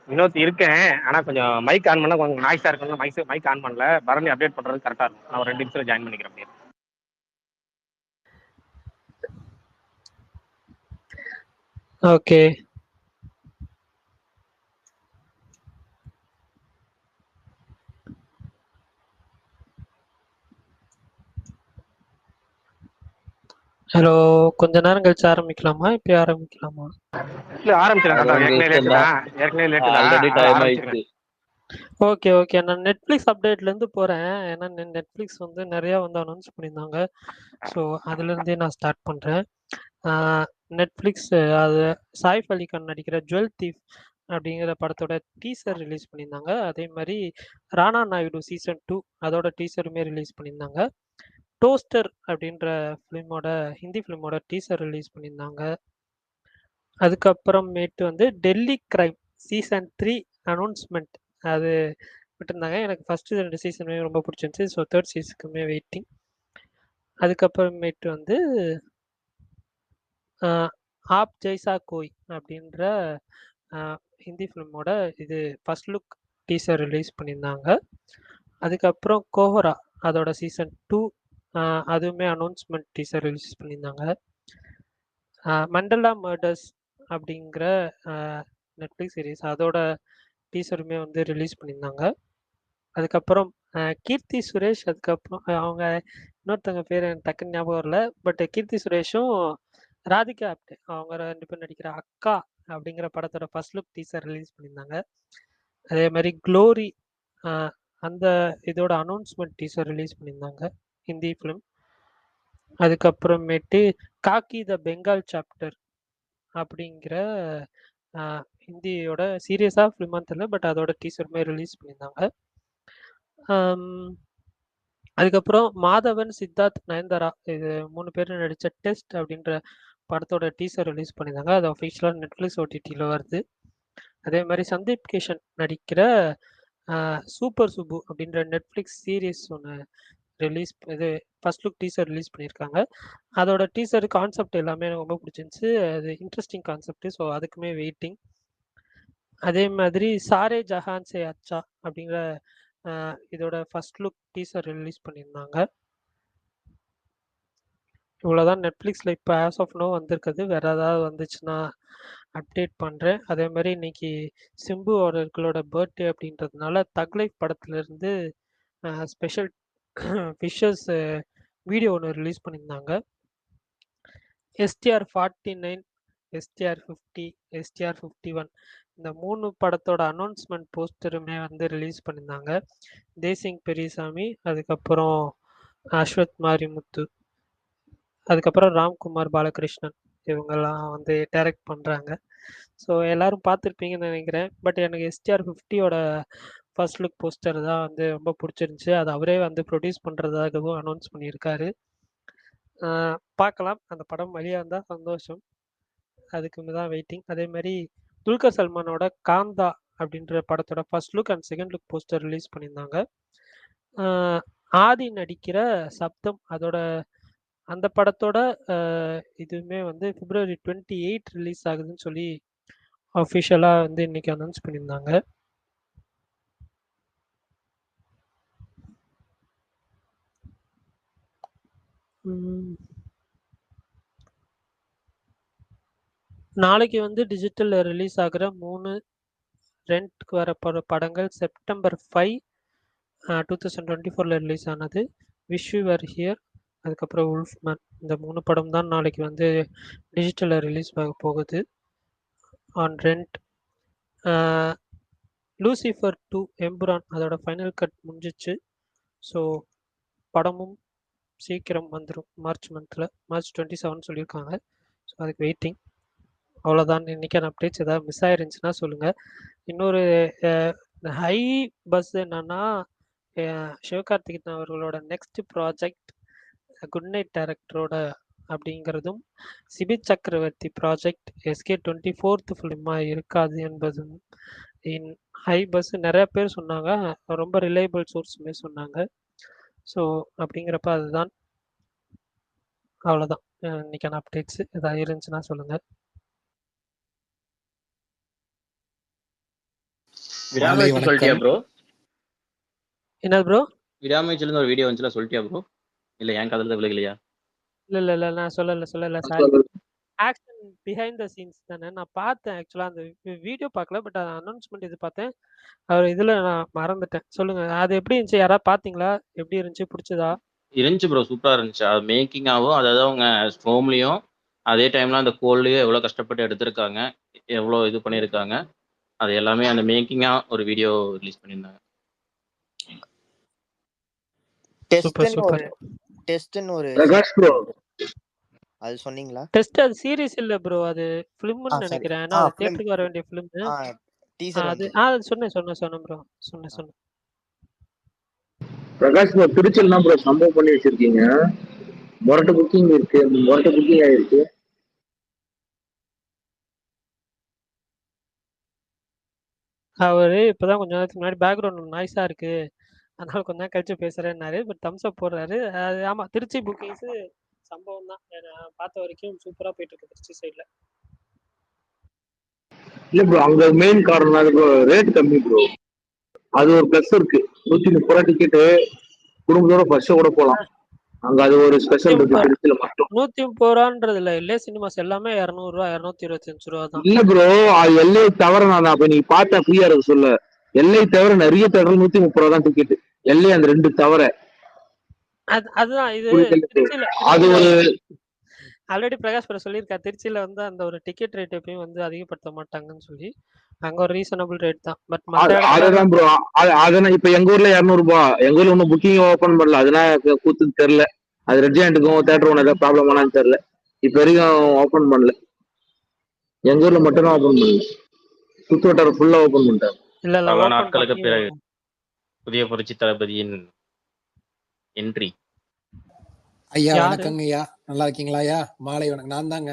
வினோத் இருக்கேன். ஆனா கொஞ்சம் மைக் ஆன் பண்ணா கொஞ்சம் நாய்ஸா இருக்கும்ல. மைக் ஆன் பண்ணல. பரணி அப்டேட் பண்றது கரெக்டா இருக்கும். நான் ஒரு 2 நிமிஷத்துல ஜாயின் பண்ணிக்கிறேன் அப்படியே. ஓகே. ஹலோ, கொஞ்ச நேரம் கழிச்சு ஆரம்பிக்கலாமா? இப்ப ஆரம்பிக்கலாமா? இல்ல ஆரம்பிச்சிடலாம் கரெக்டா. ஏற்கனவே லேட்டு தான். ஆல்ரெடி டைம் ஆரம்பிச்சிருங்க. ஆயிடுச்சு. Okay okay. நான் நெட்ஃப்ளிக்ஸ் அப்டேட்ல இருந்து போறேன். ஏன்னா நெட்ஃப்ளிக்ஸ் வந்து நிறைய வந்து அனௌன்ஸ் பண்ணியிருந்தாங்க. ஸோ அதுல இருந்தே நான் ஸ்டார்ட் பண்றேன். நெட்ஃப்ளிக்ஸ் அது சாய்ஃப் அலி கான் நடிக்கிற ஜுவல் தீஃப் அப்படிங்கிற படத்தோட டீசர் ரிலீஸ் பண்ணியிருந்தாங்க. அதே மாதிரி ராணா நாயுடு சீசன் 2 அதோட டீசருமே ரிலீஸ் பண்ணியிருந்தாங்க. டோஸ்டர் அப்படின்ற ஃபிலிமோட ஹிந்தி ஃபிலிமோட டீசர் ரிலீஸ் பண்ணியிருந்தாங்க. அதுக்கப்புறமேட்டு வந்து டெல்லி கிரைம் சீசன் 3 அனௌன்ஸ்மெண்ட் அது விட்டுருந்தாங்க. எனக்கு ஃபர்ஸ்ட் 2 சீசனுமே ரொம்ப பிடிச்சிருந்துச்சு. ஸோ தேர்ட் சீசனுக்குமே வெயிட்டிங். அதுக்கப்புறமேட்டு வந்து ஆப் ஜெய்சா கோய் அப்படின்ற ஹிந்தி ஃபிலிமோட இது ஃபர்ஸ்ட் லுக் டீசர் ரிலீஸ் பண்ணியிருந்தாங்க. அதுக்கப்புறம் கோஹரா அதோட சீசன் 2 அதுவுமே அனௌன்ஸ்மெண்ட் டீசர் ரிலீஸ் பண்ணியிருந்தாங்க. மண்டலா மர்டர்ஸ் அப்படிங்கிற நெட்ஃப்ளிக்ஸ் சீரிஸ் அதோட டீசருமே வந்து ரிலீஸ் பண்ணியிருந்தாங்க. அதுக்கப்புறம் கீர்த்தி சுரேஷ் அதுக்கப்புறம் அவங்க இன்னொருத்தவங்க பேர் எனக்கு டக்குன்னு ஞாபகம் வரல. பட் கீர்த்தி சுரேஷும் ராதிகா ஆப்டே அவங்க 2 பேர் நடிக்கிற அக்கா அப்படிங்கிற படத்தோட ஃபர்ஸ்ட் லுக் டீசர் ரிலீஸ் பண்ணியிருந்தாங்க. அதே மாதிரி க்ளோரி அந்த இதோட அனௌன்ஸ்மெண்ட் டீசர் ரிலீஸ் பண்ணியிருந்தாங்க ஹிந்தி ஃபிலிம். அதுக்கப்புறமேட்டு காக்கி த பெங்கால் சாப்டர் அப்படிங்கிற ஹிந்தியோட சீரியஸாக ஃபிலிமான்னு தெரியல. பட் அதோட டீசருமே ரிலீஸ் பண்ணியிருந்தாங்க. அதுக்கப்புறம் மாதவன் சித்தார்த் நயன்தாரா இது 3 பேரும் நடித்த டெஸ்ட் அப்படின்ற படத்தோட டீசர் ரிலீஸ் பண்ணியிருந்தாங்க. அது அஃபிஷியலாக நெட்ஃப்ளிக்ஸ் ஓடிடியில் வருது. அதே மாதிரி சந்தீப் கிஷன் நடிக்கிற சூப்பர் சுப்பு அப்படின்ற நெட்ஃப்ளிக்ஸ் சீரீஸ் ஒன்று ரிலீஸ் இது ஃபர்ஸ்ட் லுக் டீசர் ரிலீஸ் பண்ணியிருக்காங்க. அதோட டீசர் கான்செப்ட் எல்லாமே எனக்கு ரொம்ப பிடிச்சிருந்துச்சு. அது இன்ட்ரெஸ்டிங் கான்செப்ட். ஸோ அதுக்குமே வெயிட்டிங். அதே மாதிரி சாரே ஜஹான் சே அச்சா அப்படிங்கிற இதோட ஃபர்ஸ்ட் லுக் டீசர் ரிலீஸ் பண்ணியிருந்தாங்க. இவ்வளோதான் நெட்ஃப்ளிக்ஸில் இப்போ ஆஸ் ஆஃப் நோ வந்திருக்குது. வேறு ஏதாவது வந்துச்சுன்னா அப்டேட் பண்ணுறேன். அதே மாதிரி இன்னைக்கு சிம்பு அவர்களோட பர்த்டே அப்படின்றதுனால தக் லைஃப் படத்துலேருந்து ஸ்பெஷல் விஷஸ் வீடியோ ஒன்று ரிலீஸ் பண்ணியிருந்தாங்க. STR 49 STR 50 STR 51 இந்த 3 படத்தோட அனௌன்ஸ்மெண்ட் போஸ்டருமே வந்து ரிலீஸ் பண்ணியிருந்தாங்க. தேசிங் பெரியசாமி அதுக்கப்புறம் அஸ்வத் மாரிமுத்து அதுக்கப்புறம் ராம்குமார் பாலகிருஷ்ணன் இவங்கெல்லாம் வந்து டைரக்ட் பண்ணுறாங்க. ஸோ எல்லாரும் பார்த்துருப்பீங்கன்னு நினைக்கிறேன். பட் எனக்கு STR 50யோட ஃபர்ஸ்ட் லுக் போஸ்டர் தான் வந்து ரொம்ப பிடிச்சிருந்துச்சு. அது அவரே வந்து ப்ரொடியூஸ் பண்ணுறதாகவும் அனௌன்ஸ் பண்ணியிருக்காரு. பார்க்கலாம். அந்த படம் வழியாக இருந்தால் சந்தோஷம். அதுக்கு தான் வெயிட்டிங். அதே மாதிரி துல்கர் சல்மானோட காந்தா அப்படின்ற படத்தோட first look and second look poster release பண்ணியிருந்தாங்க. ஆதி நடிக்கிற சப்தம் அதோட அந்த படத்தோட இதுவுமே வந்து February 28 ரிலீஸ் ஆகுதுன்னு சொல்லி அஃபிஷியலாக வந்து இன்னைக்கு அனௌன்ஸ் பண்ணியிருந்தாங்க. நாளைக்கு வந்து டிஜிட்டல் ரிலீஸ் ஆகிற 3 ரெண்ட்க்கு வர படங்கள் செப்டம்பர் 5 2024 ரிலீஸ் ஆனது விஷ் யூ வர் ஹியர் அதுக்கப்புறம் உல்ஃப்மேன் இந்த 3 படம் தான் நாளைக்கு வந்து டிஜிட்டலில் ரிலீஸ் ஆக போகுது ஆன் ரெண்ட். லூசிஃபர் 2 எம்புரான் அதோட ஃபைனல் கட் முடிஞ்சிச்சு. ஸோ படமும் சீக்கிரம் வந்துடும் மார்ச் 27 சொல்லியிருக்காங்க. ஸோ அதுக்கு வெயிட்டிங். அவ்வளோதான் இன்னைக்கான அப்டேட்ஸ். ஏதாவது மிஸ் ஆயிருந்துச்சுன்னா சொல்லுங்கள். இன்னொரு ஹை பஸ் என்னன்னா சிவகார்த்திகேயன் அவர்களோட நெக்ஸ்ட் ப்ராஜெக்ட் குட் நைட் டைரக்டரோட அப்படிங்கிறதும் சிபித் சக்கரவர்த்தி ப்ராஜெக்ட் SK24th ஃபிலிமாக இருக்காது என்பதும் இன் ஹை பஸ் நிறைய பேர் சொன்னாங்க. ரொம்ப ரிலையபிள் சோர்ஸுமே சொன்னாங்க. ஸோ அப்படிங்கிறப்ப அதுதான். அவ்வளோதான் இன்னைக்கான அப்டேட்ஸ். ஏதாவது இருந்துச்சுன்னா சொல்லுங்கள். விடாமுயற்சி சொல்லிட்டியா ப்ரோ? என்னது ப்ரோ? விடாமுயற்சில இருந்து ஒரு வீடியோ வந்துச்சுல, சொல்லிட்டியா ப்ரோ? இல்ல என் கதையில விழுகலையா? இல்ல நான் சொல்லல sorry. Action behind the scenes தானே. நான் பார்த்தேன் ஆக்சுவலா அந்த வீடியோ பார்க்கல. பட் அனௌன்ஸ்மெண்ட் இது பார்த்தேன். அவர் இதுல நான் மறந்துட்டேன். சொல்லுங்க. அது எப்படி இருந்துச்சு? யாராவது பார்த்தீங்களா? எப்படி இருந்துச்சு? பிடிச்சதா? இருந்துச்சு ப்ரோ, சூப்பரா இருந்துச்சு. அது மேக்கிங்காகவும், அதாவது அவங்க ஸ்ட்ரோம்லயும் அதே டைம்ல அந்த கோல்லையும் எவ்வளவு கஷ்டப்பட்டு எடுத்திருக்காங்க, எவ்வளவு இது பண்ணியிருக்காங்க, அது எல்லாமே அந்த மேக்கிங்கா ஒரு வீடியோ ரிலீஸ் பண்ணியிருந்தாங்க. டெஸ்ட்னு ஒரு பிரகாஷ் ப்ரோ அது சொன்னீங்களா? டெஸ்ட் அது சீரிஸ் இல்ல ப்ரோ. அது ஃபிலிம்னு நினைக்கிறேன். ஏன்னா அது தியேட்டருக்கு வர வேண்டிய ஃபிலிம். டீசர் அது சொன்னேன் ப்ரோ. சொன்னேன். பிரகாஷ் ப்ரோ திருச்சியில் தான் ப்ரோ சம்பவம் பண்ணி வச்சிருக்கீங்க. மொரட்டு புக்கிங் இருக்கு, மொரட்டு புக்கிங் ஆயிருக்கு. அவரு இப்பதான் கொஞ்ச நேரத்துக்கு முன்னாடி பேக்ரவுண்ட் நாய்ஸா இருக்கு, அதனால கொஞ்ச நேரம் கழிச்சு பேசுறேன்னாரு. பட் தம்ஸ் அப் போடுறாரு. அது ஆமா, திருச்சி புக்கிங்ஸ் சம்பவம் தான். நான் பார்த்த வரைக்கும் சூப்பரா போயிட்டு இருக்கு திருச்சி சைட்ல. இல்ல ப்ரோ, அங்க மெயின் காரணம் அது ப்ரோ, ரேட் கம்மி ப்ரோ. அது ஒரு பிளஸ் இருக்கு. 130 ரூபா டிக்கெட்டு குடும்பத்தோட ஃபர்ஸ்ட் கூட போலாம். அங்க அது ஒரு ஸ்பெஷல் இருக்கு திருச்சியில மட்டும். 130 ரூபான்றது இல்ல, இல்ல சினிமாஸ் எல்லாமே 200 ரூபா 225 ரூபா தான். இல்ல ப்ரோ, அது எல்லை தவிர நான் அப்ப நீ பார்த்தா ஃப்ரீயா இருக்கு சொல்ல. எல்லை தவிர நிறைய தேட்டர் 130 ரூபா தான் டிக்கெட். எல்லை அந்த 2 தவிர. அதுதான் இது திருச்சியில. அது ஒரு ஆல்ரெடி பிரகாஷ் ப்ரோ சொல்லியிருக்காரு, திருச்சியில வந்து அந்த ஒரு டிக்கெட் ரேட் எப்பயும் வந்து அதிகப்படுத்த மாட்டாங்கன்னு சொல்லி. அங்க ஒரு ரீசனபிள் ரேட் தான். பட் அதுதான் ப்ரோ. அதெல்லாம் இப்ப எங்க ஊர்ல 200 ரூபாய். எங்க ஊர்ல ஒன்னும் புக்கிங் ஓபன் பண்ணல. அதெல்லாம் கூத்துன்னு தெரியல. அது ரெட் ஜாயிண்ட்டுக்கும் தேட்டர் ஒன்று ஏதாவது ப்ராப்ளம் ஆனான்னு தெரியல. இப்ப வரைக்கும் ஓபன் பண்ணல. எங்க ஊர்ல மட்டும் தான் ஓபன் பண்ணல. சுத்து வட்டாரம் ஃபுல்லா ஓபன் பண்ணிட்டாங்க. பல நாட்களுக்கு பிறகு புதிய புரட்சி தளபதியின் என்ட்ரி. ஐயா வணக்கங்க ஐயா, நல்லா இருக்கீங்களா ஐயா? மாலை வணக்கம். நான் தாங்க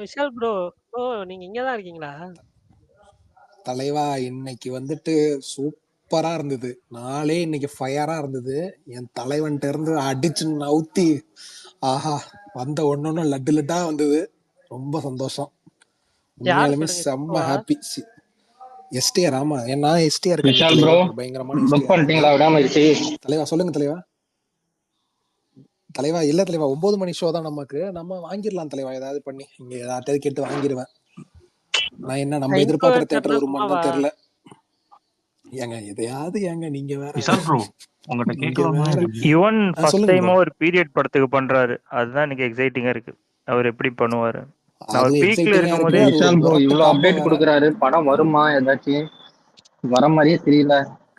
விஷால் ப்ரோ. ஓ, நீங்க இங்கதான் இருக்கீங்களா? தலைவா, இன்னைக்கு வந்துட்டு சூப்பரா இருந்தது. நாளே இன்னைக்கு ஃபயரா இருந்தது. என் தலைவன்ட்ட இருந்து அடிச்சு நவுத்தி ஆஹா வந்த ஒன்னொன்னு லட்டு லட்டா வந்தது. ரொம்ப சந்தோஷம். உண்மையாலுமே செம்ம ஹாப்பி. எஸ்டிஆர். ஆமா, நான் எஸ்டிஆர் பயங்கரமான தலைவா. சொல்லுங்க தலைவா. தலைவா இல்ல தலைவா, 9 மணி ஷோ தான் நமக்கு. நம்ம வாங்கிடலாம் தலைவா, ஏதாவது பண்ணி. இங்க ஏதாவது கேட்டு வாங்கிடுவேன். நான் என்ன நம்ம எதிர்பார்க்கிற தேட்டர் வருமானு தெரியல. ஏங்க எதையாவது ஏங்க நீங்க வேற. விஷால் ப்ரோ, உங்ககிட்ட கேட்கலாமா? யுவன் ஃபர்ஸ்ட் டைமா ஒரு பீரியட் படத்துக்கு பண்றாரு. அதுதான் எனக்கு எக்ஸைட்டிங்கா இருக்கு. அவர் எப்படி பண்ணுவாரு? அவர் பீக்ல இருக்கும்போது விஷால் ப்ரோ இவ்வளவு அப்டேட் கொடுக்கறாரு. படம் வருமா? ஏதாச்சும் வர மாதிரியே தெரியல.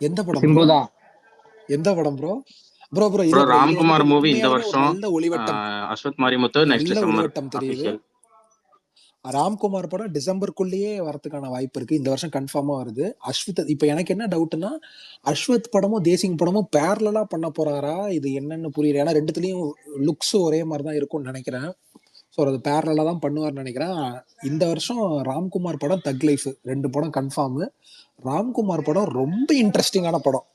எந்த படம்? சிம்பு தான். எந்த படம் ப்ரோ? ப்ரோ ராம்குமார் மூவி இந்த வருஷம். நல்ல ஒளிவட்டம். அஸ்வத் மாரிமுத்து நெக்ஸ்ட் சம்மர் தெரியுது. ராம்குமார் படம் டிசம்பருக்குள்ளேயே வரதுக்கான வாய்ப்பு இருக்கு. இந்த வருஷம் கன்ஃபார்மா வருது. அஸ்வத் இப்ப எனக்கு என்ன டவுட்னா, அஸ்வத் படமும் தேசிங் படமும் பேரலா பண்ண போறாரா? இது என்னன்னு புரியல. ஏன்னா ரெண்டுத்துலயும் லுக்ஸ் ஒரே மாதிரி தான் இருக்கும்னு நினைக்கிறேன். ஸோ அது பேரலா தான் பண்ணுவார்னு நினைக்கிறேன். இந்த வருஷம் ராம்குமார் படம், தக் லைஃப் 2 படம் கன்ஃபார்மு. ராம்குமார் படம் ரொம்ப இன்ட்ரெஸ்டிங்கான படம்.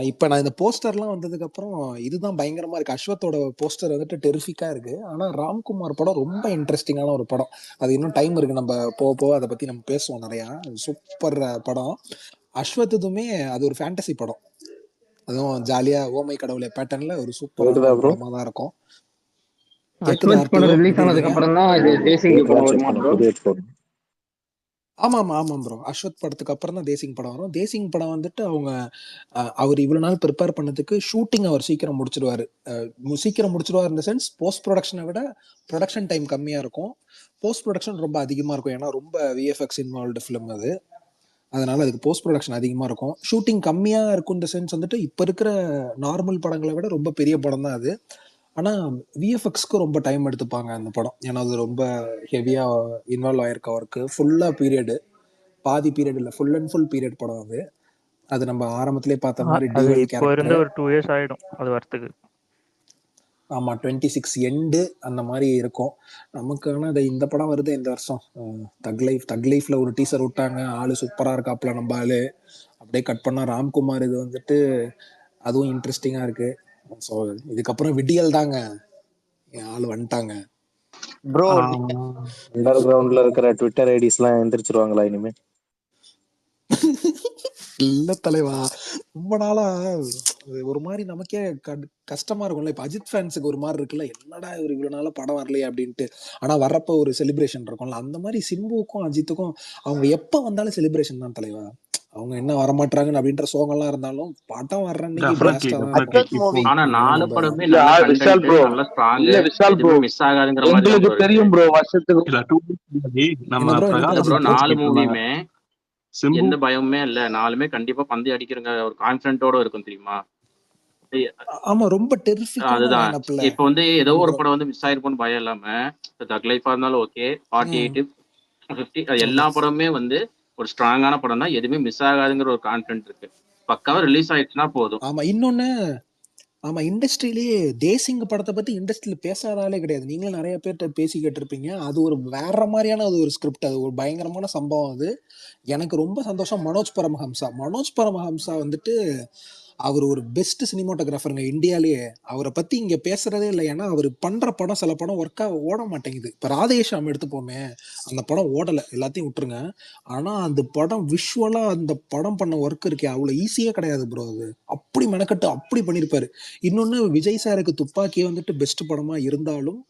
இப்போ நான் இந்த போஸ்டர்லாம் வந்ததுக்கு அப்புறம் இதுதான் பயங்கரமா இருக்கு. அஸ்வத்தோட போஸ்டர் வந்துட்டு டெரிஃபிக்கா இருக்கு. ஆனா ராம்குமார் படம் ரொம்ப இன்ட்ரெஸ்டிங்கான ஒரு படம். அது இன்னும் டைம் இருக்கு, நம்ம போக அதை பத்தி நம்ம பேசுவோம் நிறையா. சூப்பர் படம். அஸ்வத்துமே அது ஒரு ஃபேண்டசி படம். அதுவும் ஜாலியா ஓமை கடவுளை பேட்டர்ன்ல ஒரு சூப்பர் படமா தான் இருக்கும். ஆமா ப்ரோ, அஸ்வத் படத்துக்கு அப்புறம் தான் தேசிங் படம் வரும். தேசிங் படம் வந்துட்டு அவங்க அவர் இவ்வளவு நாள் ப்ரிப்பேர் பண்ணதுக்கு ஷூட்டிங் அவர் சீக்கிரம் முடிச்சிருவாரு. இந்த சென்ஸ் போஸ்ட் ப்ரொடக்ஷனை விட ப்ரொடக்ஷன் டைம் கம்மியா இருக்கும். போஸ்ட் ப்ரொடக்ஷன் ரொம்ப அதிகமா இருக்கும். ஏன்னா ரொம்ப விஎஃப்எக்ஸ் இன்வால்வ்டு ஃபிலிம் அது. அதனால அதுக்கு போஸ்ட் ப்ரொடக்ஷன் அதிகமா இருக்கும். ஷூட்டிங் கம்மியா இருக்கும். இந்த சென்ஸ் வந்துட்டு இப்ப இருக்கிற நார்மல் படங்களை விட ரொம்ப பெரிய படம் தான் அது. ஆனா விஎஃப்எக்ஸ்க்கு ரொம்ப டைம் எடுத்துப்பாங்க அந்த படம். ஏன்னா அது ரொம்ப ஹெவியா இன்வால்வ் ஆயிருக்க ஒர்க்கு. ஃபுல்லா பீரியடு, பாதி பீரியட் இல்ல, ஃபுல் அண்ட் ஃபுல் பீரியட் படம் அது. அது நம்ம ஆரம்பத்திலே பார்த்த மாதிரி ஒரு 2 இயர்ஸ் ஆயிடும் அது வரத்துக்கு. ஆமா, 26 எண்டு அந்த மாதிரி இருக்கும் நமக்கு. ஆனா இந்த படம் வருது இந்த வருஷம். தக் லைஃப்ல ஒரு டீசர் விட்டாங்க. ஆளு சூப்பரா இருக்காப்ல நம்ம ஆளு. அப்படியே கட் பண்ணா ராம்குமார். இது வந்துட்டு அதுவும் இன்ட்ரெஸ்டிங்கா இருக்கு. ஸோ இதுக்கப்புறம் விடியல் தாங்க. ஆளு வந்துட்டாங்க. ப்ரோ அண்டர் கிரவுண்ட்ல இருக்கிற ட்விட்டர் ஐடிஸ் எல்லாம் எந்திரிச்சிருவாங்களா இனிமே? இல்ல தலைவா, ரொம்ப நாளா ஒரு மாதிரி நமக்கே கஷ்டமா இருக்கும்ல. இப்ப அஜித் ஃபேன்ஸுக்கு ஒரு மாதிரி இருக்குல்ல, என்னடா இவர் இவ்வளவு நாளா படம் வரலையே அப்படின்ட்டு. ஆனா வர்றப்ப ஒரு செலிப்ரேஷன் இருக்கும்ல, அந்த மாதிரி சிம்புவுக்கும் அஜித்துக்கும் அவங்க எப்ப வந்தாலும் செலிப்ரேஷன் தான் தலைவா. அவங்க என்ன வரமாட்டாங்கன்னு அப்படின்ற சோகம்லாம் இருந்தாலும் படம் வர்ற அன்னைக்கு பிளாஸ்டா தான் இருக்கும். அஸ்வத் மூவி ஆனா அதனால 4 நம்ம படமே இல்ல நல்ல விஷால் கண்டென்ட், ப்ரோ, நல்ல ஸ்ட்ராங், இல்ல விஷால் ப்ரோ, எதுவுமே மிஸ் ஆகாதுங்கிற மாதிரி தான் எங்களுக்கு ப்ரோ இருக்கு. தெரியும் ப்ரோ வருஷத்துக்கு. இல்ல 2 weeks முன்னாடி நம்ம என்ன ப்ரோ என்ன பிரகாஷ் இல்ல ப்ரோ, அஜித் 4 கேட்டிருந்தாங்க. மூவியுமே சிம்பு எந்த பயமுமே இல்ல. 4மே கண்டிப்பா பந்து அடிக்கிறங்க ஒரு கான்பிடன்ட்டோட இருக்கும் தெரியுமா? ஆமா ரொம்ப டெரிஃபிக்கான அதுதான். லைனப்ல இப்ப வந்து ஏதோ ஒரு ப்ரோ. படம் வந்து மிஸ் ஆயிருக்கும்னு பயம் இல்லாம, தக் லைஃபா இருந்தாலும் ஓகே, 48, 50 அது ஆமா எல்லா படமுமே வந்து ஒரு ஸ்ட்ராங்கான படம் தான். எதுவுமே மிஸ் ஆகாதுங்கிற ஒரு கான்பிடன்ட் இருக்கு. பக்காவா ரிலீஸ் ஆயிடுச்சுன்னா போதும். ஆமா இன்னொன்னு, ஆமா இண்டஸ்ட்ரியிலேயே தேசிங்க படத்தை பத்தி இண்டஸ்ட்ரியில பேசாதாலே கிடையாது. நீங்களும் நிறைய பேர்கிட்ட பேசி கேட்டிருப்பீங்க. அது ஒரு வேற மாதிரியான அது ஒரு ஸ்கிரிப்ட், அது ஒரு பயங்கரமான சம்பவம். அது எனக்கு ரொம்ப சந்தோஷம். மனோஜ் பரமஹம்சா வந்துட்டு அவர் ஒரு பெஸ்ட் சினிமாட்டோகிராஃபருங்க இந்தியாலேயே. அவரை பத்தி இங்க பேசுறதே இல்லை. ஏன்னா அவர் பண்ற படம் சில படம் ஒர்க்கா ஓட மாட்டேங்குது. இப்ப ராதேஷாம் எடுத்துப்போமே, அந்த படம் ஓடல, எல்லாத்தையும் விட்டுருங்க. ஆனா அந்த படம் விஷுவலா அந்த படம் பண்ண ஒர்க் இருக்கே, அவ்வளவு ஈஸியே கிடையாது ப்ரோ. அது அப்படி மெனக்கட்டு அப்படி பண்ணிருப்பாரு. இன்னொன்னு விஜய் சாருக்கு துப்பாக்கி வந்துட்டு பெஸ்ட் படமா இருந்தாலும்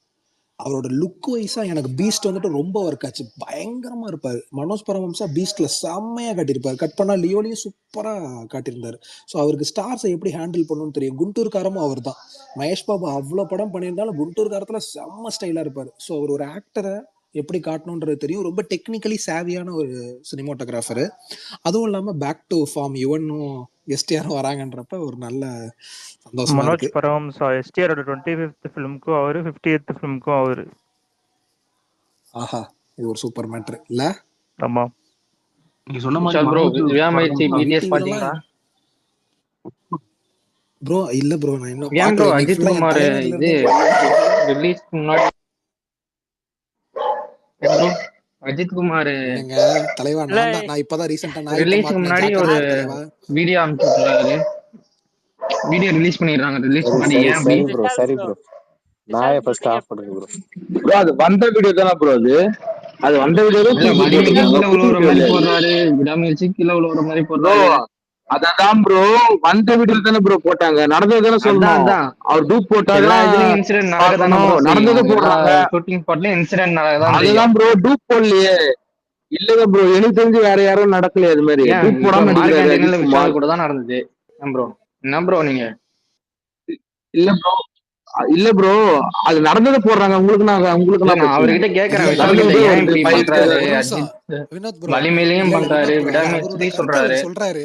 அவரோட லுக் வைஸா எனக்கு பீஸ்ட் வந்துட்டு ரொம்ப ஒர்க் ஆச்சு. பயங்கரமா இருப்பாரு மனோஜ் பரமஹம்சா. பீஸ்ட்ல செம்மையா காட்டியிருப்பாரு. கட் பண்ணா லியோலையும் சூப்பரா காட்டியிருந்தாரு. ஸோ அவருக்கு ஸ்டார்ஸை எப்படி ஹேண்டில் பண்ணணும்னு தெரியும். குண்டூர்காரமும் அவர் தான். மகேஷ் பாபு அவ்வளோ படம் பண்ணியிருந்தாலும் குண்டூர்காரத்துல செம்ம ஸ்டைலா இருப்பாரு. ஸோ அவர் ஒரு ஆக்டரை எப்படி காட்டணுன்றது தெரியும். ரொம்ப டெக்னிக்கலி சேவியான ஒரு சினிமாட்டோகிராஃபரு. அதுவும் இல்லாம பேக் டு ஃபார்ம் யுவனும் எஸ்டிஆரும் வராங்கன்றப்ப ஒரு நல்ல சந்தோஷமா மனோஜ் இருக்கு. பரமஹம்சா எஸ்டிஆரோட 25th ஃபிலிமுக்கும் அவரு, 50th ஃபிலிமுக்கும் அவரு. ஆஹா, இது ஒரு சூப்பர் மேட்ரு இல்ல. ஆமா நீங்க சொன்ன மாதிரி விஷால் ப்ரோ, மனோஜ் விடாமுயற்சி பரமஹம்சா பிடிஎஸ் விடிவிலலாம் பாத்தீங்களா? ப்ரோ இல்ல ப்ரோ, நான் இன்னும் ஏன் ப்ரோ பார்க்கல. இன்னைக்கு அஜித் ஃபுல்லா என் குமார் தலைவலியில இது இருந்தே ரிலீஸ்க்கு முன்னாடி ப்ரோ அஜித் குமார் என்னங்க தலைவா, இல்ல நான் இப்பதான் ரீசெண்டா நாயத்தை ரிலீஸ்க்கு மாத்தினேன். முன்னாடி ஜாக்கிரதை ஒரு இருக்கு தலைவா. வீடியோ அனுப்பிச்சுறாரு. வீடியோ ரிலீஸ் பண்ணிடுறாங்க. ரிலீஸ் சரி முன்னாடி சரி ஏன் அப்படி? சரி ப்ரோ, விஷால் சரி ப்ரோ, ப்ரோ. விஷால் நாயை ப்ரோ ஃபர்ஸ்ட் நீங்க ஆஃப் பண்ணுங்க ப்ரோ. ப்ரோ அது வந்த வீடியோ தானே ப்ரோ அது? அது வந்த வீடியோ இல்ல தூக்கி வலிமைக்கு போட்டுருக்காங்க, கீழே புது விழுவுற வீடியோ மாதிரி இல்ல அது. போடுறாரு, விடாமுயற்சி கீழே விழுவுற மாதிரி ப்ரோ போடுறாரு. அதான் ப்ரோ, வந்த வீடியோ தானே ப்ரோ போட்டாங்க, நடந்தது தானே அதான் சொல்லணும். அதான் அவர் டூப் எல்லா போட்டாதான் இதுலயும் இன்சிடென்ட் நடக்கத்தானே பார்க்கணும், ப்ரோ செய்யும். நடந்தது எல்லா போடுறாங்க. ஷூட்டிங் ஸ்பாட்லயும் இன்சிடென்ட் நடக்கதான் செய்யும். அதுதான் ப்ரோ டூப் போடலையே. இல்லங்க ப்ரோ, எனக்கு தெரிஞ்சு வேற யாரும் நடக்கலையே அது மாதிரி. ஏன் டூப் இப்ப போடாம மார்க் நடிக்கிறாரு ஆண்டனில அஜித் விஷால் குமார். கூட தான் நடந்தது. ஏன் ப்ரோ என்ன ப்ரோ நீங்க? இல்ல ப்ரோ, இல்ல ப்ரோ, அது நடந்தது போடுறாங்க. உங்களுக்கு நான் இல்ல நான் பிரச்சனை? அவர்கிட்ட கேக்குறேன், இல்ல விஷால் இல்ல கிட்ட நடந்தது ஏன் வருது, இப்படி ஃபைட். பண்றாரு ஒரு நிமிஷம் அஜித்? வினோத் ப்ரோ. வலிமையிலையும் இல்ல பண்றாரு, வினோத் ப்ரோ, அவரோட விடாமுயற்சி கருத்தை அவர் சொல்றாரு. சொல்றாரு.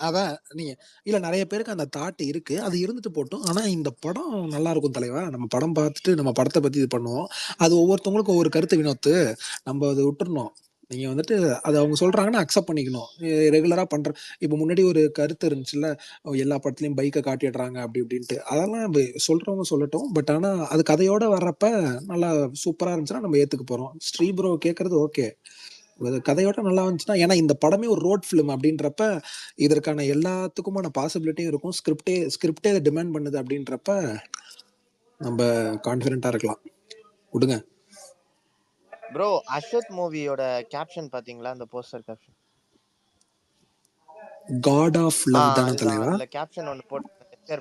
அதான் நீங்க இல்ல, நிறைய பேருக்கு அந்த தாட் இருக்கு, அது இருந்துட்டு போட்டும். ஆனா இந்த படம் நல்லா இருக்கும் தலைவா. நம்ம படம் பார்த்துட்டு நம்ம படத்தை பத்தி இது பண்ணுவோம். அது ஒவ்வொருத்தவங்களுக்கும் ஒவ்வொரு கருத்து வினோத்து. நம்ம அதை விட்டுறணும். நீங்க வந்துட்டு அது அவங்க சொல்றாங்கன்னா அக்செப்ட் பண்ணிக்கணும். ரெகுலரா பண்ற. இப்ப முன்னாடி ஒரு கருத்து இருந்துச்சுல்ல, எல்லா படத்துலயும் பைக்கை காட்டிடுறாங்க அப்படி இப்படின்ட்டு. அதெல்லாம் சொல்றவங்க சொல்லட்டும். பட் ஆனா அது கதையோட வர்றப்ப நல்லா சூப்பரா இருந்துச்சுன்னா நம்ம ஏத்துக்க போறோம். ஸ்ரீ ப்ரோ கேட்கறது ஓகே. கதையோட நல்லா வந்துச்சுன்னா, ஏன்னா இந்த படமே ஒரு ரோட் ஃபிலிம் அப்படின்றப்ப இதற்கான எல்லாத்துக்குமான பாசிபிலிட்டியும் இருக்கும். ஸ்கிரிப்டே அதை டிமாண்ட் பண்ணுது அப்படின்றப்ப நம்ம கான்ஃபிடென்ட்டா இருக்கலாம். விடுங்க. ப்ரோ அஸ்வத் மூவியோட கேப்ஷன் பாத்தீங்களா? அந்த poster caption. God of love தானே அதுதான். தலைவா? அதுல கேப்ஷன் ஒன்னு போட்டு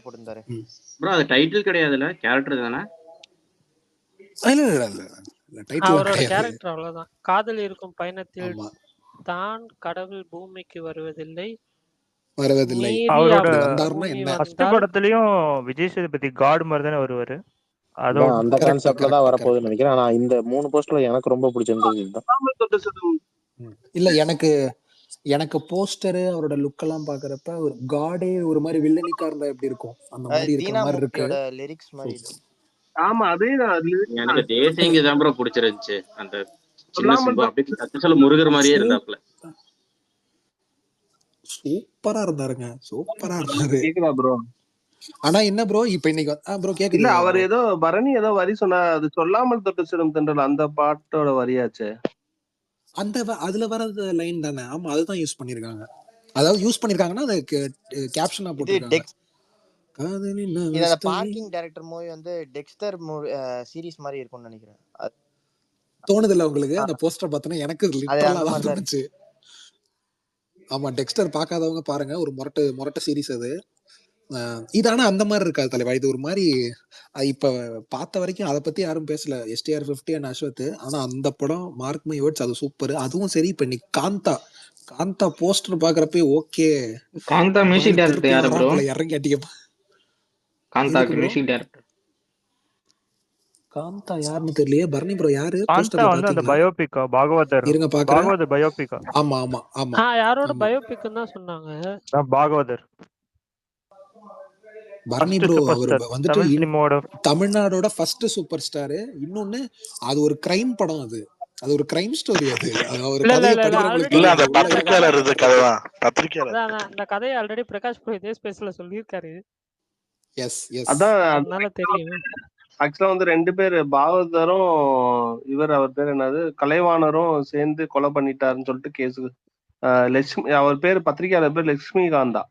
போட்டிருந்தாரு. ம். ப்ரோ அது டைட்டில் கிடையாதுல்ல, கேரக்டர் தானே? இல்ல இல்ல இல்ல இல்ல, டைட்டில்லாம் அவரோட கிடையாது. கேரக்டர் அவ்வளவுதான். காதல் இருக்கும் பயணத்தில் ஆமா, தான் கடவுள் பூமிக்கு வருவதில்லை, வருவதில்லை. மீறி அவரோட அப்படி அவர் வந்தாருன்னா பூமி என்ன? ஃபர்ஸ்ட் வந்தால் படத்துலயும் விஜய் சேதுபதி காட் மாதிரி தானே வருவாரு. அதான் அதோட அந்த கரெக்ட் கான்செப்ட்ல தான் கரெக்ட் வரப்போகுதுன்னு கரெக்ட். நினைக்கிறேன். ஆனா இந்த 3 போஸ்ட்ல எனக்கு ரொம்ப பிடிச்சிருந்தது இதுதான். இல்ல எனக்கு போஸ்டரு அவரோட லுக் எல்லாம் பாக்குறப்ப ஒரு காடே ஒரு மாதிரி வில்லனிக்கா இருந்தா எப்படி இருக்கும், அந்த மாதிரி இருக்கிற தீனா மாதிரி இருக்கு. மூவியோட லிரிக்ஸ் மாதிரி இது. ஆமா அதேதான். எனக்கு தேசிங்க தான் ப்ரோ பிடிச்சிருந்துச்சு. அந்த சின்ன சிம்பு அப்படி சத்தியசால முருகர் மாதிரியே இருந்தாப்புல. சூப்பரா இருந்தாருங்க, சூப்பரா இருந்தாரு. கேக்குதா ப்ரோ? ஆனா என்ன ப்ரோ, இப்ப இன்னைக்கு ப்ரோ இல்ல கேக்குது அவர் bro. ஏதோ பரணி ஏதோ வரி சொன்னா, அது சொல்லாமல் தொட்டு சிறும் தென்றல் அந்த பாட்டோட வரியாச்சு. அந்த அதுல வர்றது லைன் தானே? ஆமா, அதுதான் யூஸ் பண்ணிருக்காங்க. அதாவது யூஸ் பண்ணிருக்காங்கன்னா அது கேப்ஷனா இது போட்டிருக்காங்க. காதலின் இது அந்த அவஸ்தை. பார்க்கிங் டைரக்டர் மூவி வந்து டெக்ஸ்டர் மூவி சீரிஸ் மாதிரி இருக்கும்னு நினைக்கிறேன். தோணுது இல்ல உங்களுக்கு? அந்த போஸ்டர் பார்த்தோன்னா எனக்கு அது லிட்டரலா அந்த தான் மாதிரி தான் இருக்கு. தோணுச்சு. ஆமா டெக்ஸ்டர் பார்க்காதவங்க பாருங்க, ஒரு மொரட்ட சீரிஸ் அது. இது ஆனா அந்த மாதிரி இருக்காது தலைவா, இது ஒரு மாதிரி இப்ப பார்த்த வரைக்கும் அதை பத்தி யாரும் பேசல, STR 50 அண்ட் அஸ்வத். ஆனா அந்த படம் மார்க் மை வேர்ட்ஸ், அது சூப்பர். அதுவும் சரி, இப்ப இன்னைக்கு காந்தா போஸ்டர் பாக்குறப்ப ஓகே, காந்தா மியூசிக் டைரக்டர் திருப்பி யாரு ப்ரோ? வராப்புல இறங்கி அடிக்க. காந்தாக்கு மியூசிக் டைரக்டர் காந்தா யாருன்னு தெரியலையே. பரணி ப்ரோ யாரு காந்தா போஸ்டர்ல வந்து அந்த பாத்தீங்களா? பயோபிக்கா பாகவதர் இருங்க பாக்குறேன். பாகவதர் பயோபிக்கா ஆமா ஆமா ஆமா யாரோட ஆமா பயோபிக்னு தான் சொன்னாங்க. Bhagavathar Bharani first bro super அவர் ஸ்டார் வந்துட்டு தமிழ் சினிமாவோட. தமிழ்நாடோட ஃபர்ஸ்ட் சூப்பர் ஸ்டாரு. இன்னொன்னு அது ஒரு கிரைம் படம், அது ஒரு கிரைம் ஸ்டோரி. அது ஒரு இல்ல இல்ல கதையை இல்ல இல்ல படிக்கிறவங்களுக்கு இல்ல ஆல்ரெடி அந்த தெரியும் அது உள்ள பத்திரிக்கையாளர் இருந்த கதைதான். பத்திரிக்கையாளர் அதான் அந்த கதையை ஆல்ரெடி பிரகாஷ் ப்ரோ இதே ஸ்பேஸ்ல சொல்லியிருக்காரு. எஸ் எஸ் அதான் அதனால தெரியும். ஆக்சுவலா வந்து 2 பேர் பாகவதரும் அவர் பேர் என்னது கலைவாணரும் சேர்ந்து கொலை பண்ணிட்டாருன்னு சொல்லிட்டு கேஸு. லட்சுமி அவர் பேர் பத்திரிக்கையாளர் பேர் லட்சுமிகாந்தா.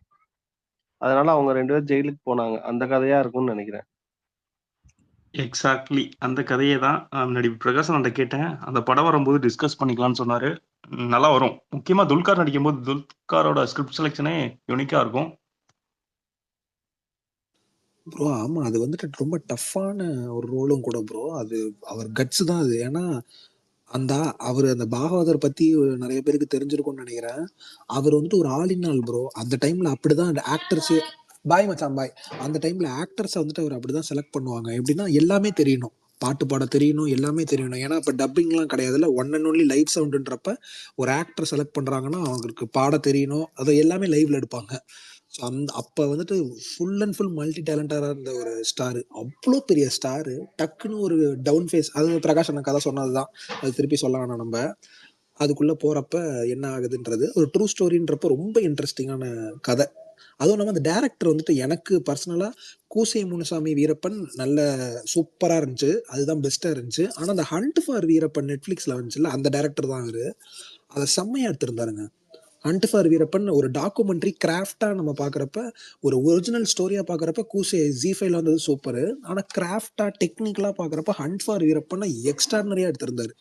அதனால அவங்க 2 பேரும் ஜெயிலுக்கு போனாங்க. அந்த கதையா இருக்கும்னு நினைக்கிறேன். எக்ஸாக்ட்லி அந்த கதையை தான் நடிப்பு பிரகாசன் கேட்டேன். அந்த படம் வரும்போது டிஸ்கஸ் பண்ணிக்கலாம்னு சொன்னாரு. நல்லா வரும். முக்கியமா துல்கார் நடிக்கும்போது துல்காரோட ஸ்கிரிப்ட் செலெக்ஷனே யூனிக்கா இருக்கும். ப்ரோ. ஆமா அது வந்துட்டு ரொம்ப டஃப்பான ஒரு ரோலும் கூட ப்ரோ. அது அவர் கட்ஸ் தான் அது. ஏன்னா அவர் அந்த பாகவதர் பத்தி நிறைய பேருக்கு தெரிஞ்சிருக்கும்னு நினைக்கிறேன். அவர் வந்துட்டு ஒரு ஆளினால் ப்ரோ. அந்த டைம்ல அப்படிதான் அந்த ஆக்டர்ஸ் பாய் மச்சான் பாய், அந்த டைம்ல ஆக்டர்ஸை வந்துட்டு அவர் அப்படிதான் செலக்ட் பண்ணுவாங்க. எப்படின்னா எல்லாமே தெரியணும், பாட்டு பாட தெரியணும், எல்லாமே தெரியணும். ஏன்னா இப்போ டப்பிங்லாம் கிடையாதுல்ல, ஒன் அண்ட் ஒன்லி லைவ் சவுண்டுன்றப்ப ஒரு ஆக்டர் செலக்ட் பண்ணுறாங்கன்னா அவங்களுக்கு பாட தெரியணும், அதை எல்லாமே லைவ்ல எடுப்பாங்க. ஸோ அப்போ வந்துட்டு ஃபுல் அண்ட் ஃபுல் மல்டி டேலண்டடாக இருந்த ஒரு ஸ்டாரு, அவ்வளோ பெரிய ஸ்டாரு, டக்குன்னு ஒரு டவுன் ஃபேஸ். அது பிரகாஷ் அண்ணன் கதை சொன்னது தான், அது திருப்பி சொல்ல வேணாம். நம்ம அதுக்குள்ளே போகிறப்ப என்ன ஆகுதுன்றது ஒரு ட்ரூ ஸ்டோரின்றப்ப ரொம்ப இன்ட்ரெஸ்டிங்கான கதை. அதுவும் இல்லாமல் அந்த டேரக்டர் வந்துட்டு எனக்கு பர்சனலாக கூசை முனுசாமி வீரப்பன் நல்ல சூப்பராக இருந்துச்சு, அதுதான் பெஸ்ட்டாக இருந்துச்சு. ஆனால் அந்த ஹண்ட் ஃபார் வீரப்பன் நெட்ஃப்ளிக்ஸில் வந்துச்சுல்ல, அந்த டேரக்டர் தான் அவர், அதை செம்மையாக எடுத்திருந்தாருங்க. ஹண்ட் ஃபார் வீரப்பன் ஒரு டாக்குமெண்ட்ரி கிராஃப்டாக நம்ம பார்க்குறப்ப, ஒரு ஒரிஜினல் ஸ்டோரியாக பார்க்குறப்ப கூசே Z5 வந்தது சூப்பரு. ஆனால் கிராஃப்டாக டெக்னிக்கலாக பார்க்குறப்ப ஹண்ட் ஃபார் வீரப்பன் எக்ஸ்ட்ரானரியாக எடுத்திருந்தாரு.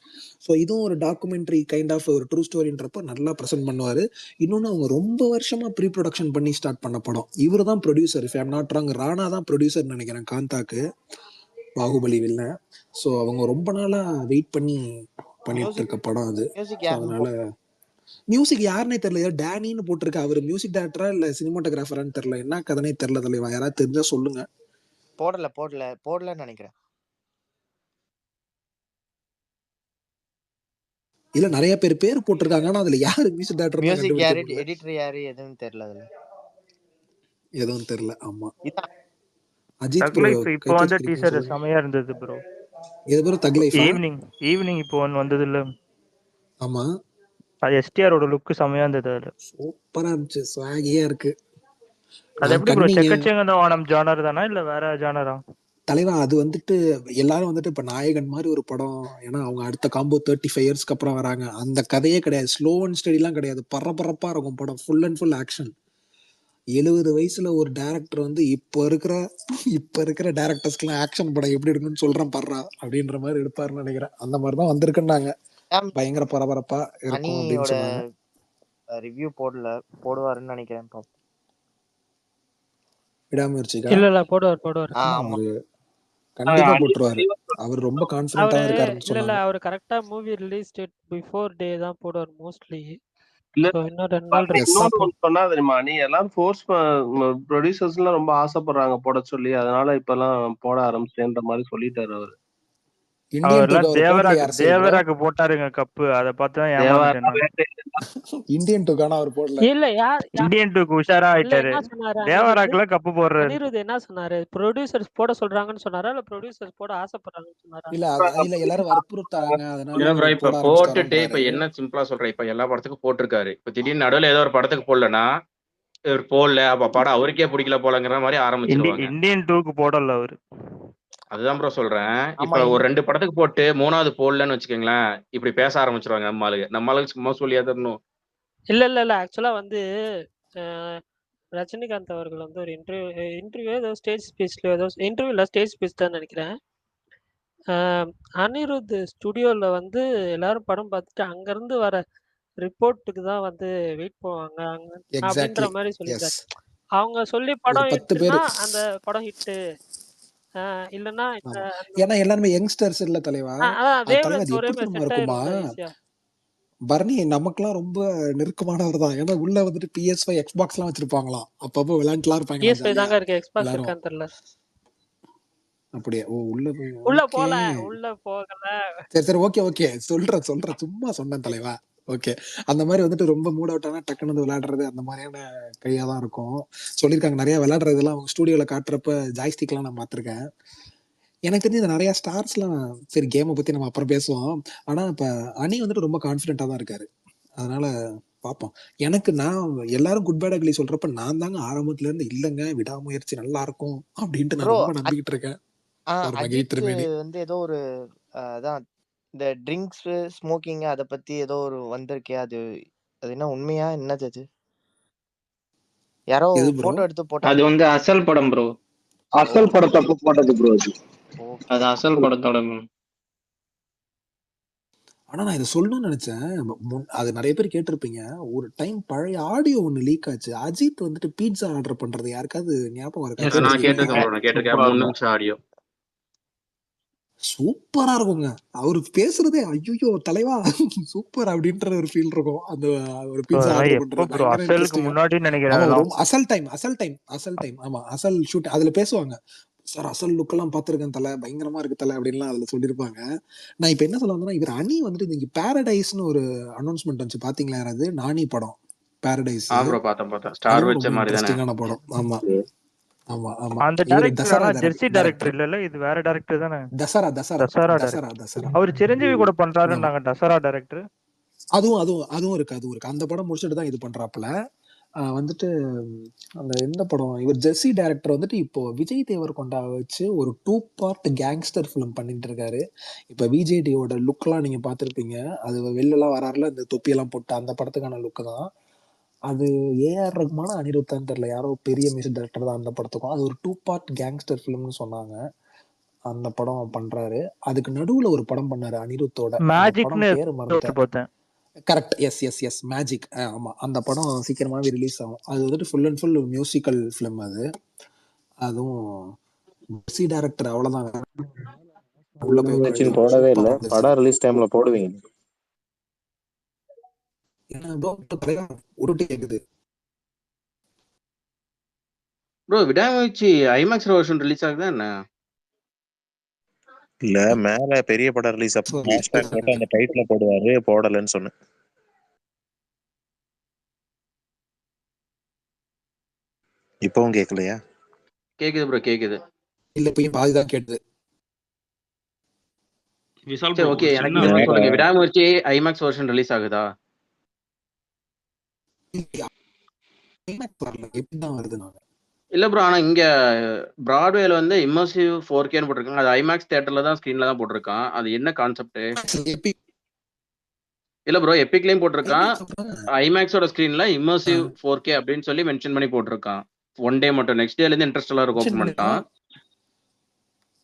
ஸோ இதுவும் ஒரு டாக்குமெண்ட்ரி கைண்ட் ஆஃப் ஒரு ட்ரூ ஸ்டோரின்றப்ப நல்லா ப்ரெசென்ட் பண்ணுவார். இன்னொன்று அவங்க ரொம்ப வருஷமாக ப்ரீ ப்ரொடக்ஷன் பண்ணி ஸ்டார்ட் பண்ண படம். இவர் தான் producer, if I'm not wrong. Rana தான் ப்ரொடியூசர் நினைக்கிறேன் காந்தாக்கு, பாகுபலி வில்ல. ஸோ அவங்க ரொம்ப நாளாக வெயிட் பண்ணிட்டு இருக்க படம் அது. அதனால மியூசிக் யாருன்னே தெரியல, டேனின்னு போட்டிருக்க. அவர் மியூசிக் டைரக்டரா இல்ல சினிமாட்டோகிராஃபரான்னு தெரியல, என்ன கதனே தெரியல தலைவா. யாராவது தெரிஞ்சா சொல்லுங்க. போடலன்னு நினைக்கிறேன். இல்ல நிறைய பேர் போட்டிருக்காங்க, ஆனா அதுல யாரு மியூசிக் டைரக்டர் எடிட்டர் யாரு எதுவும் தெரியல, அதுல எதுவும் தெரியல. ஆமா அஜித் ப்ரோ இப்போ வந்து டீசர் செமையா இருந்தது ப்ரோ. இது ப்ரோ தக் லைஃப் ஈவினிங் இப்போ வந்தது இல்ல. ஆமா அது STRோட லுக் செமையா இருந்தது, அதுல சூப்பரா இருந்துச்சு, ஸ்வாகியா இருக்கு. அது எப்படி ப்ரோ, செக்கச்செங்க வானம் ஜானர் தானா இல்ல வேற ஜானரா தலைவா? அது வந்துட்டு எல்லாரும் வந்துட்டு இப்ப நாயகன் மாதிரி ஒரு படம், ஏன்னா அவங்க அடுத்த காம்போ 35 இயர்ஸ்க்கு அப்புறம் வராங்க. அந்த கதையே கிடையாது, ஸ்லோ அண்ட் ஸ்டடிலாம் கிடையாது, பரபரப்பா இருக்கும் படம், ஃபுல் அண்ட் ஃபுல் ஆக்ஷன். 70 வயசுல ஒரு டைரக்டர் வந்து இப்ப இருக்கிற டைரக்டர்ஸ்க்குலாம் ஆக்ஷன் படம் எப்படி இருக்குன்னு சொல்றேன் பர்றா அப்படின்ற மாதிரி எடுப்பாருன்னு நினைக்கிறேன். அந்த மாதிரிதான் வந்திருக்குன்னாங்க, பயங்கர பரபரப்பா இருக்கும் அப்படின்னு சொன்னாங்க. ரிவ்யூ போடுவாருன்னு நினைக்கிறேன். விடாமுயற்சிக்கா இல்ல போடுவார். கண்டிப்பா போட்டுருவாரு. அவர் ரொம்ப கான்ஃபிடென்ட்டா இருக்காருன்னு சொன்னாங்க. இல்ல அவர் கரெக்ட்டா மூவி ரிலீஸ் டேட் பிஃபோர் டே தான் போடுவார் மோஸ்ட்லி. இல்ல இன்னும் 2 நாள் சொன்னா தெரியுமா, நீ எல்லாரும் ஃபோர்ஸ் ப்ரொடியூசர்ஸ் எல்லாம் ரொம்ப ஆசைப்படுறாங்க போட சொல்லி, அதனால இப்ப எல்லாம் போட ஆரம்பிச்சேன்ற மாதிரி சொல்லிட்டாரு அவரு. தேவராக்கு போட்டாருங்க கப்பு, அத பார்த்து தான் ஏமாந்துட்டேன். இந்தியன் 2 அவர் போடல. இல்ல யார் இந்தியன் 2 உஷாரா ஆயிட்டாரு. தேவராக்குல கப்பு போடுறாரு. அனிருத் என்ன சொன்னாரு, ப்ரொடியூசர்ஸ் போட சொல்றாங்கன்னு சொன்னாரா இல்ல ப்ரொடியூசர்ஸ் போட ஆசைப்படுறாங்கன்னு சொன்னாரா? இல்ல எல்லாரும் வற்புறுத்தாங்க, அதனால இப்ப போட்டுட்டு இப்ப என்ன சிம்பிளா சொல்றேன், இப்ப எல்லா படத்துக்கும் போட்டிருக்காரு. இப்ப திடீர்னு நடுவுல ஏதோ ஒரு படத்துக்கு போடலன்னா இவர் போடல, அப்ப படம் அவருக்கே பிடிக்கல போலங்கிற மாதிரி ஆரம்பிச்சிருவாங்க. இந்தியன் 2க்கு போடல அவரு. அதுதான் ப்ரோ சொல்றேன். இப்ப ஒரு 2 படத்துக்கு போட்டு 3வது போடலன்னு வச்சுக்கோங்களேன், இப்படி பேச ஆரம்பிச்சிருவாங்க. நம்ம ஆளுக்கு சும்மா சொல்லியா தரணும். இல்ல ஆக்சுவலா வந்து ரஜினிகாந்த் அவர்கள் வந்து ஒரு இன்டர்வியூ ஏதோ ஸ்டேஜ் ஸ்பீச்ல ஏதோ இன்டர்வியூல ஸ்டேஜ் ஸ்பீச் தான் நினைக்கிறேன். அனிருத் ஸ்டுடியோல வந்து எல்லாரும் படம் பார்த்துட்டு அங்கிருந்து வர ரிப்போர்ட்டுக்கு தான் வந்து வெயிட் பண்ணுவாங்க அப்படின்ற எக்ஸாக்ட்லி. மாதிரி எஸ். சொல்லியிருக்காரு. அவங்க சொல்லி ஒரு படம் 10 பேரு. ஹிட்னா அந்த படம் ஹிட்டு, இல்லைன்னா இந்த ஆமா. ஏன்னா எல்லாருமே யங்ஸ்டர்ஸ் இல்ல தலைவா. அதான் தலைவா வேவ்லென்த் அது ஒரே எப்படி மாதிரி தெரியுமா செட் இருக்குமா? ஆயிரும்ல ஈஸியா. பர்னி நமக்கெல்லாம் ரொம்ப நெருக்கமானவர் தான். ஏன்னா உள்ள வந்துட்டு PS5 எக்ஸ்பாக்ஸ்லாம் வச்சிருப்பாங்களாம். அப்பப்போ விளையாண்டுலாம் இருப்பாங்களாம் PS5 ஜாலியா தாங்க இருக்கு, எக்ஸ்பாக்ஸ் எல்லாரும். இருக்கான்னு தெரியல. அப்படியே ஓ உள்ள போய் உள்ள ஓகே. போல உள்ள போகல. சரி சரி ஓகே ஓகே சொல்றேன் சும்மா சொன்னேன் தலைவா. ஓகே. அந்த மாதிரி வந்துட்டு ரொம்ப மூட் அவுட் ஆனா டக்குன்னு வந்து விளையாடுறது அந்த மாதிரியான கையா தான் இருக்கும். சொல்லியிருக்காங்க நிறைய விளையாடுறதெல்லாம் அவங்க ஸ்டூடியோல காட்டுறப்ப ஜாய்ஸ்டிக்லாம் நான் பார்த்திருக்கேன். எனக்கு தெரிஞ்சு இந்த நிறைய ஸ்டார்ஸ்லாம் சரி கேமை பத்தி நம்ம அப்புறம் பேசுவோம். ஆனா இப்ப அணி வந்துட்டு ரொம்ப கான்பிடென்டா தான் இருக்காரு. அதனால பார்ப்போம். எனக்கு நான் எல்லாரும் குட் பேட் அக்லி சொல்றப்ப நான் தாங்க ஆரம்பத்துல இருந்து இல்லைங்க விடாமுயற்சி நல்லா இருக்கும் அப்படின்ட்டு நான் ப்ரோ ரொம்ப நம்பிக்கிட்டு இருக்கேன். ஒரு மகிழ் அஜித் திருமேனி. வந்து ஏதோ ஒரு அதான் இந்த ட்ரிங்க்ஸ் ஸ்மோக்கிங் அதை பத்தி ஏதோ ஒரு வந்திருக்கே, அது அது என்ன உண்மையா என்னது அது? யாரோ எது ப்ரோ? போட்டோ எடுத்து அது போட்டாங்க. வந்து அசல் படம் ப்ரோ. அசல் படத்தப்ப போட்டது ப்ரோ அது. ஓகே. அது அசல் படத்தோட ஆனா நான் இதை சொல்லணும்னு நினைச்சேன். அது நிறைய பேர் கேட்டிருப்பீங்க. ஒரு டைம் பழைய ஆடியோ ஒண்ணு லீக் ஆச்சு. அஜித் வந்துட்டு பீட்சா ஆர்டர் பண்றது யாருக்காவது ஞாபகம் இருக்கா? Yes, yes. நான் தெரிஞ்சுக்கிறீங்களா? கேட்டிருக்கேன் ப்ரோ, நான் கேட்டிருக்கேன். சூப்பரா 3 இருக்கும். நிமிஷம் ஆடியோ. சூப்பரா இருக்குங்க. அவரு பேசுறதே ஐயோ தலைவா சூப்பர் அப்படின்ற ஒரு ஃபீல் இருக்கும். அந்த ஒரு ப்ரோ பீட்சா அதெல்லாம் ஆர்டர் எப்போ பண்றது ப்ரோ? பயங்கர அசலுக்கு இன்ட்ரெஸ்டிங்கா. முன்னாடி நினைக்கிறேன் ஆமா அதெல்லாம். ரொம்ப அசல் டைம் ஆமா அசல் ஷூட் அதுல பேசுவாங்க. சார் அசல் லுக் எல்லாம் பாத்திருக்கேன் தலை, பயங்கரமா இருக்கு தலை அப்படின்லாம் அதுல சொல்லியிருப்பாங்க. நான் இப்ப என்ன சொல்ல வந்தேன்னா இவர் அணி வந்துட்டு நீங்க பாரடைஸ்னு ஒரு அனௌன்ஸ்மெண்ட் வந்துச்சு பாத்தீங்களா யாராவது? நானி படம் பாரடைஸ். ப்ரோ பார்த்தேன். ஸ்டார் அதுவும் வச்ச ரொம்ப மாதிரி தானே. இன்ட்ரெஸ்டிங்கான படம். ஆமா ஆமா ஆமா. அந்த இவரு டைரக்டர் தசரா ஆனா ஜெர்சி டைரக்டர் டைரக்டர். இல்ல, இது வேற டைரக்டர் தானே. தசரா தசரா டைரக்டர். தசரா. அவர் சிரஞ்சீவி கூட ஆமா பண்றாருன்னாங்க டசரா டைரக்டர். அதுவும் இருக்கு. அந்த படம் முடிச்சுட்டு தான் இது பண்றாப்புல. வந்துட்டு அந்த எந்த படம் இவர் ஜெர்சி டைரக்டர் வந்துட்டு இப்போ விஜய் தேவர்கொண்டா வச்சு ஒரு 2 பார்ட் கேங்ஸ்டர் ஃபிலிம் பண்ணிட்டு இருக்காரு. இப்ப விஜய்டியோட லுக்லாம் நீங்க பார்த்திருப்பீங்க. அது வெளிலலாம் வராருல இந்த தொப்பியெல்லாம் போட்டு அந்த படத்துக்கான லுக் தான் அது. ஏஆர் ரஹ்மானா அனிருத்தான்னு தெரியல, யாரோ பெரிய மியூசிக் டைரக்டர் தான் அந்த படத்துக்கும். அது ஒரு 2 பார்ட் கேங்ஸ்டர் ஃபிலிம்னு சொன்னாங்க. அந்த படம் பண்றாரு. அதுக்கு நடுவுல ஒரு படம் பண்ணாரு அனிருத்தோட. அந்த படம் மேஜிக்னு பேரு மறந்துட்டேன். பார்த்தேன். கரெக்ட். Yes magic. ஆமா அந்த படம் சீக்கிரமாவே ரிலீஸ் ஆகும். அது வந்துட்டு full and full musical film அது. அதுவும் ஜெர்சி டைரக்டர் அவ்வளவுதான். உள்ள போய் உட்கார வச்சுன்னு வேண்டியது. போடவே இல்ல. சூப்பரா இருந்துச்சு. படம் ரிலீஸ் டைம்ல போடுவீங்க. என்ன bro, தலைவா உருட்டு கேக்குது. ப்ரோ விடாமுயற்சி ஐமேக்ஸ் வெர்ஷன் ரிலீஸ் ஆகுதா என்ன? இல்ல மேல பெரிய படம் ரிலீஸ் அப்ப ஹேஷ்டேக் போட்டு அந்த டைட்டில போடுவாரு, போடலன்னு சொன்னேன். இப்பவும் கேட்கலையா? கேக்குது ப்ரோ, கேக்குது. இல்ல இப்பயும் பாதிதான் கேட்டது. விசால் சரி ப்ரோ ஓகே, ஒரு எனக்கு சின்ன இது சொல்லுங்க, விடாமுயற்சி ஐமேக்ஸ் வெர்ஷன் ரிலீஸ் ஆகுதா? எப்படிதான் வருது நாங்க இல்ல ப்ரோ, ஆனா இங்க பிராட்வேல வந்து இம்மர்சிவ் 4Kன்னு போட்டிருக்காங்க. அது ஐமேக்ஸ் தியேட்டர்ல தான் ஸ்கிரீன்ல தான் போட்டிருக்கான். அது என்ன கான்செப்ட்? இல்ல ப்ரோ, எபிக்லயும் போட்டிருக்கான். ஐமேக்ஸோட ஸ்கிரீன்ல இம்மர்சிவ் 4K அப்படின்னு சொல்லி மென்ஷன் பண்ணி போட்டிருக்கான். 1 டே மட்டும். நெக்ஸ்ட் டேல இருந்து இன்ட்ரெஸ்ட் எல்லாம் ஓபன் பண்ணிட்டான்.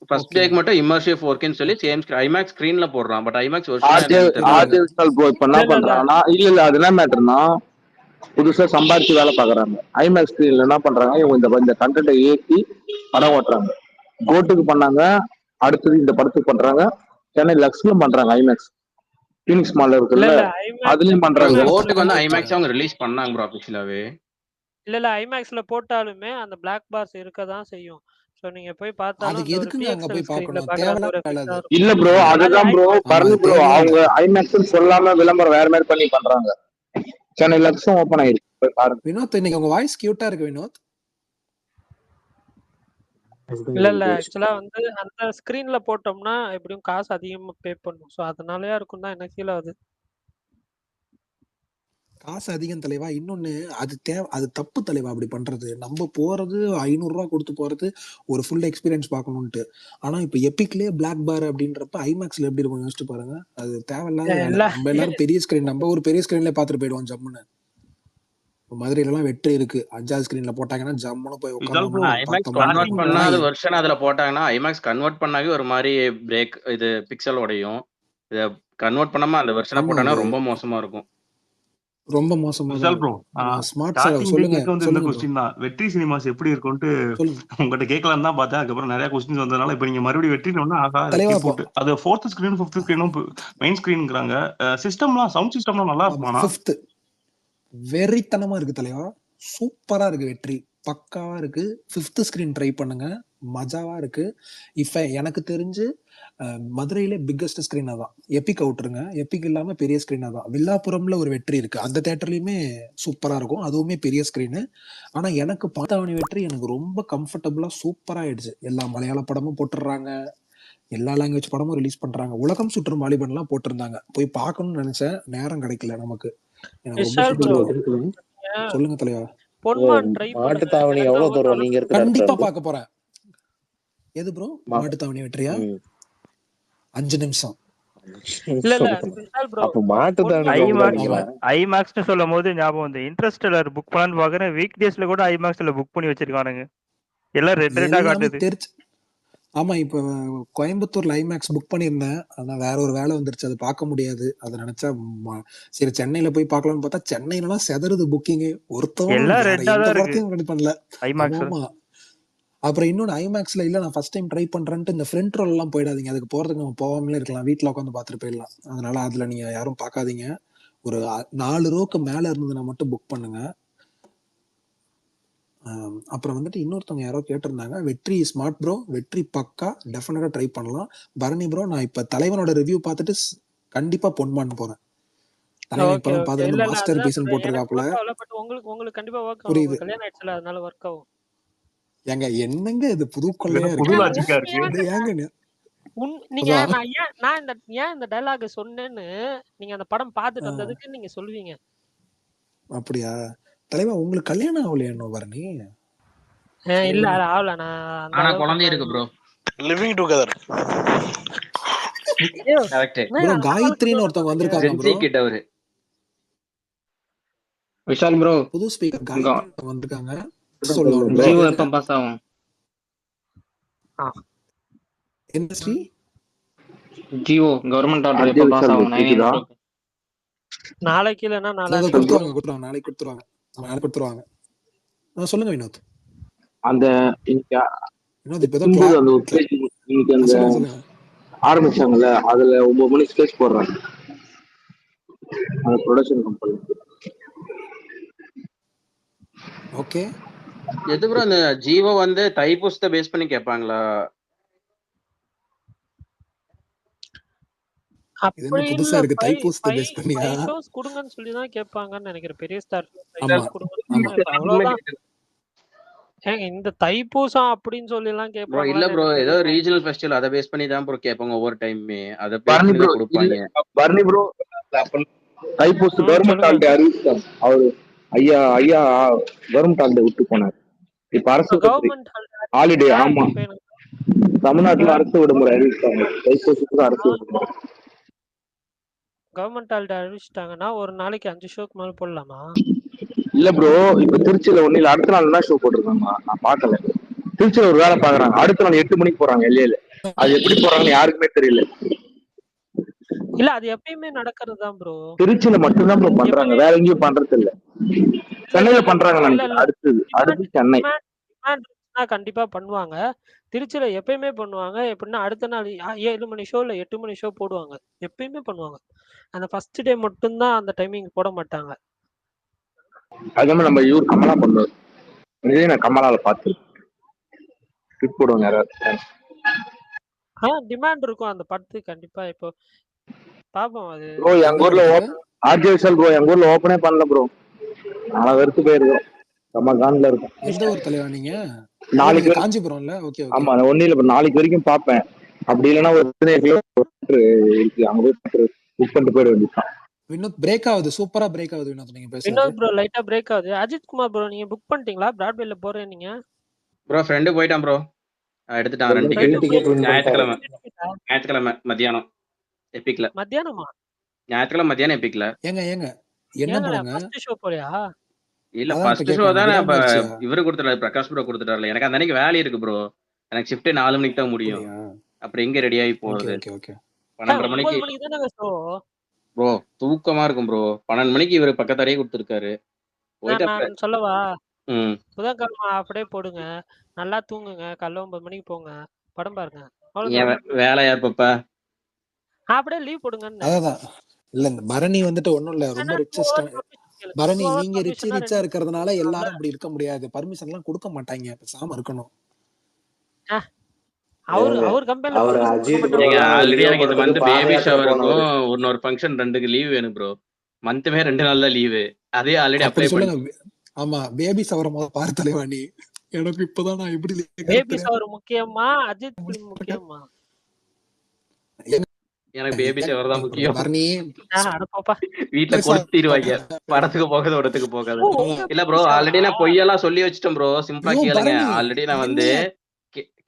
ஃபர்ஸ்ட் டேக்கு மட்டும் இம்மர்சிவ் 4Kன்னு சொல்லி சேம் ஐமேக்ஸ் ஸ்கிரீன்ல போடுறான். பட் ஐமேக்ஸ் ஆர்டிஃபிஷியல் ப்ரோ இப்ப என்ன பண்றாங்கன்னா இல்ல அது என்ன மேட்டர்னா புதுசா சம்பாதிச்சு வேலை பாக்குறாங்க. ஐமேக்ஸ் ஸ்கிரீன்ல என்ன பண்றாங்க, இவங்க இந்த கண்டென்ட்டை ஏற்றி படம் ஓட்டுறாங்க. கோட்டுக்கு பண்ணாங்க, அடுத்தது இந்த படத்துக்கு பண்றாங்க. சென்னை லக்ஸ்லயும் பண்றாங்க ஐமேக்ஸ். பீனிக்ஸ் மால்ல இருக்குல்ல அதுலயும் பண்றாங்க. கோட்டுக்கு வந்து ஐமேக்ஸ் அவங்க ரிலீஸ் பண்ணாங்க ப்ரோ ஆஃபிஷியலாவே. இல்ல ஐமேக்ஸ்ல போட்டாலுமே அந்த பிளாக் பார்ஸ் இருக்க தான் செய்யும். சோ நீங்க போய் பார்த்தாலும் அதுக்கு எதுக்குங்க அங்க போய் பார்க்கணும்? தேவையில்ல. இல்ல ப்ரோ, அதுதான் ப்ரோ பர்னி ப்ரோ. அவங்க ஐமேக்ஸ் சொல்லாம விளம்பரம் வேற மாதிரி பண்ணி பண்றாங்க. சென்னை லக்ஸும் ஓபன் ஆயிருக்கு, போய் பாருங்க. வினோத் இன்னைக்கு உங்க வாய்ஸ் கியூட்டா இருக்கு வினோத். இல்ல ஆக்சுவலா வந்து அந்த ஸ்கிரீன்ல போட்டோம்னா எப்படியும் காசு அதிகமா பே பண்ணும். சோ அதனாலயா இருக்கும் தான் எனக்கு ஃபீல் ஆகுது. காசு அதிகம் தலைவா. இன்னொன்னு அது தப்பு தலைவா அப்படி பண்றது. நம்ம போறது 500 ரூபா கொடுத்து போறது ஒரு ஃபுல் எக்ஸ்பீரியன்ஸ் பார்க்கணும்ட்டு. ஆனா இப்ப எபிக்லயே பிளாக் பார் அப்படின்றப்ப ஐமேக்ஸ்ல எப்படி இருக்கும் யோசிச்சு பாருங்க. அது தேவையில்லாத வேலை. நம்ம எல்லாரும் பெரிய ஸ்கிரீன், நம்ம ஒரு பெரிய ஸ்கிரீன்ல பாத்துட்டு போயிடுவோம் ஜம்முன்னு. மதுரையில எல்லாம் வெற்றி இருக்கு, 5வது ஸ்கிரீன்ல போட்டாங்கன்னா ஜம்முன்னு போய் உட்கார்ந்தோம்னா ஐமேக்ஸ் கன்வெர்ட் பண்ணாத வெர்ஷன் அதுல போட்டாங்கன்னா ஐமேக்ஸ் கன்வெர்ட் பண்ணாவே ஒரு மாதிரி பிரேக் இது பிக்சல் உடையும். இத கன்வெர்ட் பண்ணாம அந்த வெர்ஷனை போட்டாங்கன்னா ரொம்ப மோசமா இருக்கும். ரொம்ப மோசமா தான் விஷால் ப்ரோ, இருக்கும். ஸ்மார்ட் ஸ்டார்டிங்லேயே சொல்லுங்க கேட்க வந்து இந்த சொல்லுங்க ப்ரோ கொஸ்டின் தான். வெற்றி சினிமாஸ் எப்படி இருக்கும்ட்டு சொல்லுங்க உங்ககிட்ட கேட்கலான்னு தான் பார்த்தேன். அதுக்கப்புறம் நிறைய கொஸ்டின்ஸ் வந்ததுனால இப்போ நீங்க மறுபடியும் வெற்றினோம்னா ஆகா இதை தலைவா. இப்போ கேட்போட்டு அது 4th ஸ்கிரீன் 5th ஸ்கிரீனும் மெயின் ஸ்கிரீனுங்கிறாங்க. சிஸ்டம்லாம் சவுண்ட் சிஸ்டம்லாம் நல்லா இருக்குமாண்ணா? 5th வெறித்தனமா இருக்கு தலைவா, சூப்பரா இருக்கு. வெற்றி பக்காவா இருக்கு. 5th ஸ்கிரீன் ட்ரை பண்ணுங்க, மஜாவா இருக்கு. இப்ப எனக்கு தெரிஞ்சு மதுரையிலே பிக்கஸ்ட் ஸ்கிரீன் அதான். எபிக் அவுட்ருங்க, எபிக் இல்லாம பெரிய ஸ்கிரீன் அதான். வில்லாப்புரம்ல ஒரு வெற்றி இருக்கு, அந்த தேட்டர்லயுமே சூப்பரா இருக்கும், அதுவுமே பெரிய ஸ்கிரீனு. ஆனா எனக்கு பார்த்தாவணி வெற்றி எனக்கு ரொம்ப கம்ஃபர்டபுளா சூப்பரா ஆயிடுச்சு. எல்லா மலையாள படமும் போட்டுடுறாங்க, எல்லா லாங்குவேஜ் படமும் ரிலீஸ் பண்றாங்க. உலகம் சுற்றும் வாலிபன்லாம் போட்டிருந்தாங்க, போய் பார்க்கணும்னு நினைச்சேன், நேரம் கிடைக்கல நமக்கு. எனக்கு ரொம்ப விஷால் ப்ரோ, பிடிச்சிருக்கு. சொல்லுங்க தலைவா. பொன்மான் ட்ரை மாட்டு பண்ணுங்க. தாவணி எனக்கு எவ்வளவு ஒரு தூரம் நீங்க இருக்கிற இடத்துல கண்டிப்பா இருந்து? பார்க்க போறேன். எது ப்ரோ? மாட்டுத்தாவணி வெற்றியா? 5 நிமிஷம். இல்ல இல்ல விஷால் ப்ரோ, அப்ப மாட்டு தாவணி போகக்கூடாதுங்களா? ஐமேக்ஸ்னு சொல்லும் போது ஞாபகம் வந்து இன்ட்ரெஸ்டெல்லர் புக் பண்ணலான்னு பாக்குறேன். வீக் டேஸ்ல கூட ஐமேக்ஸ்ல புக் பண்ணி வச்சிருக்கானுங்க. எல்லாம் ரெட் ரெட்டா எல்லாமே காட்டுது. தெரிச்சு. ஆமா, இப்போ கோயம்புத்தூர்ல ஐமேக்ஸ் புக் பண்ணியிருந்தேன், ஆனா வேற ஒரு வேலை வந்துருச்சு, அது பார்க்க முடியாது. அதை நினைச்சா சரி சென்னையில போய் பார்க்கலாம்னு பார்த்தா சென்னையிலலாம் செதறுது புக்கிங். ஒருத்தவங்க எல்லாம் வேற ரெட்டா எந்த தான் இருக்கு படத்தையும் ரெடி பண்ணல. ஐமேக்ஸ். ஆமா. அப்புறம் இன்னொன்று ஐமேக்ஸ்ல இல்ல, நான் ஃபர்ஸ்ட் டைம் ட்ரை பண்றேன்ட்டு இந்த ஃப்ரண்ட் ரோல் எல்லாம் போயிடாதீங்க. அதுக்கு போறதுக்கு நம்ம போகாமலே இருக்கலாம், வீட்டுல உட்காந்து பார்த்துட்டு போயிடலாம். அதனால அதுல நீங்க யாரும் பார்க்காதீங்க. ஒரு 4 ரோக்கு மேல இருந்ததுன்னா மட்டும் புக் பண்ணுங்க. அப்புறம் வந்துட்டு இன்னொருத்தவங்க யாரோ கேட்டிருந்தாங்க, வெற்றி ஸ்மார்ட் ப்ரோ, வெற்றி பக்கா டெஃபினட்டா ட்ரை பண்ணலாம். பரணி ப்ரோ, நான் இப்ப தலைவனோட ரிவ்யூ பார்த்துட்டு கண்டிப்பா பொன்மான் போறேன். தலைவன் ஓகே இப்பதான் ஓகே. பார்த்துட்டு இல்ல இல்ல மாஸ்டர் அதுதான் பீஸ்ன்னு சொல்றேன். எனக்கு போட்டிருக்காப்புல. ஒர்க் ஆகல, பட் உங்களுக்கு உங்களுக்கு கண்டிப்பா ஒர்க் ஆகும். புரியுது. உங்களுக்கு கல்யாணம் ஆயிடுச்சுல, அதனால ஒர்க் ஆகும். ஏங்க என்னங்க இது புது கொள்ளையா புது இருக்கு? லாஜிக்கா இருக்கு. ஏங்க நீங்க அதான் ஏன் இந்த டயலாக் சொன்னேன்னு நீங்க அந்த படம் பார்த்துட்டு வந்ததுக்கு நீங்க சொல்லுவீங்க. அப்படியா தலைவா, உங்களுக்கு கல்யாணம் ஆகலையா இன்னும் பரணி? இல்ல அது ஆகல. நான் அந்த ஆனா அளவுக்கு குழந்தை இருக்கு bro. Living together. Correct. Bro காயத்ரின்னு ஒருத்தவங்க வந்திருக்காங்க ப்ரோ. ஜென்சி கிட் அவரு. விஷால் ப்ரோ, புது ஸ்பீக்கர் காயத்ரி வந்திருக்காங்க. ஜியோ எப்ப பாஸ் ஆகும்? இண்டஸ்ட்ரி ஜியோ கவர்மெண்ட் ஆர்டர் எப்ப பாஸ் ஆகும்? 9 நாளைக்கு இல்லைன்னா நாளைக்கு கொடுத்துருவாங்க, நாளைக்கு கொடுத்துருவாங்க. சொல்லுங்க வினோத். அந்த வினோத் இப்ப அந்த ஒரு ஸ்டேஜ் இன்னைக்கு அந்த ஆரம்பிச்சாங்கல்ல, அதுல 9 மணி ஸ்டேஜ் போடுறாங்க அந்த ப்ரொடக்ஷன் கம்பெனி. ஓகே. எது ப்ரோ அந்த ஜீவோ வந்து தைப்பூசத்தை பேஸ் பண்ணி கேட்பாங்களா? அப்படி புதுசா இருக்கு, தைப்பூசத்தை பேஸ் பண்ணியா? ஷோஸ் கொடுங்கன்னு சொல்லி தான் கேட்பாங்கன்னு நினைக்கிறேன். பெரிய ஸ்டார் ஆமா. இந்த தைப்பூசம் அப்படின்னு சொல்லி எல்லாம் கேட்பாங்க. இல்ல ப்ரோ, ஏதோ ரீஜனல் ஃபெஸ்டிவல் அதை பேஸ் பண்ணி தான் ப்ரோ கேட்பாங்க ஒவ்வொரு டைமே. அதை பேஸ் பண்ணி தான் கொடுப்பாங்க. பரணி ப்ரோ, தைப்பூச கவர்மெண்ட் ஹாலிடே அறிவிச்சாங்க. அவரு ஐயா கவர்மெண்ட் ஹாலிடே விட்டு போனார். இப்ப அரசு ஹாலிடே. ஆமா, தமிழ்நாட்டுல அரசு விடுமுறை அறிவிச்சாங்க. தைப்பூசத்துக்கு அரசு விடுமுறை. கவர்மெண்ட் ஹாலிடே அறிவிச்சிட்டாங்கன்னா ஒரு நாளைக்கு 5 ஷோக்கு மேல போடலாமா? இல்ல ப்ரோ, இப்ப திருச்சியில ஒண்ணு இல்ல, அடுத்த நாள் என்ன ஷோ போட்டிருக்காங்க நான் பாக்கல. திருச்சியில ஒரு வேலை பாக்குறாங்க, அடுத்த நாள் 8 மணிக்கு போறாங்க எல்லையில. அது எப்படி போறாங்கன்னு யாருக்குமே தெரியல. இல்ல அது எப்பயுமே நடக்கிறது தான் ப்ரோ. திருச்சியில மட்டும்தான் ப்ரோ பண்றாங்க, வேற எங்கேயும் பண்றது இல்ல. சென்னையில பண்றாங்க. அடுத்து சென்னை கண்டிப்பா பண்ணுவாங்க. திருச்சியில எப்பயுமே பண்ணுவாங்க. எப்படின்னா அடுத்த நாள் 7 மணி ஷோ இல்ல 8 மணி ஷோ போடுவாங்க. எப்பயுமே பண்ணுவாங்க. அந்த ஃபர்ஸ்ட் டே மட்டும்தான் அந்த டைமிங் போட மாட்டாங்க. அதே மாதிரி நம்ம இவர் கமலா பண்ணுவார். இதே நான் கமலால பார்த்து போடுவாங்க யாராவது. டிமாண்ட் இருக்கும் அந்த படத்துக்கு கண்டிப்பா. இப்போ பாப்போம். அது ப்ரோ எங்க ஊர்ல ஆர்ஜே விஷால் ப்ரோ எங்க ஊர்ல ஓப்பனே பண்ணல ப்ரோ. நான் வெறுத்து போயிருக்கோம். நம்ம கான்ல இருக்கும். எந்த ஊர் தலைவா நீங்க? நாளைக்கு காஞ்சிபுரம்ல. ஓகே. ஆமா, ஒன்னும் இல்ல, நாளைக்கு வரைக்கும் பாப்பேன். அப்படி இல்லைன்னா ஒரு இருக்கு, அங்க போய் புக் பண்ணிட்டு போயிட வேண்டியதான். வினோத் பிரேக் ஆகுது, சூப்பரா பிரேக் ஆகுது வினோத். நீங்க பேசுறது வினோத் ப்ரோ லைட்டா பிரேக் ஆகுது. அஜித் குமார் ப்ரோ நீங்க புக் பண்ணிட்டீங்களா? பிராட்வேல போறேன் நீங்க? ப்ரோ ஃப்ரெண்டு போயிட்டான் ப்ரோ, எடுத்துட்டான் 2 டிக்கெட். ஞாயிற்றுக்கிழமை மத்தியானம் எபிக்ல. மத்தியானமா? ஞாயிற்றுக்கிழமை மத்தியானம் எபிக்ல. ஏங்க என்ன படங்க? ஃபர்ஸ்ட் ஷோ போறியா? இல்ல ஃபர்ஸ்ட் ஷோ தானே. இப்ப இவரு கொடுத்துட்டாரு, பிரகாஷ் ப்ரோ கொடுத்துட்டாருல. எனக்கு அந்த அன்னைக்கு வேலை இருக்கு ப்ரோ. எனக்கு ஷிஃப்ட் 4 மணிக்கு தான் முடியும். அப்புறம் எங்க ரெடி ஆகி போறது? 12:30 மணிக்கு தானே ஷோ. ப்ரோ தூக்கமா இருக்கும் ப்ரோ. 12 மணிக்கு இவரு பக்கத்தாடியே குடுத்துருக்காரு. போயிட்டு நான் அப்புறம் சொல்லவா? ம். புதன்கிழமை அப்படியே போடுங்க. நல்லா தூங்குங்க. காலைல 9 மணிக்கு போங்க. படம் பாருங்க. என் அவ்வளவுதான். வேலை யார் பாப்பா? அப்படியே லீவ் போடுங்கன்னு. அதான் இல்ல இந்த பரணி வந்துட்டு ஒண்ணும் இல்ல ரொம்ப ரிச்சஸ்ட் பரணி நீங்க ரிச்சா இருக்கிறதுனால எல்லாரும் அப்படி இருக்க முடியாது. பர்மிஷன் எல்லாம் கொடுக்க மாட்டாங்க. பேசாம இருக்கணும். அவர் கம்பெனில அவர் அஜித் ப்ரோ ஆல்ரெடி எனக்கு இந்த மந்த் பேபி பாதயாத்திரை ஷவருக்கும் போனவர். இன்னொரு ஃபங்க்ஷன் 2க்கு லீவ் வேணும் ப்ரோ. மந்த்துமே 2 நாள் தான் லீவு. அதே ஆல்ரெடி அப்ளை அப்படி சொல்லுங்க. ஆமா பேபி சவர முதல்ல பாரு தலைவா நீ. எனக்கு இப்பதான் நான் எப்படி பேபி ஷவர் முக்கியமா அஜித் ஃபிலிம் முக்கியமா? எனக்கு பேபி ஷவர் தான் முக்கியம். பரணி வீட்டுல கொடுத்திடுவாங்க. படத்துக்கு போகாத இடத்துக்கு போகாது. இல்ல ப்ரோ ஆல்ரெடி நான் பொய்யெல்லாம் சொல்லி வச்சிட்டேன் ப்ரோ. சிம்பிளா கேளுங்க. ஆல்ரெடி நான் வந்து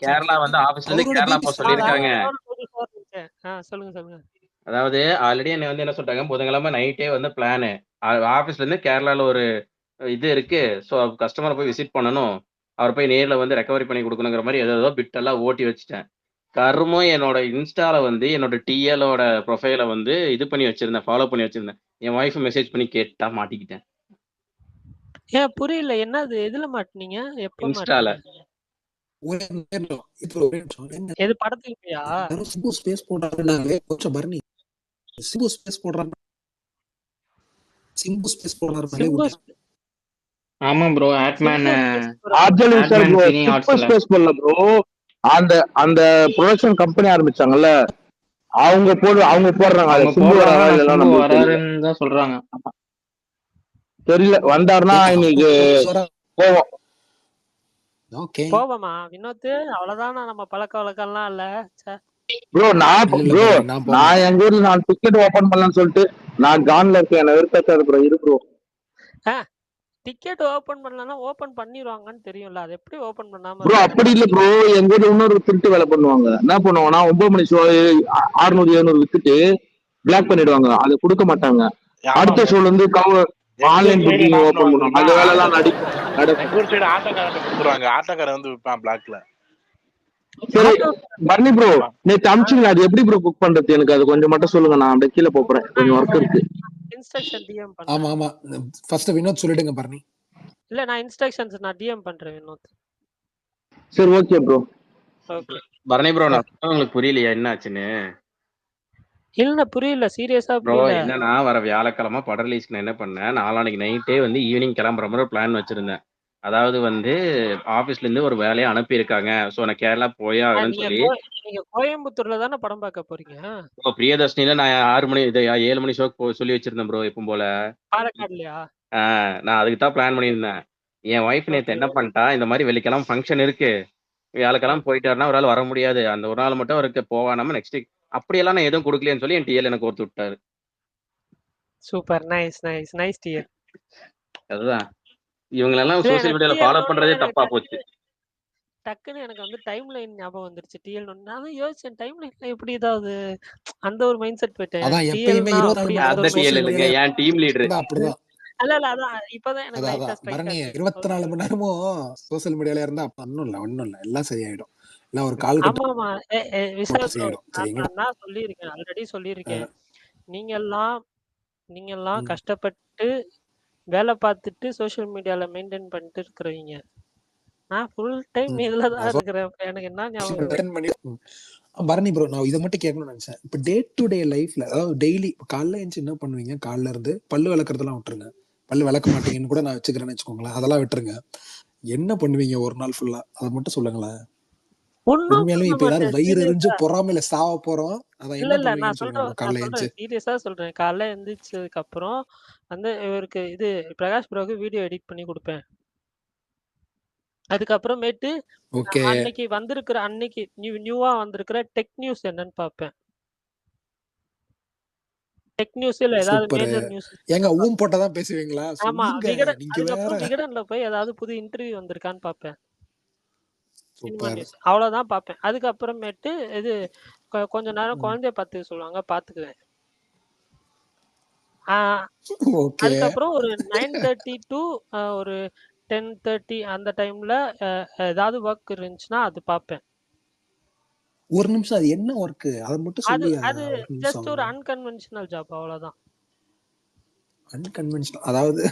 கேரளா வந்து ஆபீஸ்ல இருந்து கேரளா போக சொல்லிருக்காங்க. சொல்லுங்க. அதாவது ஆல்ரெடி என்ன வந்து என்ன சொல்லிட்டாங்க, புதன்கிழமை நைட்டே வந்து பிளானு. ஆபீஸ்ல இருந்து கேரளால ஒரு இது இருக்கு. ஸோ கஸ்டமரை போய் விசிட் பண்ணணும். அவர் போய் நேர்ல வந்து ரெக்கவரி பண்ணி கொடுக்கணுங்கிற மாதிரி ஏதோ பிட் எல்லாம் ஓட்டி வச்சுட்டேன். கருமும் என்னோட இன்ஸ்டால வந்து என்னோட டிஎலோட ப்ரொஃபைல வந்து இது பண்ணி வச்சிருந்தேன், ஃபாலோ பண்ணி வச்சிருந்தேன். என் ஒய்ஃப் மெசேஜ் பண்ணி கேட்டா மாட்டிக்கிட்டேன். ஏன் புரியல, என்னது எதுல மாட்டினீங்க? எப்ப இன்ஸ்டால. எது படத்துலயா? சிம்பு ஸ்பேஸ் போடுறாருனாலே கொஞ்சம் பரணி சிம்பு ஸ்பேஸ் போடுறாரு. சிம்பு ஸ்பேஸ் போடுறாருனாலே ஆமா ப்ரோ ஆட்மேன் ஸ்பேஸ் போடல ப்ரோ. அந்த அந்த ப்ரொடக்ஷன் கம்பெனி ஆரம்பிச்சாங்கல்ல, அவங்க போடுறாங்க. அவங்க போடுறாங்க வராருன்னு தான் சொல்றாங்க. தெரியல வந்தாருன்னா இன்னைக்கு போவோம். போவமா வினோத்? அவ்வளவுதானா? நம்ம பழக்க வழக்கம்லாம் இல்ல ப்ரோ. நான் எங்க ஊர்ல நான் டிக்கெட் ஓபன் பண்ணலாம்னு சொல்லிட்டு நான் கான்ல இருக்கேன். என்ன வெறுப்பாது ப்ரோ. இரு ப்ரோ. டிக்கெட் ஓபன் பண்ணலன்னா ஓபன் பண்ணிடுவாங்கன்னு தெரியும்ல, அது எப்படி ஓபன் பண்ணாம? ப்ரோ அப்படி இல்ல ப்ரோ. எங்க ஊர்ல இன்னொரு திருட்டு வேலை பண்ணுவாங்க. என்ன பண்ணுவாங்கன்னா 9 மணி ஷோ 600 700 வித்துட்டு பிளாக் பண்ணிடுவாங்க. அதை கொடுக்க மாட்டாங்க. அடுத்த ஷோல இருந்து ஆன்லைன் புக்கிங் ஓபன் பண்ணுவாங்க. அந்த வேலை எல்லாம் ஆட்டோக்காரன் வந்து விற்பான் பிளாக்ல. சரி பரணி ப்ரோ, நேத்து அமிச்சிங்களா? அது எப்படி ப்ரோ புக் பண்றது? எனக்கு அது கொஞ்சம் மட்டும் சொல்லுங்க. நான் அப்படியே கீழே போறேன், கொஞ்சம் ஒர்க் இருக்கு. இன்ஸ்ட்ரக்ஷன் டிஎம் பண்ணு. ஆமா ஃபர்ஸ்ட் வினோத் சொல்லிடுங்க பரணி. இல்ல நான் இன்ஸ்ட்ரக்ஷன்ஸ் நான் டிஎம் பண்றேன் வினோத். சரி okay bro. Okay Bharani bro, நான் உங்களுக்கு புரியலையா என்ன ஆச்சுன்னு? இல்ல புரியல, சீரியஸா ப்ரோ. புரியல. என்னன்னா வர வியாழக்கிழமை படம் ரிலீஸ்க்கு நான் என்ன பண்ணேன், நாளான்னைக்கு நைட்டே வந்து ஈவினிங் கிளம்புற மாதிரி பிளான் வச்சிருந்தேன். அதாவது வந்து ஆபீஸ்ல இருந்து ஒரு வேலையை அனுப்பியிருக்காங்க. ஸோ நான் கேரளா போயே ஆகணும்னு சொல்லி. நீங்க கோயம்புத்தூர்ல தானே படம் பார்க்க போறீங்க? பிரியதர்ஷினில நான் 6 மணி 7 மணி ஷோக்கு சொல்லி வச்சிருந்தேன் ப்ரோ. எப்பவும் போல பாலக்காடுலயா? நான் அதுக்கு தான் பிளான் பண்ணியிருந்தேன். என் ஒய்ஃப் நேற்று என்ன பண்ணிட்டா, இந்த மாதிரி வெள்ளிக்கிழமை ஃபங்க்ஷன் இருக்கு, வியாழக்கிழமை போயிட்டாருன்னா ஒரு ஆள் வர முடியாது, அந்த ஒரு நாள் மட்டும் அவருக்கு போவானாம நெக்ஸ்ட் வீக் அப்படியெல்லாம் நான் எதுவும் கொடுக்கலன்னு சொல்லி என் டிஎல் எனக்கு ஒருத்து விட்டாரு. சூப்பர், நைஸ் டிஎல். அதுதான் இவங்களெல்லாம் சோசியல் மீடியால ஃபாலோ பண்றதே தப்பா போச்சு. டக்குன்னு எனக்கு வந்து டைம் லைன் ஞாபகம் வந்துருச்சு. டிஎல் நான் யோசிச்சேன், டைம் லைன்ல எப்படி ஏதாவது அந்த ஒரு மைண்ட் செட் போயிட்டேன். அதான் எப்பயுமே 24 இல்லைங்க, என் டீம் லீடர் அப்படிதான். இல்ல அதான் இப்பதான் எனக்கு லைட்டா ஸ்ட்ரைக் ஆச்சு. 24 மணி நேரமும் சோசியல் மீடியால இருந்தா ஒண்ணும் இல்ல எல்லாம் சரியாயிடும். இல்ல ஒரு கால் ஆமா நான் சொல்லியிருக்கேன், ஆல்ரெடி சொல்லியிருக்கேன். நீங்க எல்லாம் கஷ்டப்பட்டு வேலை பார்த்துட்டு சோசியல் மீடியால மெயின்டைன் பண்ணிட்டு இருக்கிறவங்க. நான் ஃபுல் டைம் இதுல தான் இருக்கிறேன். எனக்கு என்ன ஞாபகம் பரணி ப்ரோ, நான் இதை மட்டும் கேட்கணும்னு நினைச்சேன். இப்ப டே டு டே லைஃப்ல, அதாவது டெய்லி காலைல எழுந்து என்ன பண்ணுவீங்க? காலைல இருந்து பல்லு விளக்குறதெல்லாம் விட்டுருங்க. பல்லு விளக்க மாட்டீங்கன்னு கூட நான் வச்சுக்கிறேன்னு வச்சுக்கோங்களேன். அதெல்லாம் விட்டுருங்க. என்ன பண்ணுவீங்க ஒரு நாள் ஃபுல்லா? அதை மட்டும் சொல்லுங்களேன். உண்மையாலுமே இப்ப எல்லாரும் வயிறு எரிஞ்சு பொறாமையில சாவ போறோம். அதான் என்ன பண்ணுவீங்கன்னு சொல்லுங்க காலைல எழுந்து. சீரியஸா சொல்றேன். காலைல எழுந்திரிச்சதுக்கு அப்புறம் வந்து இவருக்கு இது பிரகாஷ் ப்ரோக்கு வீடியோ எடிட் பண்ணி கொடுப்பேன். அதுக்கப்புறமேட்டு அன்னைக்கு வந்திருக்கிற நியூவா வந்திருக்கிற டெக் நியூஸ் என்னன்னு பாப்பேன். டெக் நியூஸ்ல ஏதாவது மேஜர் நியூஸ். ஏங்க ஊம் போட்டதான் பேசுவீங்களா? ஆமா, விகடன்ல போய் ஏதாவது புது இன்டர்வியூ வந்திருக்கான்னு பாப்பேன். அவ்வளவுதான் பாப்பேன். அதுக்கப்புறமேட்டு இது கொஞ்ச நேரம் குழந்தைய பார்த்துக்க சொல்லுவாங்க, பாத்துக்குவேன். அதுக்கப்புறம் ஒரு 9:30 to ஒரு 10:30 அந்த டைம்ல ஏதாவது ஒர்க் இருந்துச்சுன்னா அது பார்ப்பேன். ஒரு நிமிஷம், அது என்ன ஒர்க் அதை மட்டும் அது சொல்லியா? அது ஒரு ஜஸ்ட் நிமிஷம். ஒரு அன்கன்வென்ஷனல் ஜாப், அவ்வளவுதான். அன்கன்வென்ஷனல் அதாவது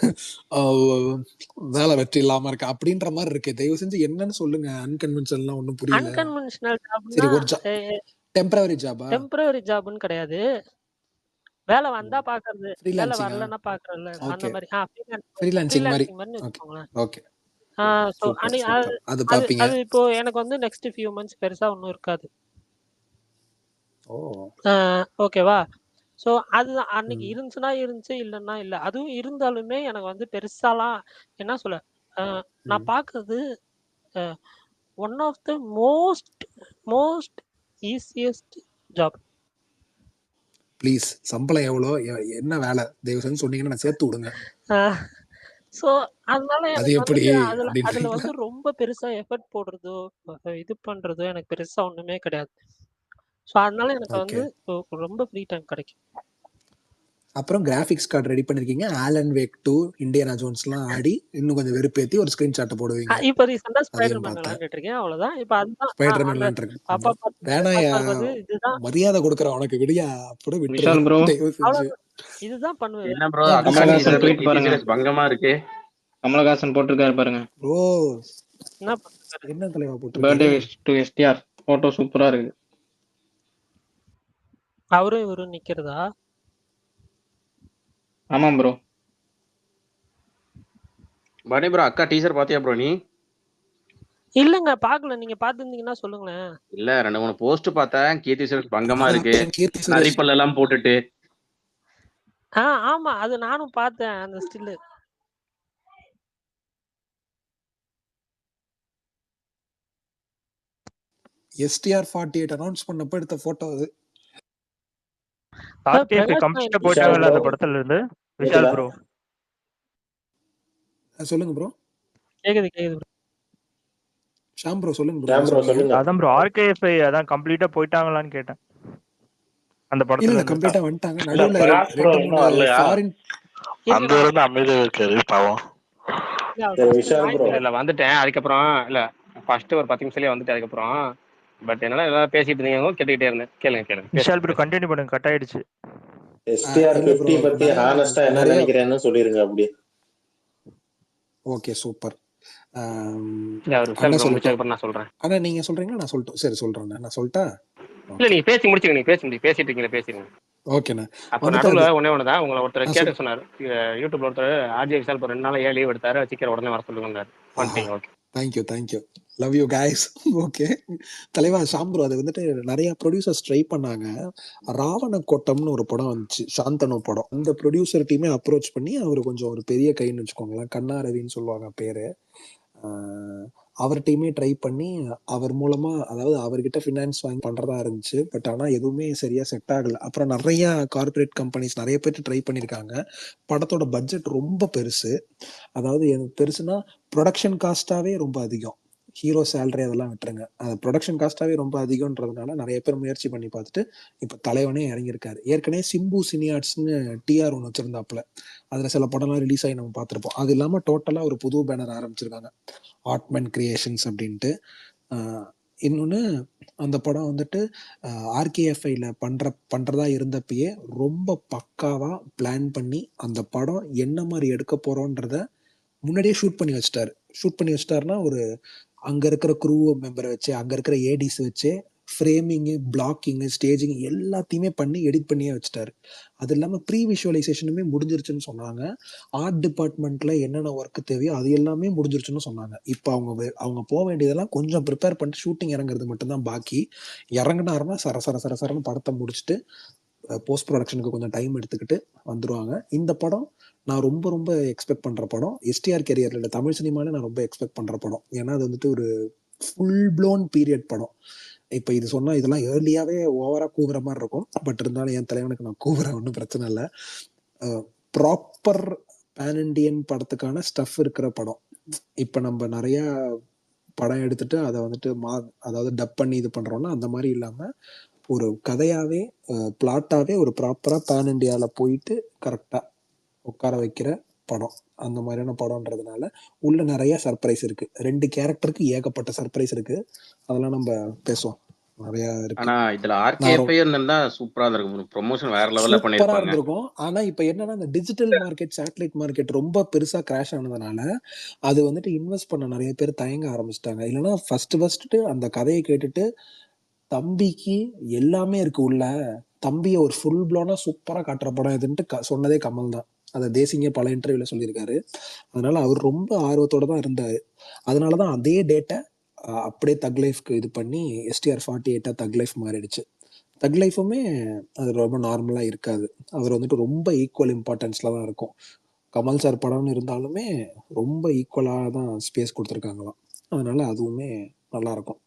வேலை வெற்றி இல்லாம இருக்கு அப்படின்ற மாதிரி இருக்கு. தயவு செஞ்சு என்னன்னு சொல்லுங்க. அன்கன்வென்ஷனல்லாம் ஒன்றும் புரியல. அன்கன்வென்ஷனல் ஜாப்னா சரி, ஒரு டெம்பரரி ஜாபா? டெம்பரரி ஜாப்னு கிடையாது. வேலை வந்தா பாக்குறது, வேலை ஃப்ரீலான்சிங்கா? வரலன்னா பாக்குறதுல, அந்த ஓகே, மாதிரி. ஃப்ரீலான்சிங் மாதிரி. ஃப்ரீலான்சிங் மாதிரி ஓகே வச்சுக்கோங்களேன். Okay so super super. அது அது பாப்பீங்க. அது இப்போ எனக்கு வந்து நெக்ஸ்ட் ஃபியூ மந்த்ஸ் பெருசா ஒன்றும் இருக்காது. ஓ ஓகேவா? ஸோ அது அன்னைக்கு ம். இருந்துச்சுன்னா இருந்துச்சு, இல்லைன்னா இல்லை. அதுவும் இருந்தாலுமே எனக்கு வந்து பெருசாலாம் என்ன சொல்ல, நான் ம். பார்க்கறது one of the most easiest job. Please, சம்பளம் எவ்வளோ, என்ன வேலை, தயவு செஞ்சு சொன்னீங்கன்னா நான் சேர்த்து விடுங்க. ஸோ அதனால அது எனக்கு எப்படி வந்துட்டு அதுல அப்படின்றீங்களா? வந்து ரொம்ப பெருசா எஃபர்ட் போடுறதோ இது பண்றதோ எனக்கு பெருசா ஒண்ணுமே கிடையாது. ஸோ அதனால எனக்கு ஓகே. வந்து ரொம்ப ஃப்ரீ டைம் கிடைக்கும். அப்புறம் கிராஃபிக்ஸ் கார்டு ரெடி பண்ணிருக்கீங்க. ஆலன் வேக் 2, இண்டியானா ஜோன்ஸ்லாம் ஆடி இன்னும் கொஞ்சம் வெறுப்பேத்தி ஒரு ஸ்கிரீன்ஷாட் போடுவீங்க. இப்போ ரீசெண்டா அதையும் ஸ்பைடர்மேன் பார்த்தேன். விளையாண்டுட்டு இருக்கேன், அவ்வளவுதான். இப்போ அதுதான் ஸ்பைடர்மேன் அந்த விளையாண்டுருக்கு. பாப்பா வேணாயா, பார்த்து இதுதான் மரியாதை கொடுக்குற உனக்கு விடியா, அப்படி விட்டுரு விஷால் ப்ரோ, தயவு செஞ்சு. அவ்வளவுதான், இதுதான் பண்ணுவேன். என்ன ப்ரோ ஆ, அக்கா விஷால் கமலஹாசன் டீசர் ட்வீட் பாருங்க. சீரியஸ் பங்கமா இருக்கு. கமலஹாசன் போட்டிருக்காரு பாருங்க. ப்ரோ என்ன பண்ணுறாரு? என்ன தலைவா பர்த்டே போட்டிருக்காரு? டு எஸ்டிஆர் போட்டோ சூப்பரா இருக்கு. அவரும் இவரும் நிக்கிறதா? ஆமாம் ப்ரோ. பனி ப்ரோ அக்கா டீசர் பாத்தியா ப்ரோ நீ? இல்லங்க, பாக்கல. நீங்க பாத்துருந்தீங்கன்னா சொல்லுங்களேன். இல்ல 2-3 போஸ்ட் பார்த்தேன். கீர்த்தி சுரேஷ் பங்கமா இருக்கு. அதான் கீர்த்தி சுரேஷ். நரிப்பல் எல்லாம் போட்டுட்டு. ஆமா, அது நானும் பார்த்தேன் அந்த ஸ்டில். STR 48 அனௌன்ஸ் பண்ணப்ப எடுத்த போட்டோ அது. ஆர்கேஎஃப் கம்ப்ளீட்டா போயிட்டாங்கல்ல அந்த படத்துல இருந்து. விஷால் ப்ரோ சொல்லுங்க ப்ரோ. கேக்குது ப்ரோ. ஷாம் ப்ரோ சொல்லுங்க ப்ரோ. அதான் ப்ரோ ஆர்கேஎஃப் அதான் கம்ப்ளீட்டா போயிட்டாங்களான்னு கேட்டேன் அந்த படத்துல இல்ல இருந்து. கம்ப்ளீட்டா வந்துட்டாங்க. நடுவுல 2-3 ஃபாரின் அந்த இருந்து அமைதியா இருக்காரு பாவம். இல்ல வந்துட்டேன். அதுக்கப்புறம் இல்ல ஃபர்ஸ்ட் ஒரு 10 நிமிஷத்துலயே வந்துட்டு அதுக்கப்புறம் பட் என்னால எல்லாம் பேசிட்டு இருந்தீங்க, கேட்டுக்கிட்டே இருந்தேன். கேளுங்க. விஷால் ப்ரோ கண்டினியூ பண்ணுங்க, கட் ஆயிடுச்சு. STR 50 பத்தி ஹானஸ்டா என்ன நினைக்கிறேன்னு சொல்லிருங்க அப்படி. Okay super. நான் சொல்றேன். ஆனா நீங்க சொல்றீங்களா நான் சொல்லட்டும்? சரி சொல்றேன். நான் சொல்லட்டா? இல்ல நீங்க பேசி முடிச்சுங்க. நீங்க பேசிட்டு இருக்கீங்களா பேசிடுங்க. ஓகேண்ணா. அப்ப நடுவுல ஒண்ணுதான் உங்களை ஒருத்தர் கேட்க சொன்னாரு. யூடியூப்ல ஒருத்தர் ஆர்ஜே விஷால் 2 நாள் லீவ் எடுத்தாரு, சீக்கிரம் உடனே வர சொல்லுங்க. Thank you love you guys. Okay தலைவா ஷாம் ப்ரோ, அது வந்துட்டு நிறைய ப்ரொடியூசர்ஸ் ட்ரை பண்ணாங்க. ராவண கோட்டம்னு ஒரு படம் வந்துச்சு, சாந்தனு படம். அந்த ப்ரொடியூசர் டீமே அப்ரோச் பண்ணி அவர் கொஞ்சம் ஒரு பெரிய கைன்னு வச்சுக்கோங்களேன், கண்ணா ரவின்னு சொல்லுவாங்க பேரு. அவர் டீமே ட்ரை பண்ணி அவர் மூலமா, அதாவது அவர்கிட்ட ஃபினான்ஸ் வாங்கி பண்றதா இருந்துச்சு. பட் ஆனா எதுவுமே சரியா செட் ஆகல. அப்புறம் நிறைய கார்பரேட் கம்பெனிஸ் நிறைய பேர் ட்ரை பண்ணியிருக்காங்க. படத்தோட பட்ஜெட் ரொம்ப பெருசு. அதாவது எனக்கு பெருசுனா ப்ரொடக்ஷன் காஸ்டாவே ரொம்ப அதிகம். ஹீரோ சேலரி அதெல்லாம் விட்டுருங்க, ப்ரொடக்ஷன் காஸ்டாவே ரொம்ப அதிகம்ன்றதுனால நிறைய பேர் முயற்சி பண்ணி பார்த்துட்டு இப்போ தலைவனே இறங்கியிருக்காரு. ஏற்கனவே சிம்பு சினியார்ட்ஸ்னு டிஆர் ஒன்று வச்சிருந்தாப்புல, அதில் சில படம்லாம் ரிலீஸ் ஆகி நம்ம பார்த்துருப்போம். அது இல்லாமல் டோட்டலாக ஒரு புது பேனர் ஆரம்பிச்சிருக்காங்க, ஆர்ட்மேன் கிரியேஷன்ஸ் அப்படின்ட்டு. இன்னொன்று அந்த படம் வந்துட்டு ஆர்கேஎஃப்ஐல பண்றதா இருந்தப்பயே ரொம்ப பக்காவா பிளான் பண்ணி அந்த படம் என்ன மாதிரி எடுக்க போறோன்றத முன்னாடியே ஷூட் பண்ணி வச்சிட்டாருன்னா ஒரு அங்க இருக்கிற க்ரூ மெம்பரை வச்சு, அங்க இருக்கிற ஏடிஸ் வச்சு ஃப்ரேமிங்கு, பிளாக்கிங்கு, ஸ்டேஜிங் எல்லாத்தையுமே பண்ணி எடிட் பண்ணியே வச்சுட்டாரு. அது இல்லாமல் ப்ரீ விஷுவலைசேஷனுமே முடிஞ்சிருச்சுன்னு சொன்னாங்க. ஆர்ட் டிபார்ட்மெண்ட்ல என்னென்ன ஒர்க் தேவையோ அது எல்லாமே முடிஞ்சிருச்சுன்னு சொன்னாங்க. இப்போ அவங்க போக வேண்டியதெல்லாம் கொஞ்சம் ப்ரிப்பேர் பண்ணிட்டு ஷூட்டிங் இறங்குறது மட்டும்தான் பாக்கி. இறங்குனாருன்னா சரசரன்னு படத்தை முடிச்சுட்டு போஸ்ட் ப்ரொடக்ஷனுக்கு கொஞ்சம் டைம் எடுத்துக்கிட்டு வந்துடுவாங்க. இந்த படம் நான் ரொம்ப எக்ஸ்பெக்ட் பண்ணுற படம். எஸ்டிஆர் கெரியரில் இல்லை, தமிழ் சினிமாவில் நான் ரொம்ப எக்ஸ்பெக்ட் பண்ணுற படம். ஏன்னா அது வந்துட்டு ஒரு ஃபுல் ப்ளோன் பீரியட் படம். இப்போ இது சொன்னால் இதெல்லாம் ஏர்லியாகவே ஓவராக கூவுற மாதிரி இருக்கும். பட் இருந்தாலும் என் தலைவனுக்கு நான் கூவுறேன், ஒன்றும் பிரச்சனை இல்லை. ப்ராப்பர் பேன் இண்டியன் படத்துக்கான ஸ்டஃப் இருக்கிற படம். இப்போ நம்ம நிறையா படம் எடுத்துட்டு அதை வந்துட்டு அதாவது டப் பண்ணி இது பண்ணுறோன்னா அந்த மாதிரி இல்லாமல் ஒரு கதையாகவே பிளாட்டாகவே ஒரு ப்ராப்பராக பேன் இண்டியாவில் போயிட்டு கரெக்டாக உட்கார வைக்கிற படம். அந்த மாதிரியான படம்ன்றதுனால உள்ள நிறைய சர்ப்ரைஸ் இருக்கு. 2 கேரக்டருக்கு ஏகப்பட்ட சர்ப்ரைஸ் இருக்கு. அதெல்லாம் நம்ம பேசுவோம். நிறைய இருக்கு. ஆனா இதுல நான் ஆர்கேஎஃப்ஐ இருந்தா சூப்பரா இருந்திருக்கும். ப்ரொமோஷன் வேற லெவல்ல சூப்பரா பண்ணிருப்பாங்க. இருந்திருக்கும். ஆனா இப்ப என்னன்னா இந்த டிஜிட்டல் மார்க்கெட், சேட்டலைட் மார்க்கெட் ரொம்ப பெருசா கிராஷ் ஆனதுனால அது வந்துட்டு இன்வெஸ்ட் பண்ண நிறைய பேர் தயங்க ஆரம்பிச்சிட்டாங்க. இல்லைன்னா ஃபர்ஸ்ட் அந்த கதையை கேட்டுட்டு தம்பிக்கு எல்லாமே இருக்கு உள்ள, தம்பியை ஒரு ஃபுல் ப்ளோனா சூப்பரா காட்டுற படம் எதுன்ட்டு சொன்னதே கமல் தான். அதை தேசிங்க பல இன்டர்வியூல சொல்லியிருக்காரு. அதனால அவர் ரொம்ப ஆர்வத்தோட தான் இருந்தாரு. அதனாலதான் அதே டேட்டை அப்படியே தக் லைஃப்க்கு இது பண்ணி STR48 தக் லைஃப் மாறிடுச்சு. தக் லைஃபுமே அது ரொம்ப நார்மலா இருக்காது. அவர் வந்துட்டு ரொம்ப ஈக்குவல் இம்பார்ட்டன்ஸ்ல தான் இருக்கும். கமல் சார் படம்னு இருந்தாலுமே ரொம்ப ஈக்குவலா தான் ஸ்பேஸ் கொடுத்துருக்காங்களாம். அதனால அதுவுமே நல்லா இருக்கும்.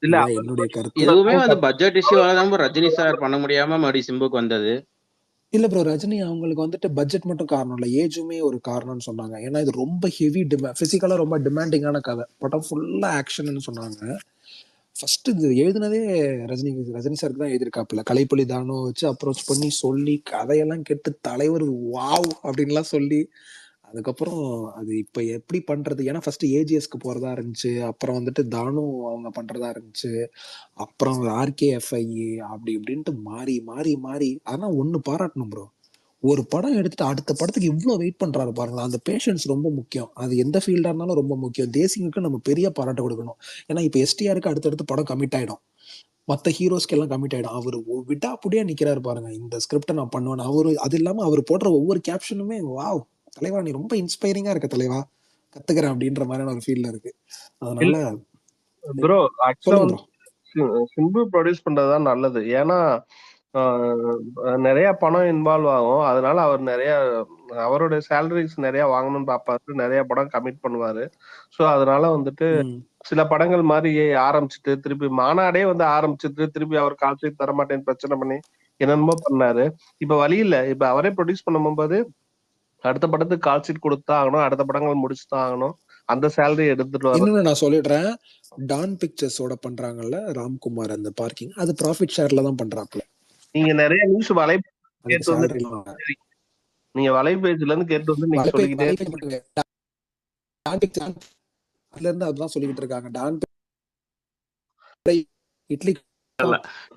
இல்ல இதுதான் என்னுடைய கருத்து. இதுவுமே வந்து பட்ஜெட் இஷ்யூவால தான் ரஜினி சார் பண்ண முடியாம மறுபடியும் சிம்புக்கு வந்தது. இல்ல ப்ரோ, ரஜினி அவங்களுக்கு வந்துட்டு பட்ஜெட் மட்டும் காரணம் இல்ல, ஏஜுமே ஒரு காரணம்னு சொன்னாங்க. ஏன்னா இது ரொம்ப ஹெவி பிசிக்கலா ரொம்ப டிமாண்டிங்கான கதை. படம் ஃபுல்லா ஆக்ஷன்னு சொன்னாங்க. ஃபர்ஸ்ட் இது எழுதினதே ரஜினி சாருக்கு தான் எழுதியிருக்காப்புல. கலைப்புலி தானோ வச்சு அப்ரோச் பண்ணி சொல்லி கதையெல்லாம் கேட்டு தலைவர் வாவ் அப்படின்லாம் சொல்லி அதுக்கப்புறம் அது இப்ப எப்படி பண்றது. ஏன்னா ஃபர்ஸ்ட் ஏஜிஎஸ்க்கு போறதா இருந்துச்சு, அப்புறம் வந்துட்டு தானு அவங்க பண்றதா இருந்துச்சு, அப்புறம் RKFI அப்படி இப்படின்ட்டு மாறி மாறி மாறி. ஆனா ஒண்ணு பாராட்டணும் ப்ரோ, ஒரு படம் எடுத்துட்டு அடுத்த படத்துக்கு இவ்வளவு வெயிட் பண்றாரு பாருங்களா. அந்த பேஷன்ஸ் ரொம்ப முக்கியம். அது எந்த ஃபீல்டா இருந்தாலும் ரொம்ப முக்கியம். தேசிங்குக்கு நம்ம பெரிய பாராட்ட கொடுக்கணும். ஏன்னா இப்ப STRக்கு அடுத்தடுத்து படம் கமிட் ஆயிடும், மத்த ஹீரோஸ்க்கு எல்லாம் கமிட் ஆயிடும். அவரு விடாப்புடியா நிக்கிறாரு பாருங்க, இந்த ஸ்கிரிப்டை நான் பண்ணுவேன். அவரு அது இல்லாம அவர் போடுற ஒவ்வொரு கேப்ஷனுமே வாவ் தலைவா நீ ரொம்ப இன்ஸ்பைரிங்கா இருக்க தலைவா, கத்துக்கிறேன் அப்படின்ற மாதிரியான ஒரு ஃபீல்ல இருக்கு. அதனால ப்ரோ ஆக்சுவலா சொல்லுங்க வந்து ப்ரோ. சிம்பு ப்ரொடியூஸ் பண்றதுதான் நல்லது. ஏன்னா நிறைய பணம் இன்வால்வ் ஆகும். அதனால அவர் நிறைய அவருடைய சேலரிஸ் நிறைய வாங்கணும்னு பார்ப்பாரு, நிறைய படம் கமிட் பண்ணுவாரு. ஸோ அதனால வந்துட்டு சில படங்கள் மாதிரி ஆரம்பிச்சுட்டு திருப்பி மாநாடே வந்து ஆரம்பிச்சுட்டு திருப்பி அவர் கால்ஷீட் தரமாட்டேன்னு பிரச்சனை பண்ணி என்னென்னமோ பண்ணாரு. இப்ப வழி இல்ல, இப்ப அவரே ப்ரொடியூஸ் பண்ணும்போது அடுத்த படத்துக்கு கால்ஷீட் கொடுத்தா ஆகணும், அடுத்த படங்கள் முடிச்சுதான் ஆகணும், அந்த சேலரி எடுத்துட்டு வரும். இன்னொன்னு நான் சொல்லிடுறேன், டான் பிக்சர்ஸோட பண்றாங்கல்ல ராம்குமார் அந்த பார்க்கிங், அது ப்ராஃபிட் ஷேர்ல தான் பண்றாப்ல. நீங்க நிறைய நியூஸ் அதுக்கு கேட்டு வந்து சேலரி நீங்க வலைபேஜ்ல இருந்து கேட்டு வந்து நீங்க சொல்லிக்கிட்டே அதுல இருந்து அதுதான் சொல்லிக்கிட்டு இருக்காங்க. டான் இட்லி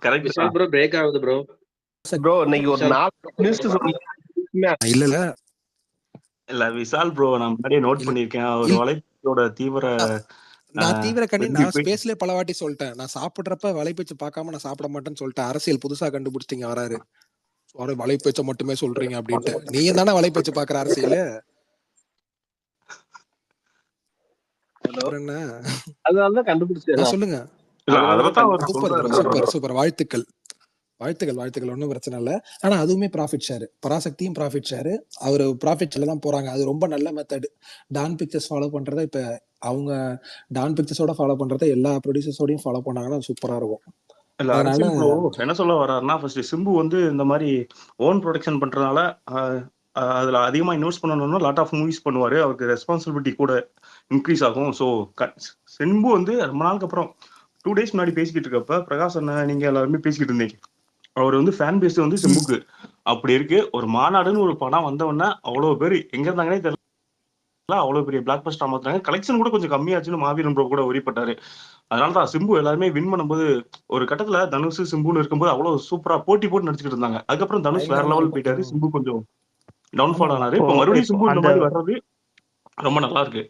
கரெக்ட். விசால் ப்ரோ பிரேக் ஆகுது ப்ரோ. ப்ரோ இன்னைக்கு ஒரு 4 நியூஸ் சொன்னீங்க. இல்ல விசால் ப்ரோ நான் முன்னாடியே நோட் பண்ணிருக்கேன். அவர் வலைப்பேச்சோட தீவிர நான் தீவிர கண்ணி நான் ஸ்பேஸ்லயே பல வாட்டி சொல்லிட்டேன். நான் சாப்பிடுறப்ப வலைப்பேச்சு பார்க்காம நான் சாப்பிட மாட்டேன்னு சொல்லிட்டேன். அரசியல் புதுசா கண்டுபிடிச்சிட்டீங்க வராரு, வலைப்பேச்ச மட்டுமே சொல்றீங்க அப்படின்ட்டு. நீங்க தானே வலைப்பேச்சு பாக்குற அரசியல் என்ன? அதனாலதான் கண்டுபிடிச்சேன். சொல்லுங்க. சூப்பர் சூப்பர், வாழ்த்துக்கள் வாழ்த்துக்கள் வாழ்த்துக்கள், ஒன்றும் பிரச்சனை இல்லை. ஆனா அதுவுமே ப்ராஃபிட் ஷேர், பராசக்தியும் ப்ராஃபிட் ஷேர், அவர் ப்ராஃபிட் ஷேர்ல தான் போறாங்க. அது ரொம்ப நல்ல மெத்தட். டான் பிக்சர்ஸ் ஃபாலோ பண்றத இப்ப அவங்க டான் பிக்சர்ஸோட ஃபாலோ பண்றத எல்லா ப்ரொடியூசர்ஸோடையும் ஃபாலோ பண்ணாங்கன்னா சூப்பரா இருக்கும். இல்ல அரசியல் ப்ரோ என்ன சொல்ல வர்றாருன்னா, ஃபர்ஸ்ட் சிம்பு வந்து இந்த மாதிரி ஓன் ப்ரொடக்ஷன் பண்றதுனால அதுல அதிகமா இன்வெஸ்ட் பண்ணணும்னா லாட் ஆஃப் மூவிஸ் பண்ணுவாரு, அவருக்கு ரெஸ்பான்சிபிலிட்டி கூட இன்க்ரீஸ் ஆகும். ஸோ சிம்பு வந்து ரொம்ப நாளுக்கு அப்புறம் 2 days முன்னாடி பேசிக்கிட்டு இருக்கப்ப பிரகாஷ் அண்ணன் நீங்க எல்லாருமே பேசிக்கிட்டு இருந்தீங்க, அவர் வந்து ஃபேன் பேஸ் வந்து சிம்புக்கு அப்படி இருக்கு. ஒரு மாநாடுன்னு ஒரு படம் வந்தவொடனே அவ்வளவு பேர் எங்க இருந்தாங்கன்னே தெரியல, அவ்வளவு பெரிய பிளாக் பஸ்டர் மாத்துறாங்க. கலெக்ஷன் கூட கொஞ்சம் கம்மியாச்சுன்னு மாவீரன் ப்ரோ கூட உரிப்பட்டாரு. அதனாலதான் சிம்பு எல்லாருமே வின் பண்ணும்போது ஒரு கட்டத்துல தனுஷ் சிம்புன்னு இருக்கும்போது அவ்வளவு சூப்பரா போட்டி போட்டு நடிச்சுக்கிட்டு இருந்தாங்க. அதுக்கப்புறம் தனுஷ் வேற லெவல் போயிட்டாரு, சிம்பு கொஞ்சம் டவுன்ஃபால் ஆனாரு. இப்ப மறுபடியும் சிம்பு இந்த மாதிரி வர்றது ரொம்ப நல்லா இருக்கு.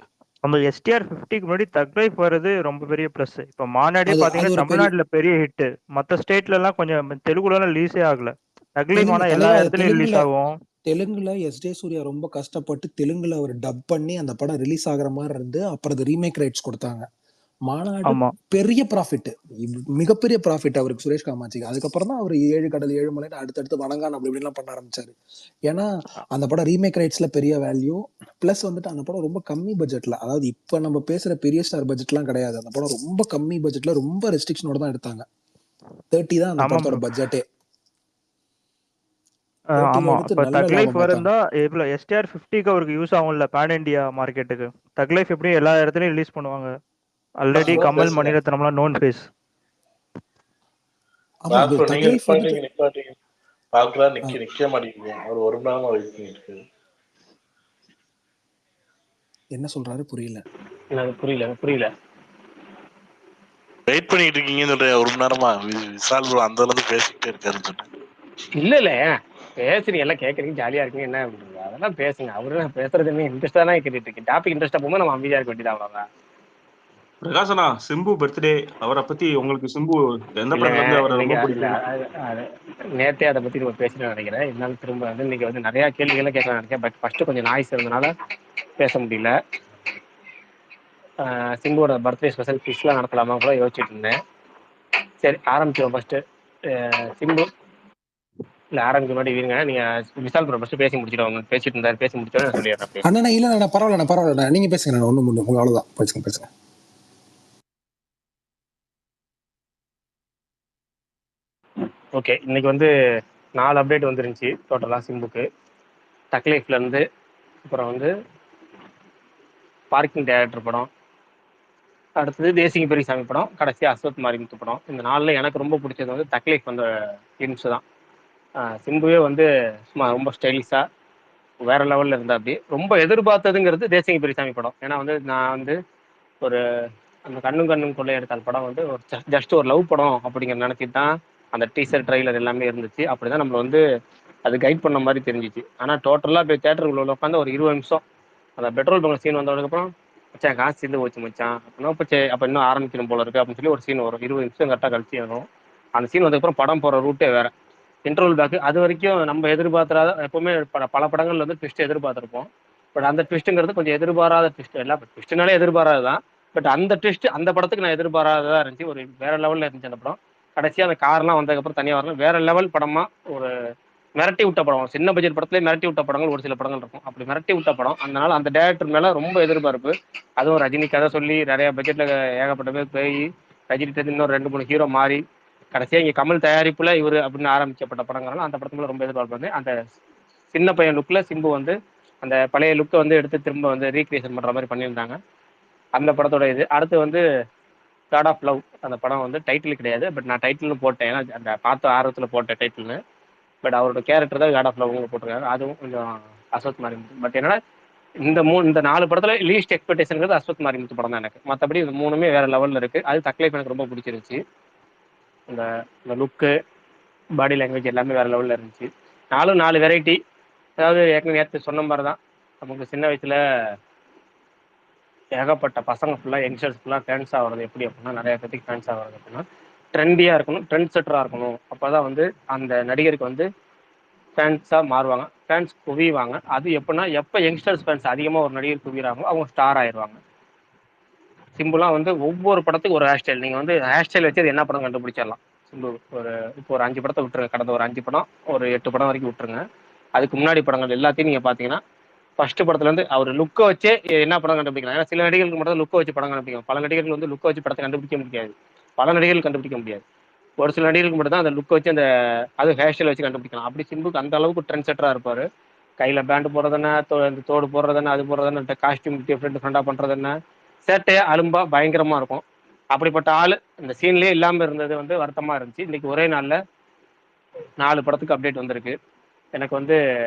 நம்ம STR50க்கு முன்னாடி தக் லைஃப் வர்றது ரொம்ப பெரிய பிளஸ். இப்ப மாநாடே பாத்தீங்கன்னா தமிழ்நாட்டுல பெரிய ஹிட், மத்த ஸ்டேட்ல எல்லாம் கொஞ்சம் தெலுங்குல எல்லாம் ரிலீஸே ஆகல. தக் லைஃப் ஆனா எல்லா இடத்துலயும் ரிலீஸ் ஆகும். தெலுங்குல S.J. சூர்யா ரொம்ப கஷ்டப்பட்டு தெலுங்குல அவர் டப் பண்ணி அந்த படம் ரிலீஸ் ஆகுற மாதிரி இருந்து அப்புறம் அது ரீமேக் ரைட்ஸ் கொடுத்தாங்க. மாநாடு பெரிய ப்ராஃபிட், மிகப்பெரிய ப்ராஃபிட் அவருக்கு, சுரேஷ் காமாட்சிக்கு. அதுக்கப்புறம் தான் அவர் 7 கடல் 7 மலை அடுத்தடுத்து வணங்கான் அப்படி இப்படிலாம் பண்ண ஆரம்பிச்சாரு. ஏன்னா அந்த படம் ரீமேக் ரைட்ஸ்ல பெரிய வேல்யூ, பிளஸ் வந்துட்டு அந்த படம் ரொம்ப கம்மி பட்ஜெட்ல, அதாவது இப்ப நம்ம பேசுற பெரிய ஸ்டார் பட்ஜெட்லாம் கிடையாது. அந்த படம் ரொம்ப கம்மி பட்ஜெட்ல ரொம்ப ரெஸ்ட்ரிக்ஷனோட தான் எடுத்தாங்க. 30 தான் அந்த படத்தோட பட்ஜெட்டே. ஆமா, இப்ப தக் லைஃப் வரந்தா இவ்வளவு STR50க்கு அவருக்கு யூஸ் ஆகும்ல பேன் இண்டியா மார்க்கெட்டுக்கு. தக் லைஃப் எப்படியும் எல்லா இடத்துலயும் ரிலீஸ் பண்ணுவாங்க. ஆல்ரெடி கமல் மணிரத்னம்லாம் நோன் ஃபேஸ். என்ன சொல்றாரு புரியல. புரியல. வெயிட் பண்ணிட்டு இருக்கீங்கன்னு சொல்றேன் ஒரு மணி நேரமா. விசால் ப்ரோ அந்த அளவுக்கு பேசிக்கிட்டே இருக்காருன்னு சொன்னேன். இல்ல பேசுறீங்க எல்லாம் கேட்கறீங்க ஜாலியா இருக்கீங்க என்ன பண்றது அதெல்லாம் பேசுங்க. அவரு பேசுறது என்ன இன்ட்ரெஸ்டா தான் கேட்டுட்டு இருக்கு. டாபிக் இன்ட்ரெஸ்டா போகும்போது நம்ம அமைதியா இருக்க வேண்டியது அவ்வளவுதான். பிரகாசனா சிம்பு பர்த்டே அவரை பத்தி உங்களுக்கு சிம்பு எந்த இல்ல படத்துல இருந்து அவரை இன்னைக்கு ரொம்ப இல்ல பிடிக்கும்? நேத்தே அதை பத்தி நம்ம பேசணும்னு நினைக்கிறேன். இருந்தாலும் திரும்ப வந்து இன்னைக்கு வந்து நிறைய கேள்விகளை கேட்கலாம் நினைக்கிறேன். பட் ஃபர்ஸ்ட் கொஞ்சம் நாய்ஸ் இருந்தனால பேச முடியல. சிம்புவோட பர்த்டே ஸ்பெஷல் கிஸ்லாம் நடத்தலாமா கூட யோசிச்சுட்டு இருந்தேன். சரி ஆரம்பிச்சோம் ஃபர்ஸ்ட். சிம்பு இல்ல ஆரம்பிக்க முன்னாடி இருங்க. நீங்க விசால் ப்ரோ ஃபர்ஸ்ட் பேசி முடிச்சிடுவாங்க. பேசிட்டு இருந்தாரு பேசி முடிச்சோன்னு நான் சொல்லிடுறேன் அப்படியே. அண்ணா இல்ல பரவாயில்ல நீங்க பேசுங்க. ஒண்ணும் உங்க அவ்வளவுதான் பேசுங்க. ஓகே இன்னைக்கு வந்து 4 அப்டேட் வந்துருந்துச்சு டோட்டலா சிம்புக்கு. டக் லைஃப்ல இருந்து அப்புறம் வந்து பார்க்கிங் டேரக்டர் படம், அடுத்தது தேசிங்க பெரியசாமி படம், கடைசி அஸ்வத் மாரிமுத்து படம். இந்த 4ல எனக்கு ரொம்ப பிடிச்சது வந்து டக் லைஃப் வந்த கிளிம்ஸ் தான். சிம்புவே வந்து சும்மா ரொம்ப ஸ்டைலிஷா வேற லெவல்ல இருந்தா அப்படி ரொம்ப எதிர்பார்த்ததுங்கிறது தேசிங்க பெரியசாமி படம். ஏன்னா வந்து நான் வந்து ஒரு அந்த கண்ணும் கொள்ளை எடுத்தால் படம் வந்து ஒரு ஜஸ்ட் ஒரு லவ் படம் அப்படிங்கிற நினைச்சிட்டு தான் அந்த டீசர் ட்ரைலர் எல்லாமே இருந்துச்சு. அப்படிதான் நம்மள வந்து அது கைட் பண்ண மாதிரி தெரிஞ்சிச்சு. ஆனா டோட்டலா போய் தேட்டருக்குள்ள உட்காந்து ஒரு 20 நிமிஷம் அந்த பெட்ரோல் பங்க் சீன் வந்ததுக்கப்புறம் மச்சான் காசு சேர்ந்து போச்சு மச்சான் அப்படின்னா அப்ப இன்னும் ஆரம்பிக்கணும் போல இருக்கு அப்படின்னு சொல்லி ஒரு சீன் வரும். 20 நிமிஷம் கரெக்டாக கழிச்சு வரும். அந்த சீன் வந்ததுக்கப்புறம் படம் போற ரூட்டே வேற. இன்டர்வல் பேக் அது வரைக்கும் நம்ம எதிர்பார்க்காத எப்பவுமே பல படங்கள்ல வந்து ட்விஸ்ட் எதிர்பார்த்திருப்போம். பட் அந்த ட்விஸ்ட்டுங்கிறது கொஞ்சம் எதிர்பாராத ட்விஸ்ட். எல்லாம் ட்விஸ்ட்னாலே எதிர்பாராதுதான். பட் அந்த ட்விஸ்ட் அந்த படத்துக்கு நான் எதிர்பாராததா இருந்துச்சு. ஒரு வேற லெவல்ல இருந்துச்சு அந்த படம். கடைசியா அந்த கார்லாம் வந்ததுக்கப்புறம் தனியாக வரணும் வேற லெவல் படமா ஒரு மிரட்டி விட்ட படம். சின்ன பட்ஜெட் படத்துலேயே மிரட்டி விட்ட படங்கள் ஒரு சில படங்கள் இருக்கும். அப்படி மிரட்டி விட்ட படம். அதனால அந்த டேரக்டர் மேல ரொம்ப எதிர்பார்ப்பு. அதுவும் ரஜினி கதை சொல்லி நிறைய பட்ஜெட்ல ஏகப்பட்ட பேர் போய் ரஜினி இன்னும் 2-3 ஹீரோ மாறி கடைசியா இங்க கமல் தயாரிப்புல இவரு அப்படின்னு ஆரம்பிக்கப்பட்ட படங்கிறனால அந்த படத்துல ரொம்ப எதிர்பார்ப்பு வந்து அந்த சின்ன பையன் லுக்ல சிம்பு வந்து அந்த பழைய லுக்கை வந்து எடுத்து திரும்ப வந்து ரீக்ரியேஷன் பண்ற மாதிரி பண்ணியிருந்தாங்க. அந்த படத்தோட இது அடுத்து வந்து காட் ஆஃப் லவ். அந்த படம் வந்து டைட்டில் கிடையாது. பட் நான் டைட்டில்னு போட்டேன். ஏன்னா அந்த பார்த்த ஆர்வத்தில் போட்டேன் டைட்டில்னு. பட் அவரோட கேரக்டர் தான் காட் ஆஃப் லவ் போட்டிருக்காங்க. அதுவும் கொஞ்சம் அஸ்வத் மாரிமுத்து. பட் என்னன்னா இந்த 4 படத்துல லீஸ்ட் எக்ஸ்பெக்டேஷன் அஸ்வத் மாரிமுத்து படம் தான் எனக்கு. மற்றபடி இந்த 3மே வேற லெவல்ல இருக்கு. அது தக்லைஃப் எனக்கு ரொம்ப பிடிச்சிருந்துச்சு. இந்த லுக்கு பாடி லாங்குவேஜ் எல்லாமே வேற லெவல்ல இருந்துச்சு. 4 வெரைட்டி. அதாவது ஏற்கனவே நேற்று சொன்ன மாதிரி தான் நமக்கு சின்ன வயசுல ஏகப்பட்ட பசங்க ஃபுல்லாக யங்ஸ்டர்ஸ் ஃபுல்லாக ஃபேன்ஸ் ஆகிறது எப்படி அப்படின்னா நிறைய பேருக்கு ஃபேன்ஸ் ஆகிறது அப்படின்னா ட்ரெண்டியாக இருக்கணும், ட்ரெண்ட் செட்டராக இருக்கணும். அப்போ தான் வந்து அந்த நடிகருக்கு வந்து ஃபேன்ஸாக மாறுவாங்க, ஃபேன்ஸ் குவிவாங்க. அது எப்படின்னா எப்போ யங்ஸ்டர்ஸ் ஃபேன்ஸ் அதிகமாக ஒரு நடிகர் குவிகிறாங்களோ அவங்க ஸ்டார் ஆயிடுவாங்க. சிம்பிளாக வந்து ஒவ்வொரு படத்துக்கு ஒரு ஹேர் ஸ்டைல். நீங்கள் வந்து ஹேர் ஸ்டைல் வச்சு என்ன படம் கண்டுபிடிச்சிடலாம். சிம்பிள் இப்போ ஒரு 5 படத்தை விட்டுருங்க. கடந்த ஒரு 5 படம் ஒரு 8 படம் வரைக்கும் விட்டுருங்க. அதுக்கு முன்னாடி படங்கள் எல்லாத்தையும் நீங்கள் பார்த்தீங்கன்னா ஃபர்ஸ்ட் படத்துல இருந்து அவர் லுக்கை வச்சே என்ன படம் கண்டுபிடிக்கலாம். ஏன்னா சில நடிகர்களுக்கு மட்டும் லுக்கை வச்சு படம் கண்டுபிடிக்கும். பல நடிகர்கள் வந்து லுக்கை வச்சு படத்தை கண்டுபிடிக்க முடியாது. பல நடிகர்கள் கண்டுபிடிக்க முடியாது. ஒரு சில நடிகர்களுக்கு மட்டும் தான் அந்த லுக்கை வச்சு அந்த அது ஹேர் ஸ்டைல் வச்சு கண்டுபிடிக்கலாம். அப்படி சிம்புக்கு அந்த அளவுக்கு ட்ரெண்ட் செட்டரா இருப்பாரு. கையில பேண்ட் போடுறதுன்னா தோடு போடுறதுன்னா அது போடுறதுன்னு காஸ்டியூம் டிஃப்ரெண்டா பண்றது என்ன சேட்டையா அலும்பா பயங்கரமா இருக்கும். அப்படிப்பட்ட ஆளு இந்த சீன்லயே இல்லாம இருந்தது வந்து வருத்தமா இருந்துச்சு. இன்னைக்கு ஒரே நாள்ல 4 படத்துக்கு அப்டேட் வந்திருக்கு. எனக்கு வந்து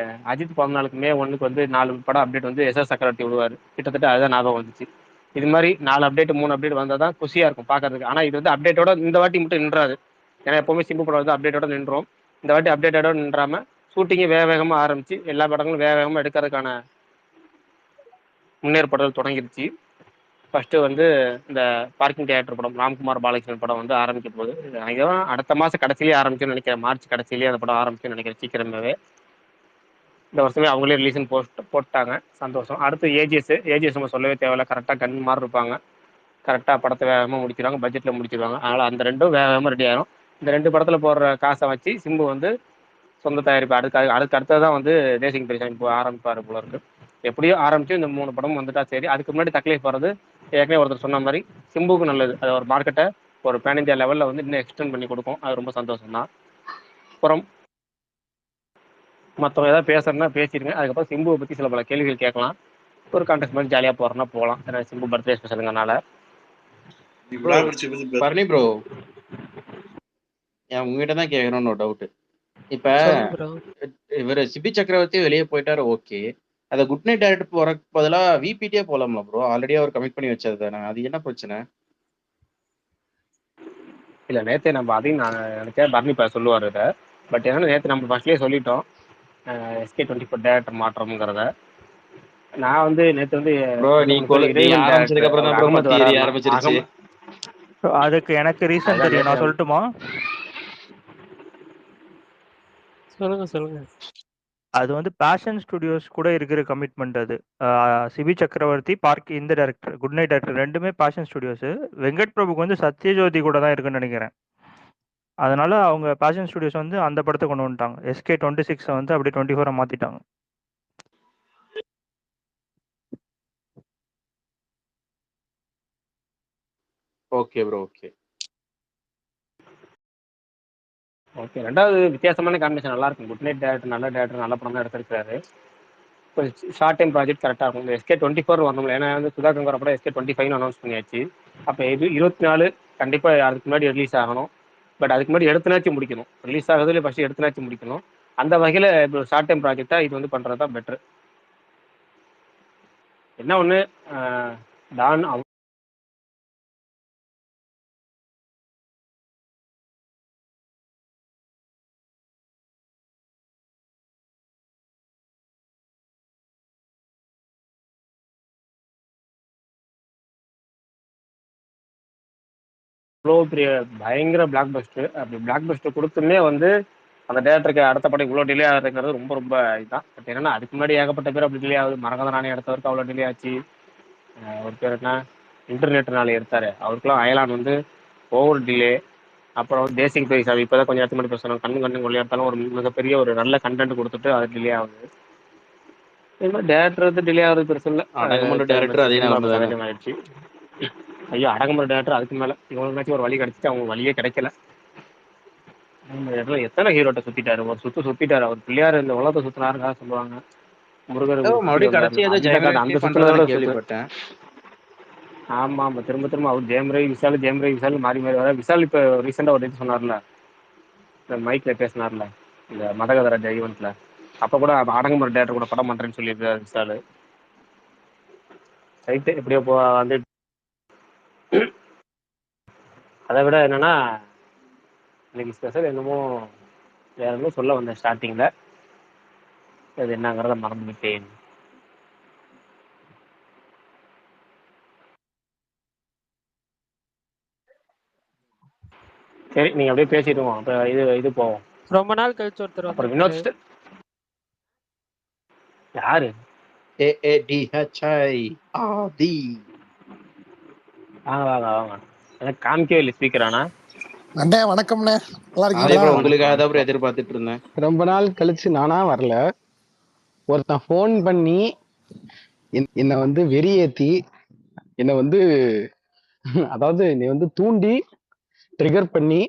அஜித் பிறந்த நாளுக்கு May 1 வந்து 4 படம் அப்டேட் வந்து எஸ்எஸ் சக்கரவர்த்தி விடுவார். கிட்டத்தட்ட அதுதான் ஞாபகம் வந்துச்சு. இது மாதிரி 4 அப்டேட் 3 அப்டேட் வந்தால் தான் குஷியா இருக்கும் பார்க்கறதுக்கு. ஆனால் இது வந்து அப்டேட்டோட இந்த வாட்டி மட்டும் நின்றாது. ஏன்னா எப்பவுமே சிம்பு படம் வந்து அப்டேட்டோட நின்றோம். இந்த வாட்டி அப்டேட்டோட நின்றாம ஷூட்டிங்கு வேகமாக ஆரம்பிச்சு எல்லா படங்களும் வேகமாக எடுக்கிறதுக்கான முன்னேற்பாடுகள் தொடங்கிருச்சு. ஃபர்ஸ்ட் வந்து இந்த பார்க்கிங் தியேட்டர் படம் ராம்குமார் பாலகிருஷ்ணன் படம் வந்து ஆரம்பிக்க போகுது. அடுத்த மாதம் கடைசியிலேயே ஆரம்பிக்கும்னு நினைக்கிறேன். மார்ச் கடைசியிலேயே அந்த படம் ஆரம்பிக்கும்னு நினைக்கிறேன். சீக்கிரமாவே இந்த வருஷமே அவங்களே ரிலீஸ்னு போட்டாங்க. சந்தோஷம். அடுத்து ஏஜிஎஸ் நம்ம சொல்லவே தேவையில்ல. கரெக்டாக கன் மாதிரி இருப்பாங்க. கரெக்டாக படத்தை வேகமாக முடிச்சிடுவாங்க. பட்ஜெட்டில் முடிச்சிடுவாங்க. அதனால் அந்த ரெண்டும் வேகமாக ரெடி ஆயிரும். இந்த 2 படத்தில் போடுற காசை வச்சு சிம்பு வந்து சொந்த தயாரிப்பு அதுக்கு அடுத்தது தான் வந்து தேசிங் பெரியசாமி இப்போ ஆரம்பிப்பார் போல இருக்கு. எப்படியோ ஆரம்பிச்சு இந்த 3 படமும் வந்துட்டா சரி. அதுக்கு முன்னாடி தக்லைஃப் வர்றது ஏற்கனவே ஒருத்தர் சொன்ன மாதிரி சிம்புக்கு நல்லது. அது ஒரு மார்க்கெட்டை ஒரு பேன் இந்தியா லெவலில் வந்து இன்னும் எக்ஸ்டெண்ட் பண்ணி கொடுக்கும். அது ரொம்ப சந்தோஷம் தான். அப்புறம் மற்றவங்க ஏதாவது பேசுறதுனா பேசிடுங்க. அதுக்கப்புறம் சிம்புவை பற்றி சில பல கேள்விகள் கேட்கலாம். ஒரு கான்டெஸ்ட் மாதிரி ஜாலியாக போகிறோன்னா போகலாம். ஏன்னா சிம்பு பர்த்டே ஸ்பெஷலுங்கனால. பரணி ப்ரோ உங்ககிட்ட தான் கேட்கணும்னு ஒரு டவுட். இப்போ இவர் சிபி சக்கரவர்த்தி வெளியே போயிட்டாரு. ஓகே, அதை குட் நைட் டைரக்டர் போறதுக்கு பதிலாக விபிடியே போகலாம்ல ப்ரோ? ஆல்ரெடி அவர் கமிட் பண்ணி வச்சது தானே. அது என்ன பிரச்சனை? இல்ல நேத்தே நம்ம அதையும் நான் நினைச்சேன் பர்னி சொல்லுவார் இதை. பட் என்னன்னா நேற்று நம்ம ஃபர்ஸ்ட்லேயே சொல்லிட்டோம் SK24 டேரக்டர் மாற்றம்ங்கிறத. நான் வந்து நேற்று வந்து ப்ரோ நீ 2-3 பேர் நீ இறைவன் ஆரம்பிச்சதுக்கு டேரக்டர் அப்புறம் அவர் தான் ப்ரோ அகமது பத்தி எரிய வராருனா ஆரம்பிச்சிருச்சு. அதுக்கு எனக்கு ரீசன் அதுதான் தெரியும், நேற்று நான் சொல்லட்டுமா? சொல்லுங்க. அது வந்து பேஷன் ஸ்டுடியோஸ் கூட இருக்கிற கமிட்மெண்ட் அது. சிபி சக்கரவர்த்தி, இந்த டைரக்டர் குட் நைட் டைரக்டர் ரெண்டுமே பேஷன் ஸ்டுடியோஸ். வெங்கட் பிரபுக்கு வந்து சத்யஜோதி கூட தான் இருக்குன்னு நினைக்கிறேன். அதனால அவங்க பேஷன் ஸ்டுடியோஸ் வந்து அந்த படத்தை கொண்டு வந்துட்டாங்க. SK26 வந்து அப்படியே 24 மாத்திட்டாங்க. Okay bro okay. ரெண்டாவது வித்தியாசமான காம்பினேஷன் நல்லா இருக்கும். குட் நைட் டேரக்டர் நல்ல படம் தான் எடுத்திருக்காரு. இப்போ ஷார்ட் டைம் ப்ராஜெக்ட் கரெக்டாக இருக்கும். இந்த SK24 வரணும். ஏன்னா வந்து சுதா கங்கோர படம் SK25 அனௌன்ஸ் பண்ணியாச்சு. அப்போ 24 கண்டிப்பாக அதுக்கு முன்னாடி ரிலீஸ் ஆகணும். பட் அதுக்கு முன்னாடி எடுத்துனாச்சும் முடிக்கணும். ரிலீஸ் ஆகுதுல ஃபர்ஸ்ட் எடுத்துனாச்சும் முடிக்கணும். அந்த வகையில் இப்போ ஷார்ட் டைம் ப்ராஜெக்டாக இது வந்து பண்ணுறது தான் பெட்ரு. என்ன ஒன்று டான் இவ்வளோ பெரிய பயங்கர பிளாக் பஸ்டர். அப்படி பிளாக் பஸ்டர் கொடுத்துமே வந்து அந்த டேரக்டருக்கு அடுத்த படம் இவ்வளோ டிலே ஆகுதுங்கிறது ரொம்ப ரொம்ப இதுதான். பட் என்னன்னா அதுக்கு முன்னாடி ஏகப்பட்ட பேர் அப்படி டிலே ஆகுது. மரகத நாணயம் எடுத்தவருக்கு அவ்வளோ டிலே ஆச்சு. ஒரு பேர் என்ன இன்டர்நெட் நாளை எடுத்தாரு, அவருக்குலாம் அயலான் வந்து ஓவர் டிலே. அப்புறம் தேசிங் பெரியசாமி இப்போ தான் கொஞ்சம் இடத்து மாதிரி பேசணும். கண்ணு கொள்ளையா இருந்தாலும் ஒரு மிகப்பெரிய ஒரு நல்ல கண்டென்ட் கொடுத்துட்டு அது டிலே ஆகுது. இது மாதிரி டேரக்டர் வந்து டிலே ஆகுது பெருசு இல்லை. அடங்கமண்ட டேரக்டர் அதே நிலைமை தானே. ஆயிடுச்சு. ஐயோ அடங்கமர டேரக்டர் அதுக்கு மேலே இவங்களுக்காச்சும் ஒரு வழி கிடைச்சிட்டு அவங்க வழியே கிடைக்கல. எத்தனை ஹீரோட்ட சுத்திட்டாரு, ஒரு சுத்திட்டாரு. அவர் பிள்ளையார் இந்த உலகத்தை சுத்தினாருக்காக சொல்லுவாங்க. முருகர் மறுபடியும் கடைசி ஏதோ அந்த பண்றதா கேள்விப்பட்டேன். ஆமா திரும்ப அவர் ஜெயம் ரவி விஷால் மாறி வர. விஷால் இப்ப ரீசெண்டா ஒரு இது சொன்னார்ல, இந்த மைக்ல பேசினார்ல இந்த மதகதராஜா ஈவெண்ட்ல, அப்ப கூட அடங்குமுறை டேரக்டர் கூட படம் பண்றேன்னு சொல்லியிருக்காரு விஷால். ரைட்டு எப்படியோ வந்து அதை விட என்னன்னா இன்னைக்கு ஸ்பெஷல் என்னமோ வேற என்னமோ சொல்ல வந்தேன் ஸ்டார்டிங்ல, அது என்னங்கிறத மறந்துவிட்டேன். சரி நீங்க அப்படியே பேசிடுவோம். அப்ப இது போவோம். ரொம்ப நாள் கழிச்சு ஒருத்தர் அப்புறம் வினோத் யாரு ஆதி வாங்க எனக்கு காமிக்கவே இல்லை ஸ்பீக்கர். ஆனா அண்ணே வணக்கம்ண்ணே, நல்லா இருக்கீங்களா? உங்களுக்காக தான் எதிர்பார்த்துட்டு இருந்தேன். ரொம்ப நாள் கழிச்சு நானா வரல, ஒருத்தன் ஃபோன் பண்ணி என்னை வந்து வெறியேத்தி என்னை வந்து அதாவது நீ வந்து தூண்டி ட்ரிகர் பண்ணி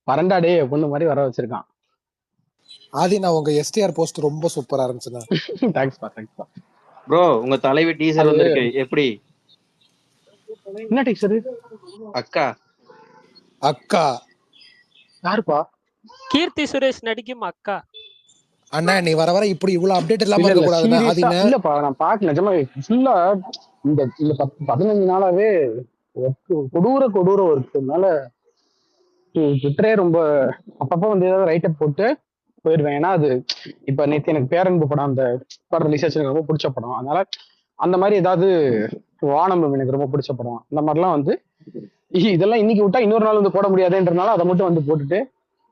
பரண்டாடே பொண்ணு மாதிரி வர வச்சிருக்கான். ஆதி நான் உங்க STR போஸ்ட் ரொம்ப சூப்பரா இருந்துச்சுண்ணா. தேங்க்ஸ்பா. ப்ரோ உங்க தலைவி டீசர் வந்திருக்கு, எப்படி? என்ன டீச்சர்? அக்கா யாருப்பா? கீர்த்தி சுரேஷ் நடிக்கும் அக்கா. அண்ணா நீ வர வர இப்படி இவ்வளவு அப்டேட் இல்லாம இருக்க கூடாதுண்ணா. இல்லப்பா நான் பாக்க நிஜமா ஃபுல்லா இந்த 15 நாளாவே கொடூர ஒர்க்குனால ட்விட்டரே ரொம்ப அப்பப்போ வந்து ஏதாவது ரைட்டப் போட்டு போயிடுவேன். ஏன்னா அது இப்ப நேற்று எனக்கு பேரன்பு படம் அந்த படம் ரிலீஸ் ஆச்சு, எனக்கு ரொம்ப பிடிச்ச படம். அதனால அந்த மாதிரி ஏதாவது வானம் எனக்கு ரொம்ப பிடிச்ச படம் அந்த மாதிரிலாம் வந்து இதெல்லாம் இன்னைக்கு விட்டா இன்னொரு நாள் வந்து போட முடியாதுன்றனால அதை மட்டும் வந்து போட்டுட்டு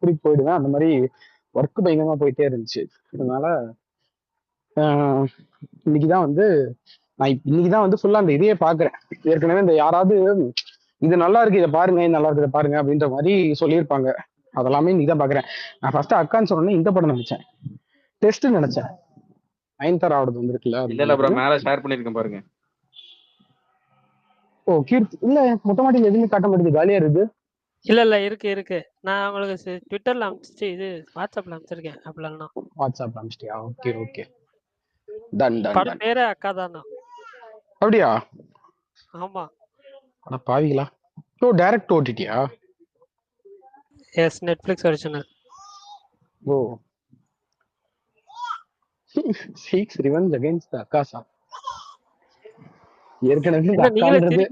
திருப்பி போயிடுவேன். அந்த மாதிரி ஒர்க் பயங்கரமா போயிட்டே இருந்துச்சு. அதனால இன்னைக்குதான் வந்து நான் இன்னைக்குதான் வந்து ஃபுல்லா அந்த இதையே பாக்குறேன். ஏற்கனவே இந்த யாராவது இது நல்லா இருக்கு இதை பாருங்க, இது நல்லா இருக்கு இதை பாருங்க அப்படின்ற மாதிரி சொல்லியிருப்பாங்க. அதெல்லாமே இன்னைக்குதான் பாக்குறேன். நான் ஃபர்ஸ்ட் அக்கான்னு சொன்னேன், இந்த படம் நினைச்சேன், டெஸ்ட் நினைச்சேன். நயன்தாராவோடது வந்துருக்குல்ல. இல்ல ப்ரோ மேல ஷேர் பண்ணிருக்கேன் பாருங்க. ஓ கீர்த்தி இல்ல மொட்டை மாடியில் எதுவுமே காட்ட மாட்டேங்குது, காலியா இருக்கு. இல்ல இருக்கு. நான் உங்களுக்கு ட்விட்டர்ல அனுப்பிச்சு இது வாட்ஸ்அப்ல அனுப்பிச்சிருக்கேன். அப்படின்னா வாட்ஸ்அப்ல அனுப்பிச்சிட்டியா? Okay done. படம் பேரே அக்கா தானா? அப்படியா? ஆமா. அட பாவிகளா. ஓ டைரக்ட் ஓடிடியா? Yes, Netflix original. Oh seeks revenge against அக்காசா. ஏற்கனவே இந்த அக்கான்றது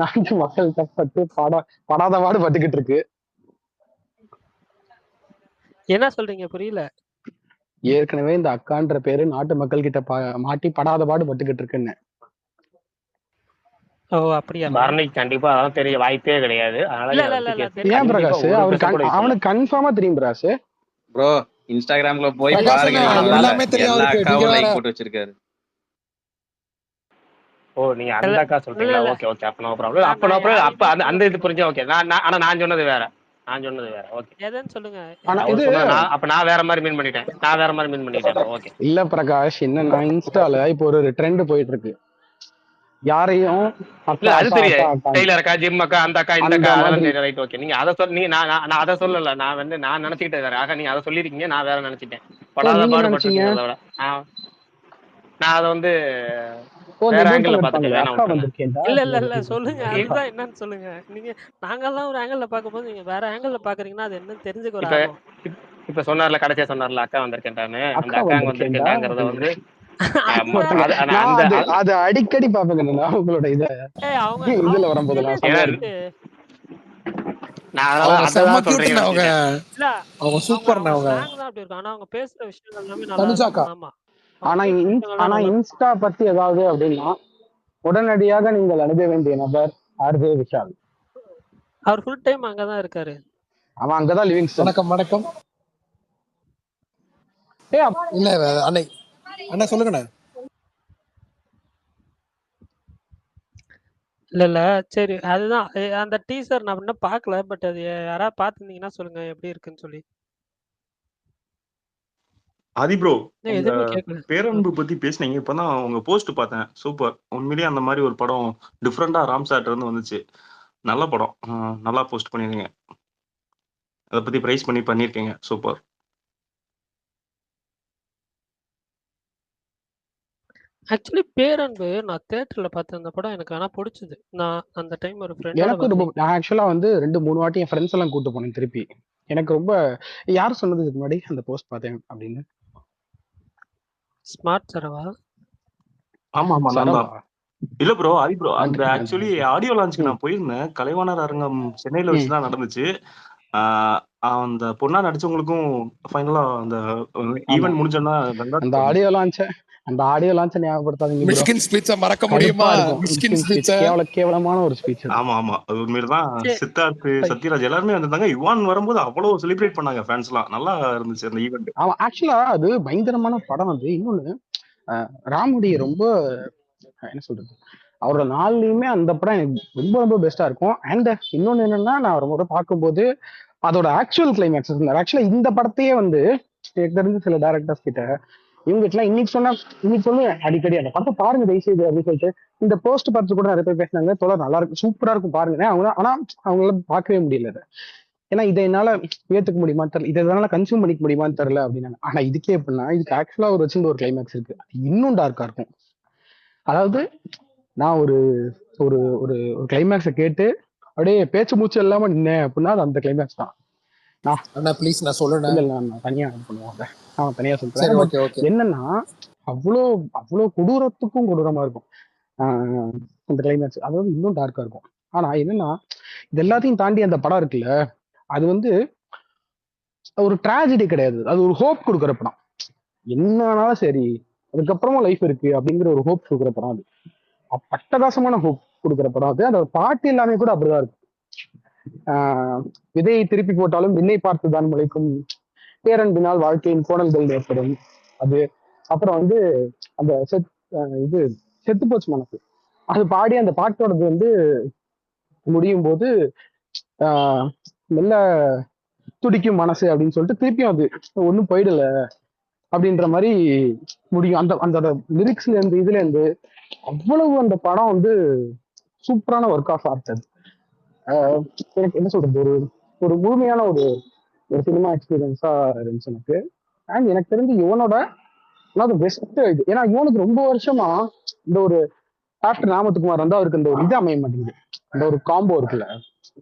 நாட்டு மக்கள் தப்பட்டு படாத பாடு பட்டுக்கிட்டு இருக்கு. என்ன சொல்றீங்க? புரியல. ஏற்கனவே இந்த அக்கான்ற பேரு நாட்டு மக்கள் கிட்ட மாட்டி படாத பாடு பட்டுக்கிட்டு இருக்குன்னு. ஓ அப்படியாண்ணா? பரணிக்கு கண்டிப்பா அதெல்லாம் தெரிய வாய்ப்பே கிடையாது. அதனால இல்ல நீ இல்ல அதை இல்ல பத்தி இல்ல பேச தெரியும். ஏன் கண்டிப்பா பிரகாஷ்? ஒரு அவருக்கு பைசா கூட யூஸ் பண்ணல. அவனுக்கு கன்ஃபார்மா தெரியும் பிரகாஷ். ப்ரோ இன்ஸ்டாகிராம்ல போய் பிரகாஷ் பாருங்க, அண்ணா நீங்க முதல்ல எல்லாமே தெரியும் எல்லா அவருக்கு. நீங்க அக்காவும் வேற லைக் போட்டு வச்சிருக்காரு. ஓ நீங்க இல்ல அந்த அக்கா இல்ல சொல்றீங்களா? இல்ல. ஓகே ஓகே, அப்ப நோ ப்ராப்ளம். அப்ப நோ நான் ப்ராப்ளம். அப்ப யாரையுமே அந்த சொல்ல அந்த இது புரிஞ்சா ஓகே. ஆனா நான் சொன்னது வேற. ஓகே. எதுன்னு சொல்லுங்க. ஆனா அவர் இது சொன்ன அப்ப நான் வேற மாதிரி மீன் பண்ணிட்டேன். இப்போ ஓகே. இல்ல பிரகாஷ், என்னன்னா இன்ஸ்டால இப்போ ஒரு ட்ரெண்ட் போயிட்டு இருக்கு. யாரையும் இல்ல அக்கா அது அக்கா தெரியும். அக்கா அக்கா டெய்லர் அக்கா, ஜிம் அக்கா, அந்த அக்கா, இந்த அந்த அக்கா, அதெல்லாம் மாதிரி. தெரியும். Right okay. நீங்க அதை சொல்லி நான் அதை சொல்லல. நான் நினைச்சுக்கிட்டது வேற. ஆக நீங்க அதை சொல்லிருக்கீங்க, நான் வேற நினைச்சிட்டேன். ஓ படாத நீங்க என்ன பாடு நினைச்சீங்க? பட்டிருக்கீங்க. அதை விட நான் அதை வந்து ஓ இந்த வேற இன்னொருத்தவங்க ஆங்கிள் இருப்பாங்களே, பாத்துட்டேன். வேணா அக்கா விட்டுருங்க. வந்திருக்கேன்டா. இல்ல இல்ல சரி இல்ல சரி சொல்லுங்க. சரி. அதுதான் என்னன்னு சொல்லுங்க. நீங்க நாங்கெல்லாம் ஒரு ஆங்கிள் பாக்கும்போது நீங்க வேற ஆங்கிள் பாக்குறீங்கன்னா அது என்னன்னு தெரிஞ்சுக்க ஒரு இப்ப ஆர்வம். இப்ப சொன்னார்ல, கடைசியா சொன்னார்ல அக்கா வந்திருக்கேன்டான்னு. அந்த அக்கா அக்கா அங்க வந்திருக்கேன்டா வந்திருக்கேன்டாங்கிறத அப்படின்னு வந்து ஒருத்தங்க. அந்த நான் அந்த அது அடிக்கடி பாப்பேங்க நான் உங்களோட இத அவங்க இதுல அவங்க வரும்போதெல்லாம் உண்மையிலே செமையா ஏன்னா இருக்கு. நான் அதனால அவங்க செம்ம அதுதான் கியூட்ண்ணா. சொல்றீங்கன்னு அவங்க நினைச்சிட்டேன். இல்ல அவங்க சூப்பர்ண்ணா. அவங்க அவங்க ஸ்லாங் தான் அப்படி இருக்கும். ஆனா அவங்க பேசுற விஷயங்கள் எல்லாமே நல்லா தனுஜாக்கா. இருக்கும். ஆமா. அவங்க பேசுற விஷயங்கள்லாம் நல்லா இருக்கும். இன்ஸ்டா பத்தி ஏதாவது அப்படின்னா உடனடியாக நீங்கள் அணுக வேண்டிய நபர் ஆர்ஜே விஷால். அவர் ஃபுல் டைம் அங்கதான் இருக்காரு. அவன் அங்கதான் லிவிங்ஸ்டன். வணக்கம் வணக்கம். இல்ல அண்ணே அண்ணா சொல்லுங்கண்ணே. இல்ல இல்ல சரி அதுதான் அந்த டீசர் நான் இன்னும் பார்க்கல. பட் அது யாராவது பார்த்துருந்தீங்கன்னா சொல்லுங்க எப்படி இருக்குன்னு சொல்லி. ஆதி ப்ரோ, உங்க எதுவுமே கேட்கல. பேரன்பு பத்தி பேசுனீங்க. இப்பதான் உங்க போஸ்ட் பார்த்தேன். சூப்பர். உண்மையிலேயே அந்த மாதிரி ஒரு படம் டிஃப்ரெண்டா ராம் சார்ட்ட இருந்து வந்துச்சு. நல்ல படம். நல்லா போஸ்ட் பண்ணிருக்கீங்க. அதை பத்தி பிரைஸ் பண்ணிருக்கீங்க. சூப்பர். ஆக்சுவலி பேரன்பு நான் தியேட்டர்ல பார்த்த அந்த படம் எனக்கு ஆனா பிடிச்சது. நான் அந்த டைம் ஒரு ஃப்ரெண்டோட எனக்கு ரொம்ப நான் ஆக்சுவலா வந்து 2-3 வாட்டி என் ஃப்ரெண்ட்ஸ் எல்லாம் கூட்டு போனேன் திருப்பி. எனக்கு ரொம்ப யார் சொன்னது இதுக்கு முன்னாடி அந்த போஸ்ட் பார்த்தேன் அப்படின்னு? ஸ்மார்ட் சரவா. ஆமா ஆமா நான் தான். இல்ல ப்ரோ, ஆதி ப்ரோ, அந்த நன்றி நன்றி ஆக்சுவலி நன்றி. ஆடியோ லான்ச்சுக்கு நான் போயிருந்தேன். கலைவாணர் அரங்கம் சென்னையில வச்சுதான் நடந்துச்சு. அந்த பொண்ணா நடிச்சவங்களுக்கும் ஃபைனலா அந்த ஆமா ஈவென்ட் முடிஞ்சோன்னா அந்த ஆடியோ லான்ச்ச ஞாபகப்படுத்தாதீங்க ப்ரோ. மிஷ்கின் ஸ்பீச்ச மறக்க கடுப்பா முடியுமா? இருக்கும். மிஷ்கின் மிஷ்கின் ஸ்பீச் ஸ்பீச்ச கேவலமான ஒரு ஸ்பீச். ஆமா ஆமா அது உண்மையில்தான். சரி. சித்தார்த், சத்யராஜ் எல்லாருமே வந்திருந்தாங்க. யுவான் வரும்போது அவ்வளவு செலிப்ரேட் பண்ணாங்க ஃபேன்ஸ் எல்லாம். நல்லா இருந்துச்சு அந்த ஈவெண்ட். ஆமா ஆக்சுவலா அது பயங்கரமான படம். அது இன்னொன்னு ராமுடைய ரொம்ப என்ன சொல்றது, அவரோட நாள்லயுமே அந்த படம் எனக்கு ரொம்ப ரொம்ப பெஸ்டா இருக்கும். அண்ட் இன்னொன்னு என்னன்னா, நான் ஒரு முறை பார்க்கும்போது அதோட ஆக்சுவல் கிளைமேக்ஸ் இருந்தார். ஆக்சுவலா இந்த படத்தையே வந்து எனக்கு தெரிஞ்ச சில டேரக்டர்ஸ் கிட்ட இவங்க கிட்ட இன்னைக்கு சொல்லுவேன் அடிக்கடி, அந்த படத்தை பாருங்க தயவுசெய்து அப்படின்னு சொல்லிட்டு. இந்த போஸ்ட் பார்த்து கூட நிறைய பேர் பேசினாங்க, தோழர் நல்லா இருக்கு, சூப்பரா இருக்கும் பாருங்க. ஆனா அவங்களால பார்க்கவே முடியல அதை. ஏன்னா இதை என்னால ஏத்துக்க முடியுமான்னு தெரியல, இதை என்னால கன்சியூம் பண்ணிக்க முடியுமான்னு தெரியல அப்படின்னாங்க. ஆனா இதுக்கே எப்படின்னா, இதுக்கு ஆக்சுவலா ஒரு வச்சிருந்த ஒரு கிளைமேக்ஸ் இருக்கு, இன்னும் டார்க்கா இருக்கும். அதாவது நான் ஒரு ஒரு ஒரு கிளைமேக்ஸை கேட்டு அப்படியே பேச்சு மூச்சு இல்லாம நின்னேன் அப்படின்னா அது அந்த கிளைமேக்ஸ் தான். அண்ணா ப்ளீஸ் நான் சொல்லுறேன். இல்ல நான் தனியா இது பண்ணுவாங்க, நான் தனியா சரி சொல்றேன். But okay okay. என்னன்னா அவ்வளோ கொடூரத்துக்கும் கொடூரமா இருக்கும் அந்த கிளைமேக்ஸ். அதாவது இன்னும் டார்க்கா இருக்கும். ஆனா என்னன்னா, இது எல்லாத்தையும் தாண்டி அந்த படம் இருக்குல்ல, அது வந்து ஒரு ட்ராஜடி கிடையாது, அது ஒரு ஹோப் கொடுக்குற படம். என்னன்னாலும் சரி, அதுக்கப்புறமா லைஃப் இருக்கு அப்படிங்கிற ஒரு ஹோப் கொடுக்குற படம் அது. அட்டகாசமான ஹோப் கொடுக்குற படம் அது. அந்த பாட்டு எல்லாமே கூட அப்படிதான் இருக்கும். விதையை திருப்பி போட்டாலும் விண்ணை பார்த்துதான் முளைக்கும், பேரன்பினால் வாழ்க்கையின் கோணல்கள் ஏற்படும் அது. அப்புறம் வந்து அந்த இது செத்து போச்சு மனசு, அது பாடி அந்த பாட்டோடது வந்து முடியும் போது மெல்ல துடிக்கும் மனசு அப்படின்னு சொல்லிட்டு திருப்பியும் அது ஒன்றும் போயிடல அப்படின்ற மாதிரி முடியும். அந்த லிரிக்ஸ்ல இருந்து இதுல இருந்து அவ்வளவு அந்த படம் வந்து சூப்பரான ஒர்க் ஆஃப் ஆர்ட். அது எனக்கு என்ன சொல்றது, ஒரு முழுமையான ஒரு சினிமா எக்ஸ்பீரியன்ஸா இருந்துச்சு எனக்கு. அண்ட் எனக்கு தெரிஞ்சு இவனோட பெஸ்ட் இது. ஏன்னா இவனுக்கு ரொம்ப வருஷமா இந்த ஒரு ஆஃப்டர் ராமத்துக்குமார் வந்து அவருக்கு இந்த ஒரு இது அமைய மாட்டேங்குது, இந்த ஒரு காம்போ இருக்குல்ல,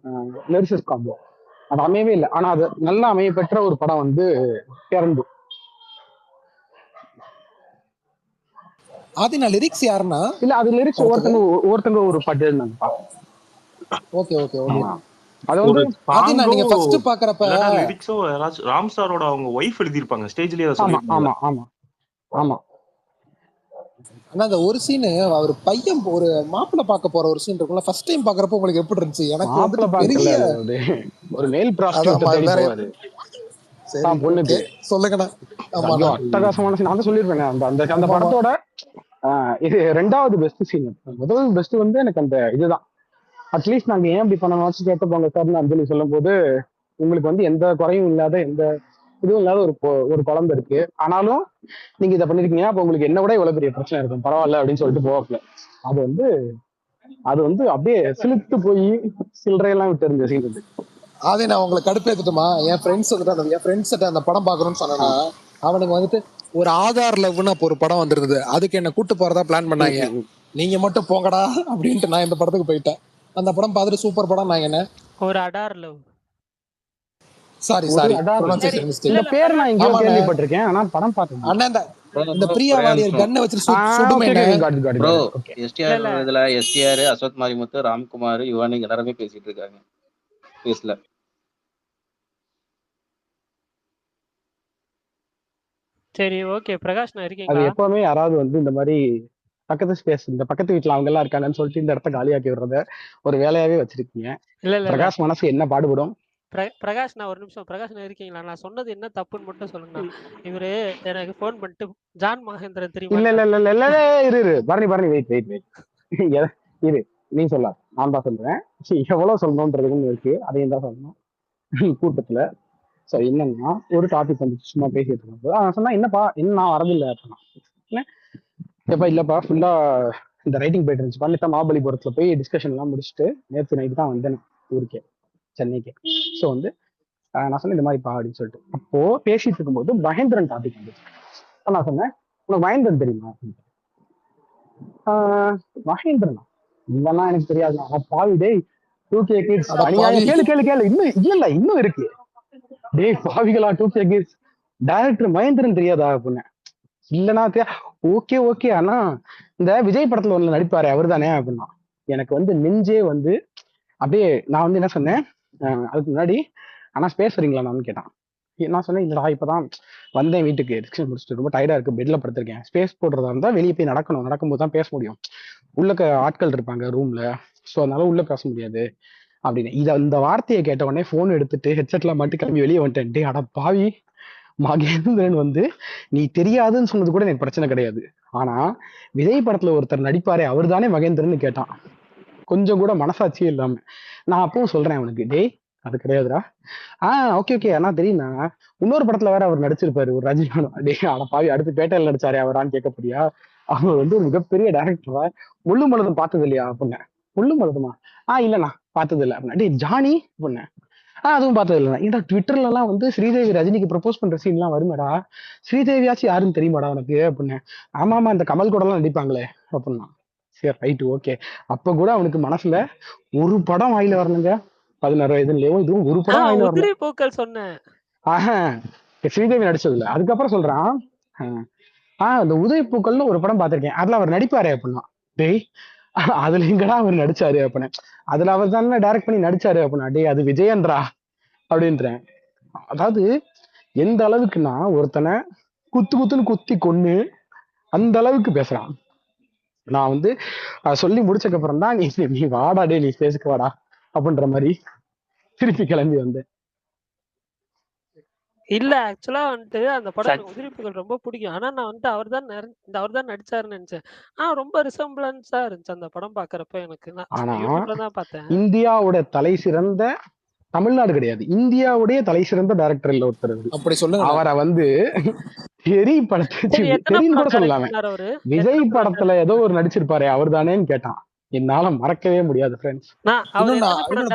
நெரிசஸ் காம்போ, அது அமையவே இல்லை. ஆனா அது நல்லா அமைய பெற்ற ஒரு படம் வந்து பேரன்பு. ஆதி நான் லிரிக்ஸ் யாருன்னா? இல்ல அது லிரிக்ஸ் ஒவ்வொருத்தங்க ஒரு பாட்டு இருந்தாங்கப்பா. Okay okay okay. அது ஒரு வந்து ஆதினா சாங்கோ நீங்க ஃபர்ஸ்ட் பாக்குறப்ப இல்லாட்டா லிரிக்ஸோ யாராச்சும் ராம் சாரோட அவங்க ஒய்ஃப் எழுதியிருப்பாங்க, ஸ்டேஜ்லயே அதை ஆமா சொல்லியிருப்பாங்க. ஆமா ஆமா ஆமா ஆனா அந்த ஒரு சீனு அவர் பையன் ஒரு மாப்பிள்ளை பார்க்க போற ஒரு சீன் இருக்கும்ல, ஃபர்ஸ்ட் டைம் பாக்குறப்ப உங்களுக்கு எப்படி இருந்துச்சு? எனக்கு மாப்பிள்ள வந்துட்டு பார்க்கல, பெரிய அது ஒரு மேல் அதான் ப்ராஸ்டியூட்டை தேடி வேற போவாரு சரி தான் ஓகே பொண்ணுக்கு. சொல்லுங்கண்ணா. ஐயோ ஆமாண்ணா அட்டகாசமான சீன், நான் தான் சொல்லியிருப்பேன் அந்த அந்த அந்த ஆமா ஆமா படத்தோட இது ரெண்டாவது பெஸ்ட் சீன். முதல் பெஸ்ட் வந்து எனக்கு அந்த இதுதான். அட்லீஸ்ட் நாங்க ஏன் இப்படி பண்ணணும் கேட்டு போங்க சார்னு அஞ்சலி சொல்லும் போது, உங்களுக்கு வந்து எந்த குறையும் இல்லாத எந்த இதுவும் இல்லாத ஒரு குழந்தை இருக்கு, ஆனாலும் நீங்க இதை பண்ணிருக்கீங்க, அப்ப உங்களுக்கு என்ன விட இவ்வளவு பெரிய பிரச்சனை இருக்கும், பரவாயில்ல அப்படின்னு சொல்லிட்டு போவாப்ல. அது வந்து அது வந்து அப்படியே சிலுத்து போய் சில்லறையெல்லாம் விட்டு இருந்த சீன் அது. அதே நான் உங்களுக்கு கடுப்பேத்துட்டுமா, என் ஃப்ரெண்ட்ஸ் வந்துட்டு அந்த என் ஃப்ரெண்ட்ஸ் அந்த படம் பாக்கணும்னு சொன்னா, அவனுக்கு வந்துட்டு ஒரு ஆதார் லவ்னு அப்போ ஒரு படம் வந்திருந்தது, அதுக்கு என்ன கூட்டு போறதா பிளான் பண்ணாங்க. நீங்க மட்டும் போங்கடா அப்படின்ட்டு நான் இந்த படத்துக்கு போயிட்டேன். அந்த படம் பார்த்துட்டு சூப்பர் படம் நான் என்ன ஒரு அடார் லவ். சாரி ஒரு சாரி அடார் ப்ரொனன்சியேஷன் இல்ல மிஸ்டேக். இந்த இல்ல பேர் நான் எங்கேயோ ஆமாண்ணே கேள்விப்பட்டிருக்கேன், ஆனா படம் பார்த்தேன். அண்ணா இந்த இந்த ப்ரோ பிரியா ஒரே வாரியர் நிமிஷம் கண்ணை வச்சுட்டு ஓகே சுடுமேண்ணே. Okay got got bro. Got okay. இல்ல எஸ்டிஆர் இல்ல இதுல எஸ்டிஆர், அஸ்வத் மாரிமுத்து, ராம்குமார், யுவானிங் எல்லாருமே பேசிட்டு இருக்காங்க பேசல. சரி ஓகே. பிரகாஷ் நான் அது இருக்கீங்களா? எப்பவுமே யாராவது வந்து இந்த மாதிரி பக்கத்து ஸ்பேஸ், இந்த பக்கத்து வீட்டுல அவங்க எல்லாம் இருக்காங்கன்னு சொல்லிட்டு இந்த இடத்த காலியாக்கி விடுறத ஒரு வேலையாவே வச்சிருக்கீங்க. இல்ல இல்ல இல்ல பிரகாஷ் மனசு என்ன பாடுபடும். பிரகாஷ் நான் ஒரு நிமிஷம். பிரகாஷ் நான் இருக்கீங்களா? நான் சொன்னது என்ன தப்புன்னு மட்டும் சொல்லுங்கண்ணா. இவரு எனக்கு ஃபோன் பண்ணிட்டு ஜான் மகேந்திரன் இல்ல தெரியுமா? இல்ல இல்ல இல்ல இல்ல இரு பரணி வெயிட் வெயிட் வெயிட் இரு, நீ சொல்ல, நான் தான் சொல்றேன். எவ்வளவு சொல்லணும்ன்றதுன்னு இருக்கு, அதையும் தான் சொல்லணும் கூட்டத்துல. ஸோ என்னன்னா, ஒரு டாபிக் வந்து சும்மா பேசிட்டு இருக்கும்போது அவன் சொன்னா, என்னப்பா என்ன நான் வரதில்லை அப்படின்னா, எப்பா இல்லப்பா ஃபுல்லா இந்த ரைட்டிங் போயிட்டு இருந்துச்சுப்பா, நேற்று மகாபலிபுரத்துல போய் டிஸ்கஷன் எல்லாம் முடிச்சுட்டு நேற்று நைட்டு தான் வந்தேன் ஊருக்கே, சென்னைக்கு. ஸோ வந்து நான் சொன்னேன் இந்த மாதிரிப்பா அப்படின்னு சொல்லிட்டு. அப்போ பேசிட்டு இருக்கும்போது மகேந்திரன் டாபிக் வந்துச்சு. நான் சொன்னேன், உனக்கு மகேந்திரன் தெரியுமா அப்படின்னு. மகேந்திரனா? இல்லைன்னா எனக்கு தெரியாது. பாவி டேய், 2K கிட்ஸ் அட அநியாயம். பாவி கேளு இன்னும் இல்ல இன்னும் இருக்கு. டேய் பாவிகளா, 2K கிட்ஸ் டைரக்டர் மகேந்திரன் தெரியாதா அப்படின்னு. இல்லைன்னா ஓகே ஓகே அண்ணா, இந்த விஜய் படத்துல ஒண்ணு நடிப்பாரு அவர் தானே அப்படின்னா. எனக்கு வந்து நெஞ்சே வந்து அப்படியே, நான் வந்து என்ன சொன்னேன், அதுக்கு முன்னாடி அண்ணா ஸ்பேஸ் வரீங்களா நான் கேட்டான். நான் சொன்னேன், இல்லடா இப்பதான் வந்தேன் வீட்டுக்கு, டிஸ்கஷன் முடிச்சுட்டு ரொம்ப டயர்டா இருக்கு, பெட்ல படுத்திருக்கேன், ஸ்பேஸ் போடுறதா இருந்தா வெளியே போய் நடக்கும்போது தான் பேச முடியும், உள்ளக்க ஆட்கள் இருப்பாங்க ரூம்ல, ஸோ அதனால உள்ள பேச முடியாது அப்படின்னு. இந்த வார்த்தையை கேட்ட உடனே போன் எடுத்துட்டு ஹெட்செட்லாம் மட்டும் கிளம்பி வெளியே வந்துட்டேன். டே அட பாவி, மகேந்திரன் வந்து நீ தெரியாதுன்னு சொன்னது கூட எனக்கு பிரச்சனை கிடையாது, ஆனா விஜய் படத்துல ஒருத்தர் நடிப்பாரே அவர் தானே மகேந்திரன் கேட்டான், கொஞ்சம் கூட மனசாட்சியே இல்லாம. நான் அப்பவும் சொல்றேன் அவனுக்கு, டேய் அது கிடையாதுடா. ஓகே ஓகே ஆனா தெரியும்ண்ணா, இன்னொரு படத்துல வேற அவர் நடிச்சிருப்பாரு, ஒரு ரஜினி படம். டே ஆனா பாவி, அடுத்து பேட்டையில நடிச்சாரே அவரான்னு கேட்க போறியா? அவர் வந்து ஒரு மிகப்பெரிய டைரக்டரா. முள்ளு மலதும் பார்த்தது இல்லையா அப்படின்ன. முள்ளு மலதுமா? இல்லண்ணா பார்த்தது இல்லை அப்படின்னா. டே ஜானி அப்படின்ன. அதுவும் பார்த்தது இல்லைண்ணா. ஏன்டா ட்விட்டர்ல எல்லாம் வந்து ஸ்ரீதேவி ரஜினிக்கு ப்ரப்போஸ் பண்ற சீன் எல்லாம் வருமாடா, ஸ்ரீதேவியாச்சும் யாருன்னு தெரியுமாடா உனக்கு அப்படின்னு. ஆமா இந்த கமல் கூட எல்லாம் நடிப்பாங்களே அப்படின்னா. சரி ரைட்டு ஓகே. அப்ப கூட அவனுக்கு மனசுல ஒரு படம் வாயில வரணுங்க, 16 வயதுலயோ இதுவும் ஒரு படம் வாயில வரல. உதிரி பூக்கள் சொன்னேன். ஸ்ரீதேவி நடிச்சதுல. அதுக்கப்புறம் சொல்றான், அந்த உதவி பூக்கள்னு ஒரு படம் பார்த்திருக்கேன், அதுல அவர் நடிப்பாரு அப்படின்னா. டேய் அதுல எங்கடா அவர் நடிச்சாரு அப்படின்னு. அதுல அவர் தானே டைரக்ட் பண்ணி நடிச்சாரு அப்படின்னா. டேய் அது விஜயன்றா அப்படின்றேன். அதாவது எந்த அளவுக்குன்னா, ஒருத்தனை குத்துன்னு குத்தி கொன்னு அந்த அளவுக்கு பேசுறான். நான் வந்து சொல்லி முடிச்சக்கு அப்புறம் தான் நீ வாடா டே, நீ பேசுக்கு வாடா அப்படின்ற மாதிரி திருப்பி கிளம்பி வந்தேன். இல்ல ஆக்சுவலா வந்துட்டு அந்த படம் எனக்கு உதிரி பூக்கள் ரொம்ப பிடிக்கும். ஆனா நான் வந்துட்டு அவர் தான் நடிச்சாருன்னு நினைச்சேன். ரொம்ப ரிசம்பிளன்ஸா இருந்துச்சு அந்த படம் பாக்குறப்ப எனக்கு. ஆனா நான் யூடியூப்ல தான் பார்த்தேன். இந்தியாவோட தலை சிறந்த, தமிழ்நாடு கிடையாது, இந்தியாவுடைய தலை சிறந்த டைரக்டர் இல்ல ஒருத்தர், அப்படி சொல்லுங்க. அவரை வந்து தெரி தெரியும் கூட சொல்லலாமே, விஜய் படத்துல ஏதோ ஒரு நடிச்சிருப்பாரு அவர் தானேன்னு கேட்டான். என்னால மறக்கவே முடியாது ஃப்ரெண்ட்ஸ்.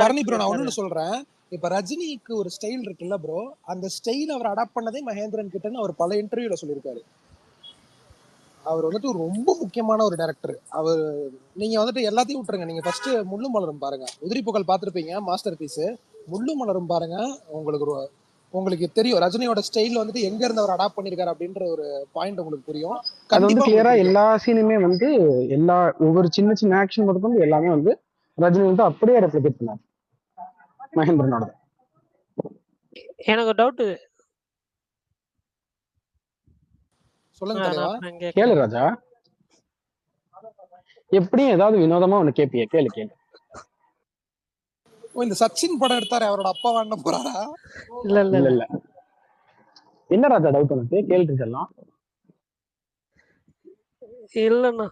பரணி ப்ரோ, நான் ஒண்ணு சொல்றேன். இப்ப ரஜினிக்கு ஒரு ஸ்டைல் இருக்குல்ல ப்ரோ, அந்த ஸ்டைல் அவர் அடாப்ட் பண்ணதே மகேந்திரன் கிட்டன்னு அவர் பல இன்டர்வியூல சொல்லியிருக்காரு. அவர் வந்துட்டு ரொம்ப முக்கியமான ஒரு டைரக்டர். அவர் நீங்க வந்துட்டு எல்லாத்தையும் விட்டுருங்க, நீங்க ஃபர்ஸ்ட் முள்ளு மலரும் பாருங்க, உதிரி பூக்கள் பார்த்திருப்பீங்க, மாஸ்டர் பீஸ். முள்ளு மலரும் பாருங்க, உங்களுக்கு தெரியும் ரஜினியோட ஸ்டைல் வந்துட்டு எங்க இருந்து அவர் அடாப்ட் பண்ணிருக்காரு அப்படின்ற ஒரு பாயிண்ட் உங்களுக்கு புரியும். அது வந்து கிளியரா எல்லா சீனுமே வந்து ஒவ்வொரு சின்ன ஆக்ஷன் மட்டும் எல்லாமே வந்து ரஜினி வந்து அப்படியே ரெப்ளிகேட் பண்ணாரு. மகேந்திரனோட. எனக்கு ஒரு டவுட். சொல்லுங்க நான் தலைவா. அப்புறம் கேளு கேட்கறேன். ராஜா. எப்படியும் ஏதாவது வினோதமா ஒண்ணு கேப்பிய, கேளு கேளு. ஓ, இந்த சச்சின் படம் எடுத்தாரு, அவரோட அப்பா வாண்ட போறாரா? இல்ல இல்ல இல்ல இல்ல இல்ல. என்ன ராஜா டவுட் உனக்கு? கேள்வி சொல்லலாம். இல்லண்ணா.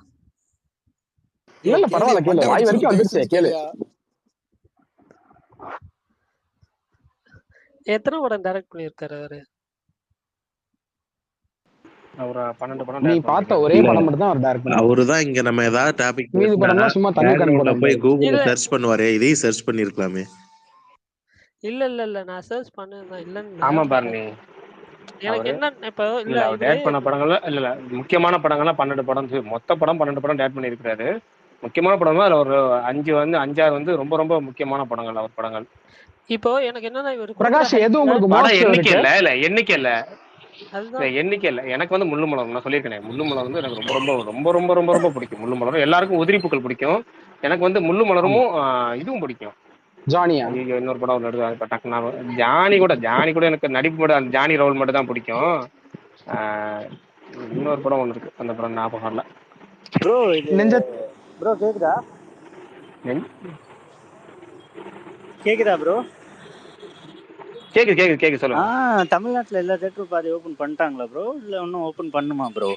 இல்ல இல்ல பரவாயில்ல, கேளு. வாய் வரைக்கும் வந்துருச்சு, கேளு. எத்தனை படம் டைரக்ட் பண்ணியிருக்காரு அவரு? ஒரு 12 படம் நீ direct பார்த்த பண்ணிருக்காரு. ஒரே இல்ல படம் மட்டும் தான் அவர் டைரக்ட் பண்ணாரு. அவருதான் இங்க நம்ம ஏதாவது டாபிக் மீதி பேசினா படம்லாம் சும்மா தண்ணி கண் பேக்ரவுண்ட்ல போய் போடுறது. கூகுள்ல இல்ல சர்ச் பண்ணுவாரு, இதையும் சர்ச் பண்ணிருக்கலாமே. இல்ல இல்ல இல்ல நான் சர்ச் பண்ணேன் இல்லன்னு. ஆமா பாருங்க, எனக்கு அவரு என்ன இப்போ இல்ல இல்ல அவர் இவரு டேட் பண்ண படங்கள்ல இல்ல இல்ல முக்கியமான படங்கள்லாம் 12 படம், மொத்த படம் 12 படம் டேட் பண்ணியிருக்காரு. முக்கியமான படங்கள் அதுல ஒரு 5 வந்து ரொம்ப ரொம்ப முக்கியமான படங்கள் அவர் படங்கள். இப்போ எனக்கு என்னன்னா இவர் பிரகாஷ், எது உங்களுக்கு படம் மோஸ்ட் எண்ணிக்கை ஃபேவரட்? இல்ல எண்ணிக்கை இல்ல அதுதான் எண்ணிக்கை இல்ல. எனக்கு வந்து முள்ளு மலர் நான் சொல்லியிருக்கேன். முள்ளு மலர் வந்து எனக்கு ரொம்ப ரொம்ப ரொம்ப ரொம்ப ரொம்ப ரொம்ப பிடிக்கும். முள்ளு மலரும் எல்லாருக்கும் உதிரிப்புகள் பிடிக்கும். எனக்கு வந்து முள்ளு மலரும் இதுவும் பிடிக்கும். ஜானியா? ஐயோ, இன்னொரு படம் நடுவு டக்குனா ஜானி கூட எனக்கு நடிப்பு மட்டும், அந்த ஜானி ரோல் மட்டும் தான் பிடிக்கும். இன்னொரு படம் ஒன்று இருக்கு, அந்த படம் ஞாபகம் வரல. ப்ரோ இது நெஞ்ச ப்ரோ கேக்குதா? கேக்குதா ப்ரோ? கேக்குது சொல்லுங்க. தமிழ்நாட்டுல எல்லா தியேட்டரும் பாதி ஓபன் பண்ணிட்டாங்களா ப்ரோ, இல்ல இன்னும் ஓபன் பண்ணுமா ப்ரோ?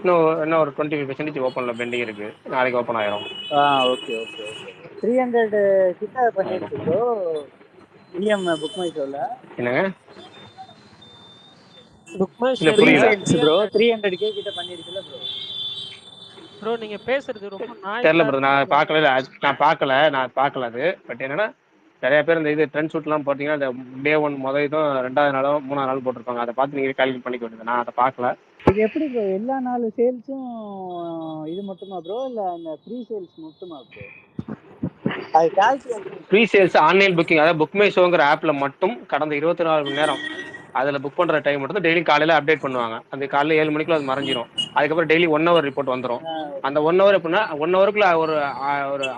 இன்னும் ஒரு 25% ஓப்பன்ல பெண்டிங் இருக்கு, நாளைக்கு ஓப்பன் ஆயிரும். Okay okay okay. 300 கிட்ட பண்ணிருச்சு ப்ரோ இஎம் புக் மை ஷோல. என்னங்க புக் மை இல்ல ஷோ புரியல. ப்ரோ 300K கிட்ட பண்ணிருக்குல ப்ரோ. ப்ரோ நீங்க பேசுறது ரொம்ப தெரியல நாய்ஸா ப்ரோ, நான் பார்க்கல அது. பட் என்னன்னா நிறைய பேர் இந்த இது ட்ரெண்ட் ஷூட்லாம் பார்த்தீங்கன்னா இந்த டே 1 முதல் இதுவும் 2வது நாளோ 3வது நாள் போட்டிருப்பாங்க. அதை பார்த்து நீங்கள் கால்குலேட் பண்ணிக்க வேண்டியது. நான் அதை பார்க்கல. இது எப்படி ப்ரோ எல்லா நாலு சேல்ஸும் இது மட்டுமா ப்ரோ, இல்ல அந்த ப்ரீ சேல்ஸ் மட்டுமா ப்ரோ? அது calculation pre sales online booking, அதாவது புக் மை ஷோங்கிற ஆப்ல மட்டும் கடந்த 24 மணி நேரம் அதில் புக் பண்ணுற டைம் மட்டும் டெய்லி காலையில் அப்டேட் பண்ணுவாங்க. அந்த காலையில் 7 மணிக்குள்ள அது மறைஞ்சிரும். அதுக்கப்புறம் டெய்லி 1 hour ரிப்போர்ட் வந்துடும். அந்த 1 hour எப்படின்னா 1 hourக்குள்ள ஒரு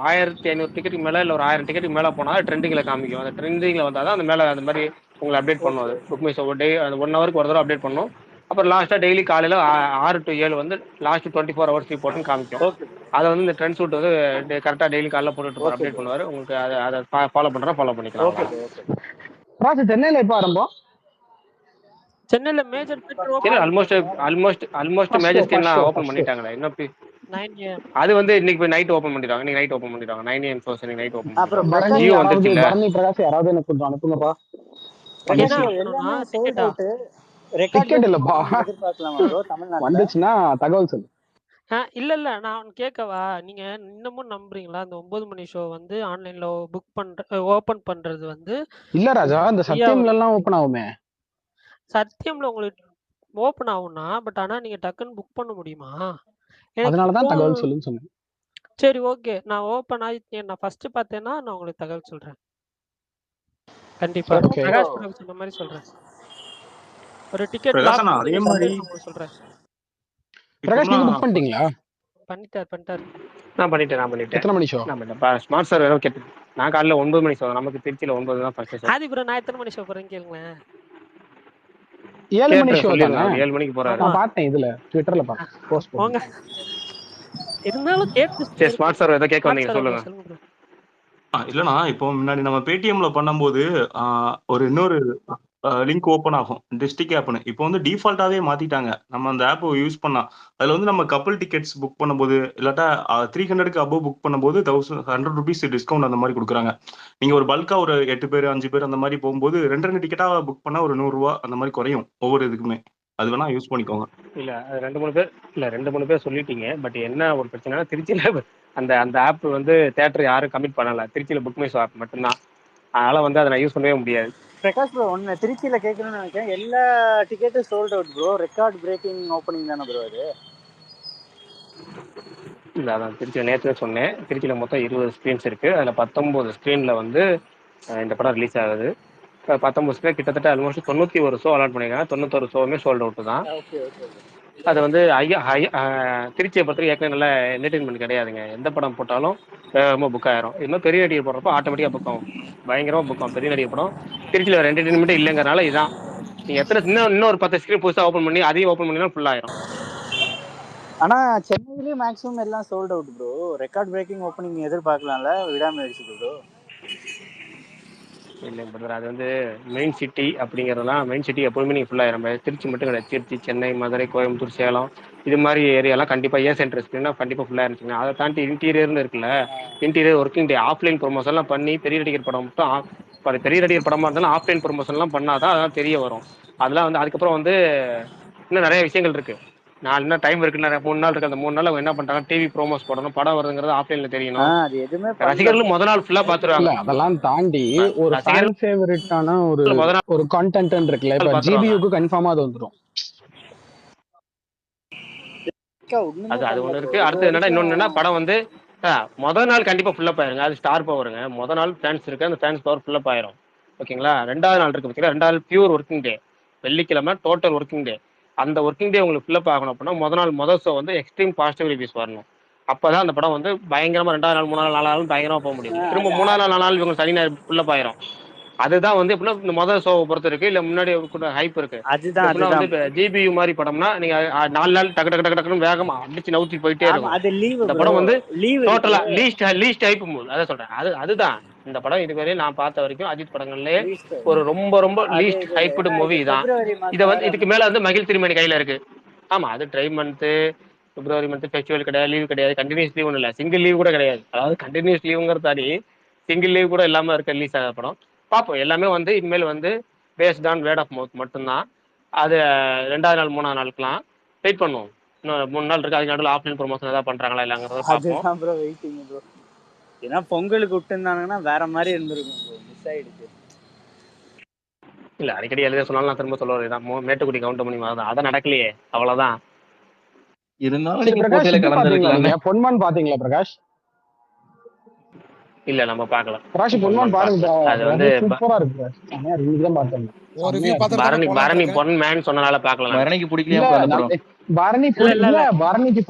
1500 டிக்கெட்டுக்கு மேலே இல்லை ஒரு 1000 டிக்கெட்டுக்கு மேலே போனால் ட்ரெண்டிங்கில் காமிக்கும். அந்த ட்ரெண்டிங்கில் வந்தால் தான் அந்த மேலே அந்த மாதிரி உங்களை அப்டேட் பண்ணும். அது புக் மை ஷோ அந்த 1 hourக்கு ஒரு தடவை அப்டேட் பண்ணும். அப்புறம் லாஸ்ட்டாக டெய்லி காலையில் 6 to 7 வந்து லாஸ்ட் 24 hours ரிப்போர்ட்னு காமிக்கும். அதை வந்து இந்த ட்ரெண்ட் ஷூட் வந்து கரெக்டாக டெய்லி காலையில் போட்டுட்டு அப்டேட் பண்ணுவார். உங்களுக்கு அதை ஃபாலோ பண்ணுறா ஃபாலோ பண்ணிக்கலாம். சென்னையில எப்ப ஆரம்பம்? சென்னையில மேஜர் தியேட்டர் ஆல்மோஸ்ட் மேஜர் ஸ்கிரீன்லாம் ஓபன் பண்ணிட்டாங்களே. இன்னும் 9 AM. அது வந்து இன்னைக்கு போய் நைட் ஓபன் பண்ணிடுவாங்க. இன்னைக்கு நைட் ஓபன் பண்ணிடுவாங்க. 9 AM ஷோஸ் இன்னைக்கு நைட் ஓபன் அப்புறம் பண்ணிடுவாங்க. ஜியோ வந்துருச்சு இல்ல. பரணி பிரகாஷ் யாராவது எனக்கு கொஞ்சம் அனுப்புங்கப்பா. என்ன எல்லாமே சோல்ட் அவுட். டிக்கெட் இல்லப்பா, எதிர்பார்க்கலாமா ப்ரோ தமிழ்நாட்டுல? வந்துச்சுன்னா தகவல் சொல்லு. இல்ல இல்ல நான் கேட்கவா, நீங்க இன்னமும் நம்புறீங்களா இந்த 9 மணி ஷோ வந்து ஆன்லைன்ல ஓபன் பண்றது வந்து? இல்ல ராஜா, இந்த சத்தியம்ல எல்லாம் ஓபன் ஆகுமே. சத்தியம்ல உங்களுக்கு ஓபன் ஆகும்னா, பட் ஆனா நீங்க டக்குன்னு புக் பண்ண முடியுமா? அதனாலதான் தகவல் சொல்லுன்னு சொன்னேன். சரி ஓகே, நான் ஓபன் ஆகி நான் ஃபர்ஸ்ட் பார்த்தேன்னா நான் உங்களுக்கு தகவல் சொல்றேன். கண்டிப்பா பிரகாஷ் சொன்ன மாதிரி சொல்றேன். ஒரு டிக்கெட் அதே மாதிரி சொல்றேன். பிரகாஷ் நீங்க புக் பண்ணிட்டீங்களா? பண்ணிட்டார். நான் பண்ணிட்டேன். எத்தனை மணி ஷோ? ஸ்மார்ட் சார் வேற கேட்டு. நான் காலையில 9 மணி ஷோ. நமக்கு திருச்சியில 9 தான் ஃபர்ஸ்ட் ஷோ. ஆதி ப்ரோ நான் எத்தனை மணி ஷோ போறேன்னு கேளுங்க. 7 மணி ஷோ தானே? 7 மணிக்கு போறாரு. நான் பார்த்தேன், இதுல ட்விட்டர்ல பார்த்தேன் போஸ்ட் போங்க. இருந்தாலும் கேட்டு சரி, ஸ்மார்ட் சார் ஏதோ கேட்க வந்தீங்க, சொல்லுங்க. இல்லனா இப்போ முன்னாடி நம்ம பேடிஎம்ல பண்ணும்போது ஒரு இன்னொரு லிங்க் ஓப்பன் ஆகும், டிஸ்ட்ரிக்ட் ஆப்னு. இப்போ வந்து டிஃபால்ட்டாவே மாத்திட்டாங்க. நம்ம அந்த ஆப் யூஸ் பண்ணா அதுல வந்து நம்ம கப்பல் டிக்கெட்ஸ் புக் பண்ணும்போது இல்லாட்டா 300க்கு அபோவ் புக் பண்ணும்போது 100 rupees டிஸ்கவுண்ட் அந்த மாதிரி கொடுக்குறாங்க. நீங்க ஒரு பல்கா ஒரு 8 பேர் 5 பேர் அந்த மாதிரி போகும்போது 2 டிக்கெட்டா புக் பண்ணா ஒரு 100 ரூபா அந்த மாதிரி குறையும் ஒவ்வொரு இதுக்குமே. அது வேணா யூஸ் பண்ணிக்கோங்க. இல்ல 2-3 பேர் சொல்லிட்டீங்க. பட் என்ன ஒரு பிரச்சனை, திருச்சியில அந்த ஆப் வந்து தியேட்டர் யாரும் கமிட் பண்ணல. திருச்சியில புக் மை ஷோ ஆப் மட்டும்தான். அதனால வந்து அதை நான் யூஸ் பண்ணவே முடியாது. பிரகாஷ் ப்ரோ ஒன்னு திருச்சியில கேட்கணும்னு நினைக்கிறேன். எல்லா டிக்கெட்டும் sold out bro. Record breaking opening தானே ப்ரோ அது? இல்லை, அதான் திருச்சியில் நேற்று சொன்னேன். திருச்சியில் மொத்தம் 20 ஸ்க்ரீன்ஸ் இருக்குது. அதில் 19 ஸ்க்ரீனில் வந்து இந்த படம் ரிலீஸ் ஆகுது. 19 ஸ்க்ரீன் கிட்டத்தட்ட ஆல்மோஸ்ட் 91 ஷோ அலாட் பண்ணியிருக்காங்க. 91 ஷோவுமே சோல்ட் அவுட் தான். அது வந்து திருச்சியை பொறுத்தவரைக்கும் ஏற்கனவே நல்ல என்டர்டைன்மெண்ட் கிடையாதுங்க. எந்த படம் போட்டாலும் வேகமாக புக் ஆயிரும். இது மாதிரி பெரிய நடிகர் போடுறப்போ ஆட்டோமேட்டிக்காக புக் ஆகும், பயங்கரமாக புக் ஆகும். பெரிய நடிகர் படம் திருச்சியில் வேறு என்டர்டைன்மெண்ட்டே இல்லைங்கிறனால இதான். நீங்கள் எத்தனை இன்னும் ஒரு 10 ஸ்க்ரீன் புதுசாக ஓப்பன் பண்ணி அதையும் ஓப்பன் பண்ணினா ஃபுல் ஆயிரும். ஆனா சென்னையிலேயே மேக்ஸிமம் எல்லாம் sold out bro. Record breaking opening எதிர்பார்க்கலாம்ல விடாமுயற்சி ப்ரோ. இல்லைங்க பிரதர், அது வந்து மெயின் சிட்டி அப்படிங்கிறதுலாம் மெயின் சிட்டி எப்போதுமே நீங்கள் ஃபுல்லாக நம்ம திருச்சி மட்டும் கிடையாது. திருச்சி, சென்னை, மதுரை, கோயம்புத்தூர், சேலம் இது மாதிரி ஏரியாலாம் கண்டிப்பாக ஏ சென்டர் ஸ்க்ரீனா கண்டிப்பாக ஃபுல்லாக இருந்துச்சுங்க. அதை தாண்டி இன்டீரியர்னு இருக்குல்ல, இன்டீரியர் ஒர்க்கிங் டே ஆஃப்லைன் ப்ரொமோஷன்லாம் பண்ணி பெரிய நடிகர் படம் மட்டும் பெரிய நடிகர் படமாக இருந்தாலும் ஆஃப்லைன் ப்ரொமோஷன்லாம் பண்ணாதான் அதெல்லாம் தெரிய வரும். அதெல்லாம் வந்து அதுக்கப்புறம் வந்து இன்னும் நிறைய விஷயங்கள் இருக்குது. இன்னும் டைம் இருக்கு, நிறைய 3 நாள் இருக்கு. அந்த 3 நாள் அவங்க என்ன பண்றாங்க, டிவி ப்ரோமோஸ் போடணும், படம் வருதுங்கிறது ஆஃப்லைன்ல தெரியணும். அது எதுவுமே பண்ணல ரசிகர்களும் முத நாள் ஃபுல்லா இல்ல பாத்துருவாங்க. அதெல்லாம் தாண்டி ஒரு ஃபேன் ரசிகர்கள் ஃபேவரட்டான முத நாள் ஒரு கான்டென்ட் இருக்குல்ல, இப்ப பாத்துருவாங்க. ஜிபியூக்கு கன்ஃபார்மா அது வந்துடும். ஒண்ணுமே அது ஒண்ணு பண்ணல ப்ரோ. இருக்கு. இது அடுத்து என்னன்னா இன்னொன்னு வரைக்கும் என்னன்னா படம் வந்து முத நாள் கண்டிப்பா ஃபுல்லா ஆயிருங்க. அது ஸ்டார் பவருங்க. முத நாள் ஃபேன்ஸ் இருக்கு, அந்த ஃபேன்ஸ் பவர் ஃபுல்லா ஆயிரும். ஓகேங்களா. 2வது நாள் இருக்கு பாத்தீங்களா, 2வது நாள் பியூர் ஒர்க்கிங் டே, வெள்ளிக்கிழமை டோட்டல் ஒர்க்கிங் டே. அந்த ஒர்க்கிங் டே உங்களுக்கு ஃபில்லப் ஆகணும் அப்படின்னா முதல் ஷோ வந்து எக்ஸ்ட்ரீம் பாசிட்டிவ் ரிவ்யூஸ் வரணும். அப்பதான் அந்த படம் வந்து பயங்கரமா 2வது நாள் 3வது நாள் 4வது நாள் பயங்கரமா போக முடியும். திரும்ப 3வது நாள் 4வது நாள் இவங்க சனி ஞாயிறு ஃபில்லப் ஆயிரும். அதுதான் வந்து எப்படின்னா இந்த முதல் ஷோவை பொறுத்த இருக்கு, இல்ல முன்னாடி ஹைப் இருக்கு. எப்படின்னா வந்து இப்போ ஜிபியு மாதிரி படம்னா நீங்க 4 நாள் டக்கு டக்கு டக்கு டக்குன்னு வேகமா அடிச்சு நவுத்தி போயிட்டே இருக்கும். இந்த படம் வந்து டோட்டலா லீஸ்ட் ஹைப் மூவ். அதான் சொல்றேன், அதுதான் இந்த படம் இதுவரை நான் பார்த்த வரைக்கும் அஜித் படங்கள்லயே ஒரு ரொம்ப ரொம்ப லீஸ்ட் ஹைப்டு மூவி தான். இதை வந்து இதுக்கு மேல வந்து மகிழ் திருமணி கையில இருக்கு. ஆமா, அது ட்ரை மந்த் பிப்ரவரி மந்த் ஃபெஸ்டிவல் கிடையாது, லீவ் கிடையாது, கண்டினியூஸ் லீவ் ஒன்றும் இல்லை, சிங்கிள் லீவ் கூட கிடையாது. அதாவது கண்டினியூஸ் லீவுங்கிற தாண்டி சிங்கிள் லீவ் கூட இல்லாம இருக்க ரிலீஸ் ஆகிற படம் பார்ப்போம். எல்லாமே வந்து இனிமேல் வந்து based on word of mouth மட்டும்தான். அது 2வது நாள் 3வது நாளுக்குலாம் வெயிட் பண்ணுவோம். இன்னும் 3 நாள் இருக்கு. அதுக்கு நடுவில் ஆஃப்லைன் ப்ரொமோஷன் ஏதாவது பண்றாங்களா இல்லைங்கிறத பார்ப்போம். அதுதான் ப்ரோ வெயிட்டிங் ப்ரோ. ஏன்னா பொங்கலுக்கு விட்டுருந்தாங்கன்னா வேற மாதிரி இருந்திருக்கும் ப்ரோ. மிஸ் ஆயிடுச்சு. இல்ல அடிக்கடி எழுத சொன்னாலும் நான் திரும்ப சொல்ல வரேன், மேட்டுக்குடி கவுண்டமணி மாதிரி தான். அதான் நடக்கலையே, அவ்வளவுதான். இருந்தாலும் சரி நீங்க பிரகாஷ், போட்டியில இது பாத்தீங்களா கலந்துருக்கலாமே. நீங்க பொன்மான் பாத்தீங்களா பிரகாஷ்? இல்ல நம்ம பார்க்கலாம். பிரகாஷ் பொன்மான் பாருங்க, அது வந்து சூப்பரா இருக்கு பிரகாஷ். செமையா இருக்கு. இன்னைக்கு தான் பார்த்தேன். ஒரு ரிவ்யூ பார்த்துட்டு தானே பரணி போலாம்னு பரணி இருக்கேன். பொன் மேன் சொன்னனால பார்க்கலாம். பரணிக்கு பிடிக்கலையா இல்ல அப்ப அந்த படம்? பரணி இல்ல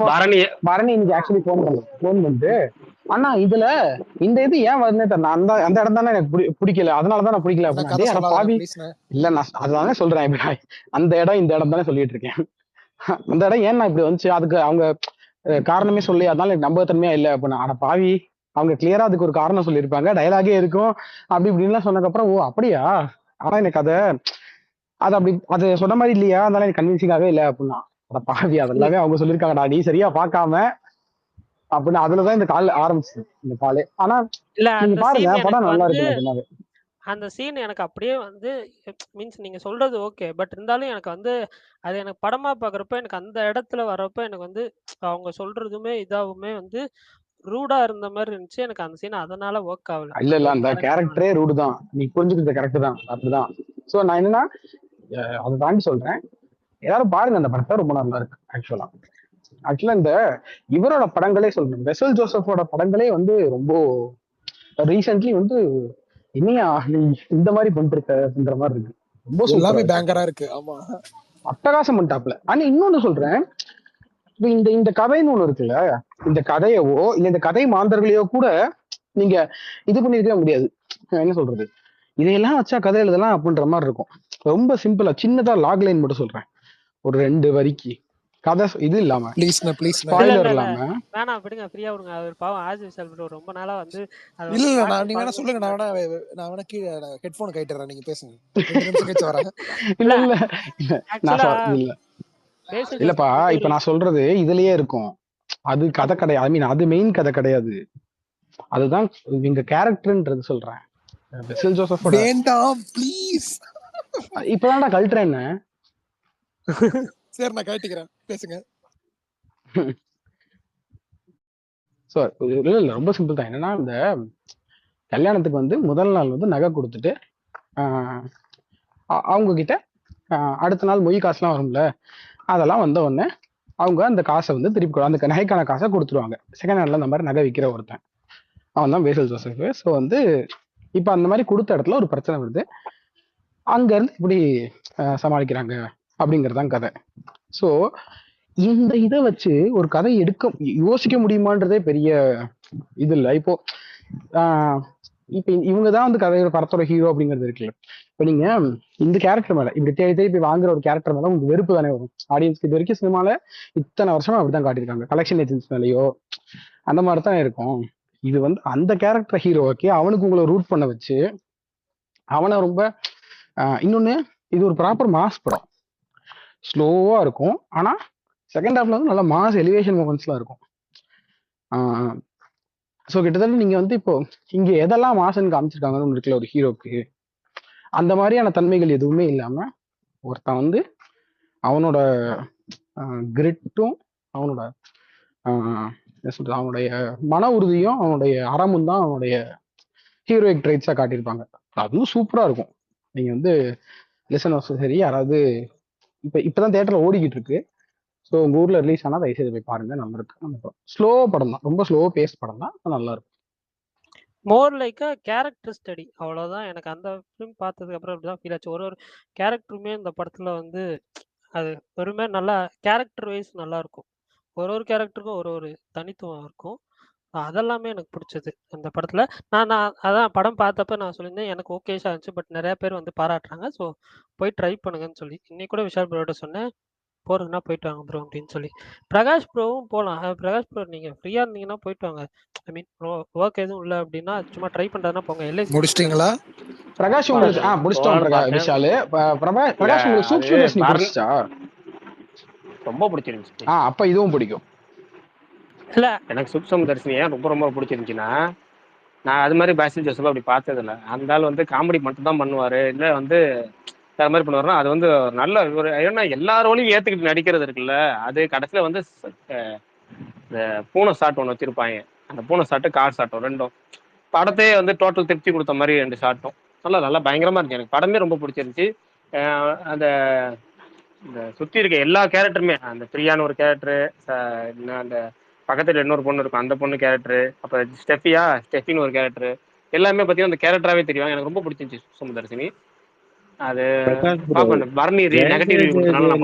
பரணி இன்னைக்கு ஆக்சுவலி போன் பண்ணிட்டு அண்ணா இதுல இந்த இது ஏன் வருதுன்னே தெரியல, அந்த அந்த இடம் தானே எனக்கு பிடிக்கல, அதனாலதான் நான் பிடிக்கல கதை அப்படின்னா பாவி. சொல்லாத இல்ல நான் அதனால சொல்றேன், அந்த இடம் இந்த இடம் தானே சொல்லிட்டு இருக்கேன். அந்த இடம் ஏன் நான் இப்படி வந்துச்சு, அதுக்கு அவங்க காரணமே சொல்லி அதனால எனக்கு நம்பகத்தன்மையா இல்லை அப்படின்னா, ஆனா பாவி அவங்க கிளியரா அதுக்கு ஒரு காரணம் சொல்லியிருப்பாங்க, டயலாகே இருக்கும் அப்படி இப்படின்லாம் சொன்னதுக்கப்புறம் ஓ அப்படியா, ஆனா எனக்கு அது அப்படி அது சொன்ன மாதிரி இல்லையா, அதனால எனக்கு கன்வின்சிங்காவே இல்லை அப்படின்னா, அட பாவி அதெல்லாமே அவங்க சொல்லியிருக்காங்கடா நீ சரியா பார்க்காம அப்படின்னு. அதுலதான் இந்த கால் ஆரம்பிச்சு இந்த காலே. ஆனா இல்ல நீங்க அந்த பாருங்க சீன் படம் எனக்கு நல்லா வந்து இருக்கு நிஜமாவே. அந்த சீன் எனக்கு அப்படியே வந்து மீன்ஸ் நீங்க சொல்றது ஓகே. பட் இருந்தாலும் எனக்கு வந்து அது எனக்கு படமா பார்க்குறப்ப எனக்கு அந்த இடத்துல வர்றப்ப எனக்கு வந்து அவங்க சொல்றதுமே இதாவுமே வந்து ரூடா இருந்த மாதிரி இருந்துச்சு. எனக்கு அந்த சீன் அதனால ஒர்க் ஆகல. இல்ல அந்த இல்ல ஒரு அந்த கேரக்டரே ரூடு தான், நீ புரிஞ்சுக்கிறது கரெக்ட் தான், அப்படிதான். சோ நான் என்னன்னா அதை தாண்டி சொல்றேன், எல்லாரும் பாருங்க அந்த படத்தை, ரொம்ப நல்லா இருக்கு. ஆக்சுவலா இந்த இவரோட படங்களே சொல்றேன், வெசல் ஜோசப்போட படங்களே வந்து ரொம்ப ரீசென்ட்லி வந்து என்னையா நீ இந்த மாதிரி பண்ணிருக்க அப்படின்ற மாதிரி இருக்கு. ரொம்ப எல்லாமே சூப்பரா பேங்கரா இருக்கு. ஆமா, அட்டகாசம் பண்ணிட்டாப்ல. ஆனா இன்னொன்னு சொல்றேன், இந்த இந்த கதைன்னு ஒண்ணு இருக்குல்ல, இந்த கதையவோ இல்ல இந்த கதை மாந்தர்களையோ கூட நீங்க இது பண்ணிருக்கவே முடியாது. என்ன சொல்றது, இதையெல்லாம் வச்சா கதை எழுதலாம் அப்படின்ற மாதிரி இருக்கும். ரொம்ப சிம்பிளா சின்னதா லாக் லைன் மட்டும் சொல்றேன், ஒரு 2 வரிக்கு கதை இது இல்லாம ஸ்பாயிலர் இல்லாம. வேணாம் விடுங்க, ஃப்ரீயா விடுங்க. அவர் பாவம் ஆஸ் யூசுவல் ப்ரோ ரொம்ப நாளா வந்து இல்ல நீ வேணா சொல்லுங்க, நான் வேணா கீழே ஹெட்போன் கைட்டுறேன், நீங்க பேசுங்க, 2 நிமிஷம் கழிச்சு வரேன். இல்ல இல்ல நான் இல்ல இல்லப்பா, இப்ப நான் சொல்றது இதுலயே இருக்கும், அது கதை கிடையாது. ஐ மீன் அது மெயின் கதை கிடையாது, அதுதான் இங்க கேரக்டர்ன்றது சொல்றேன். வெசல் ஜோசப்போட வேண்டாம் ப்ளீஸ். இப்பதான்டா கழட்டுறேன். சரி நான் கழட்டிக்கிறேன், பேசுங்க. இல்ல ரொம்ப சிம்பிள் தான். என்னன்னா இந்த கல்யாணத்துக்கு வந்து முதல் நாள் வந்து நகை கொடுத்துட்டு அவங்க கிட்ட அடுத்த நாள் மொய் காசுலாம் வரும்ல, அதெல்லாம் வந்த உடனே அவங்க அந்த காசை வந்து திருப்பி அந்த நகைக்கான காசை கொடுத்துருவாங்க. செகண்ட் ஹேண்ட்ல அந்த மாதிரி நகை விற்கிற ஒருத்தன், அவன் தான் வெசல் ஜோசப். ஸோ வந்து இப்ப அந்த மாதிரி கொடுத்த இடத்துல ஒரு பிரச்சனை வருது, அங்க இருந்து இப்படி சமாளிக்கிறாங்க அப்படிங்கறதுதான் கதை. ஸோ இந்த இதை வச்சு ஒரு கதை யோசிக்க முடியுமான்றதே பெரிய இது இல்லை. இப்போ இப்ப இவங்க தான் வந்து கதையோட படத்தோட ஹீரோ அப்படிங்கிறது இருக்குல்ல. இப்ப நீங்க இந்த கேரக்டர் மேல இப்படி தேடி தேடி போய் வாங்குற ஒரு கேரக்டர் மேல உங்களுக்கு வெறுப்பு தானே வரும். ஆடியன்ஸ்க்கு இது வரைக்கும் சினிமால இத்தனை வருஷமா அப்படிதான் காட்டியிருக்காங்க. கலெக்ஷன் ஏஜென்ட்ஸ் மேலேயோ அந்த மாதிரி தான் இருக்கும். இது வந்து அந்த கேரக்டர் ஹீரோவுக்கு அவனுக்கு உங்களை ரூட் பண்ண வச்சு அவனை ரொம்ப இன்னொன்னு, இது ஒரு ப்ராப்பர் மாஸ் படம். ஸ்லோவா இருக்கும், ஆனா செகண்ட் ஹாஃப்ல வந்து நல்ல மாஸ் எலிவேஷன் மூமெண்ட்ஸ்லாம் இருக்கும். ஸோ கிட்டத்தட்ட நீங்க வந்து இப்போ இங்க எதெல்லாம் மாசன்னு காமிச்சிருக்காங்கன்னு இருக்குல்ல ஒரு ஹீரோக்கு, அந்த மாதிரியான தன்மைகள் எதுவுமே இல்லாம ஒருத்தன் வந்து அவனோட கிரிட்டும் அவனோட அவனுடைய மன உறுதியும் அவனுடைய அறமும் தான் அவனுடைய ஹீரோயிக் ட்ரைட்ஸா காட்டியிருப்பாங்க. அதுவும் சூப்பரா இருக்கும். நீங்க வந்து லிசனர்ஸ் சரி யாராவது இப்பதான் தியேட்டர்ல ஓடிக்கிட்டு இருக்கு. ஸோ உங்க ஊர்ல ரிலீஸ் ஆனா தயவுசெய்து போய் பாருங்க, நல்லா இருக்கு. நம்ம ஸ்லோ படம் தான், ரொம்ப ஸ்லோ பேஸ் படம் தான், நல்லா இருக்கும். More like a character study, அவ்வளோதான். எனக்கு அந்த ஃபிலிம் பார்த்ததுக்கு அப்புறம் இப்படிதான் ஃபீல் ஆச்சு. ஒரு கேரக்டருமே இந்த படத்துல வந்து அது ஒருமே நல்லா கேரக்டர் வைஸ் நல்லா இருக்கும். ஒரு கேரக்டருக்கும் ஒரு தனித்துவம் இருக்கும். அதெல்லாமே எனக்கு பிடிச்சது அந்த படத்துல. நான் அதான் படம் பார்த்தப்ப நான் சொல்லியிருந்தேன் எனக்கு ஓகேஷா இருந்துச்சு. பட் நிறைய பேர் வந்து பாராட்டுறாங்க. ஸோ போய் ட்ரை பண்ணுங்கன்னு சொல்லி இன்னைக்கு கூட விஷால் ப்ரோட சொன்னேன், போறதுன்னா போயிட்டு வாங்க ப்ரோ அப்படின்னு சொல்லி. பிரகாஷ் ப்ரோவும் போகலாம். பிரகாஷ் ப்ரோ நீங்க ஃப்ரீயா இருந்தீங்கன்னா போயிட்டு வாங்க. ஐ மீன் ஒர்க் எதுவும் இல்லை அப்படின்னா சும்மா ட்ரை பண்றதுன்னா போங்க. எல்ஐசி முடிச்சிட்டீங்களா? பிரகாஷ் உங்களுக்கு முடிச்சிட்டோம். விஷாலு பிரகாஷ் உங்களுக்கு சூக்ஷ்ம தர்ஷினி பிடிச்சா? ரொம்ப பிடிச்சிருந்துச்சு. அப்ப இதுவும் பிடிக்கும். இல்ல எனக்கு சூக்ஷ்ம தர்ஷினி ஏன் ரொம்ப பிடிச்சிருந்துச்சுன்னா, நான் அது மாதிரி பாசில் ஜோசப் அப்படி பார்த்தது இல்லை. அந்த ஆள் வந்து காமெடி மட்டும் தான் பண்ணுவாரு, இல்லை வந்து வேற மாதிரி பண்ணுவாருன்னா அது வந்து நல்ல ஒரு ஏன்னா எல்லா ரோலையும் ஏத்துக்கிட்டு நடிக்கிறது இருக்குல்ல. அது கடைசியில வந்து இந்த பூனை ஷாட் ஒன்று வச்சிருப்பாங்க. அந்த பூனை ஷாட்டு கார் ஷாட்டும் ரெண்டும் படத்தையே வந்து டோட்டல் திருப்தி கொடுத்த மாதிரி 2 ஷாட்டும் நல்லா பயங்கரமா இருந்துச்சு. எனக்கு படமே ரொம்ப பிடிச்சிருந்துச்சு. அந்த இந்த சுத்தி இருக்க எல்லா கேரக்டருமே, அந்த ஃப்ரீயான ஒரு கேரக்டரு, அந்த பக்கத்துல இன்னொரு பொண்ணு இருக்கும் அந்த பொண்ணு கேரக்டரு, அப்புறம் ஸ்டெஃபின்னு ஒரு கேரக்டரு, எல்லாமே பார்த்தீங்கன்னா அந்த கேரக்டராகவே தெரியும். எனக்கு ரொம்ப பிடிச்சிருந்துச்சு சுமதர்ஷினி. அது பாப்பேன். பரணி நெகட்டிவ் ரிவ்யூ கொடுத்தனால நான்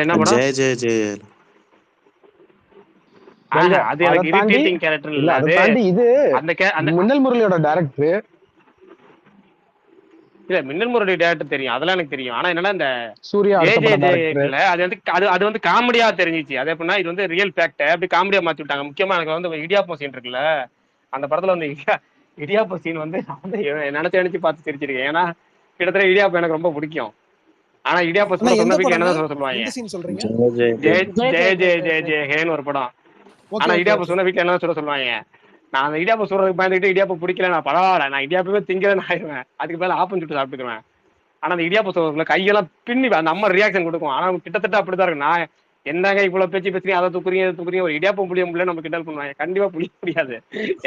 என்ன படம்? அது எனக்கு இரிட்டேட்டிங் கேரக்டர் இல்ல. அதை தாண்டி இது அந்த மின்னல் முரளியோட டைரக்டர் இல்ல, மின்னல் முரளி டேரக்டர் தெரியும், அதெல்லாம் எனக்கு தெரியும். ஆனா என்னன்னா இந்த சூர்யா அது வந்து காமெடியா தெரிஞ்சிச்சு. அது எப்படின்னா இது வந்து ரியல் ஃபேக்ட் அப்படி காமெடியா மாத்தி விட்டாங்க. முக்கியமா எனக்கு வந்து இடியாப்பம் சீன் இருக்குல்ல, அந்த படத்துல வந்து இடியாப்பம் சீன் வந்து நான் வந்து நினைச்சு பார்த்து சிரிச்சிருக்கேன். ஏன்னா கிட்டத்தட்ட இடியாப்பம் எனக்கு ரொம்ப பிடிக்கும். ஆனா இடியாப்பம் சொன்ன வீட்டுல என்ன சொல்லுவாங்க, ஜெய ஹேன்னு ஒரு படம். ஆனா இடியாப்பம் சொன்ன வீட்டுல என்ன சொல்லுவாங்க, நான் அந்த இடியாப்பம் சொல்றதுக்கு பயந்துக்கிட்டு இடியாப்பம் பிடிக்கல, நான் பரவாயில்ல நான் இடியாப்பமே திங்கிறேன்னு ஆயிடுவேன், அதுக்கு மேல ஆப்பம் சுட்டு சாப்பிட்டுக்குவேன். ஆனா அந்த இடியாப்பம் சொல்றதுல கையெல்லாம் பின்னி அந்த அம்மா ரியாக்ஷன் கொடுக்கும். ஆனா கிட்டத்தட்ட அப்படிதான் இருக்கு. நான் என்னங்க இவ்வளவு பேசுறீங்க, அதை தூக்குறீங்க, ஒரு இடியாப்பம் புளிய முடியல நம்ம கிண்டல் பண்ணுவாங்க. கண்டிப்பா புளிய முடியாது,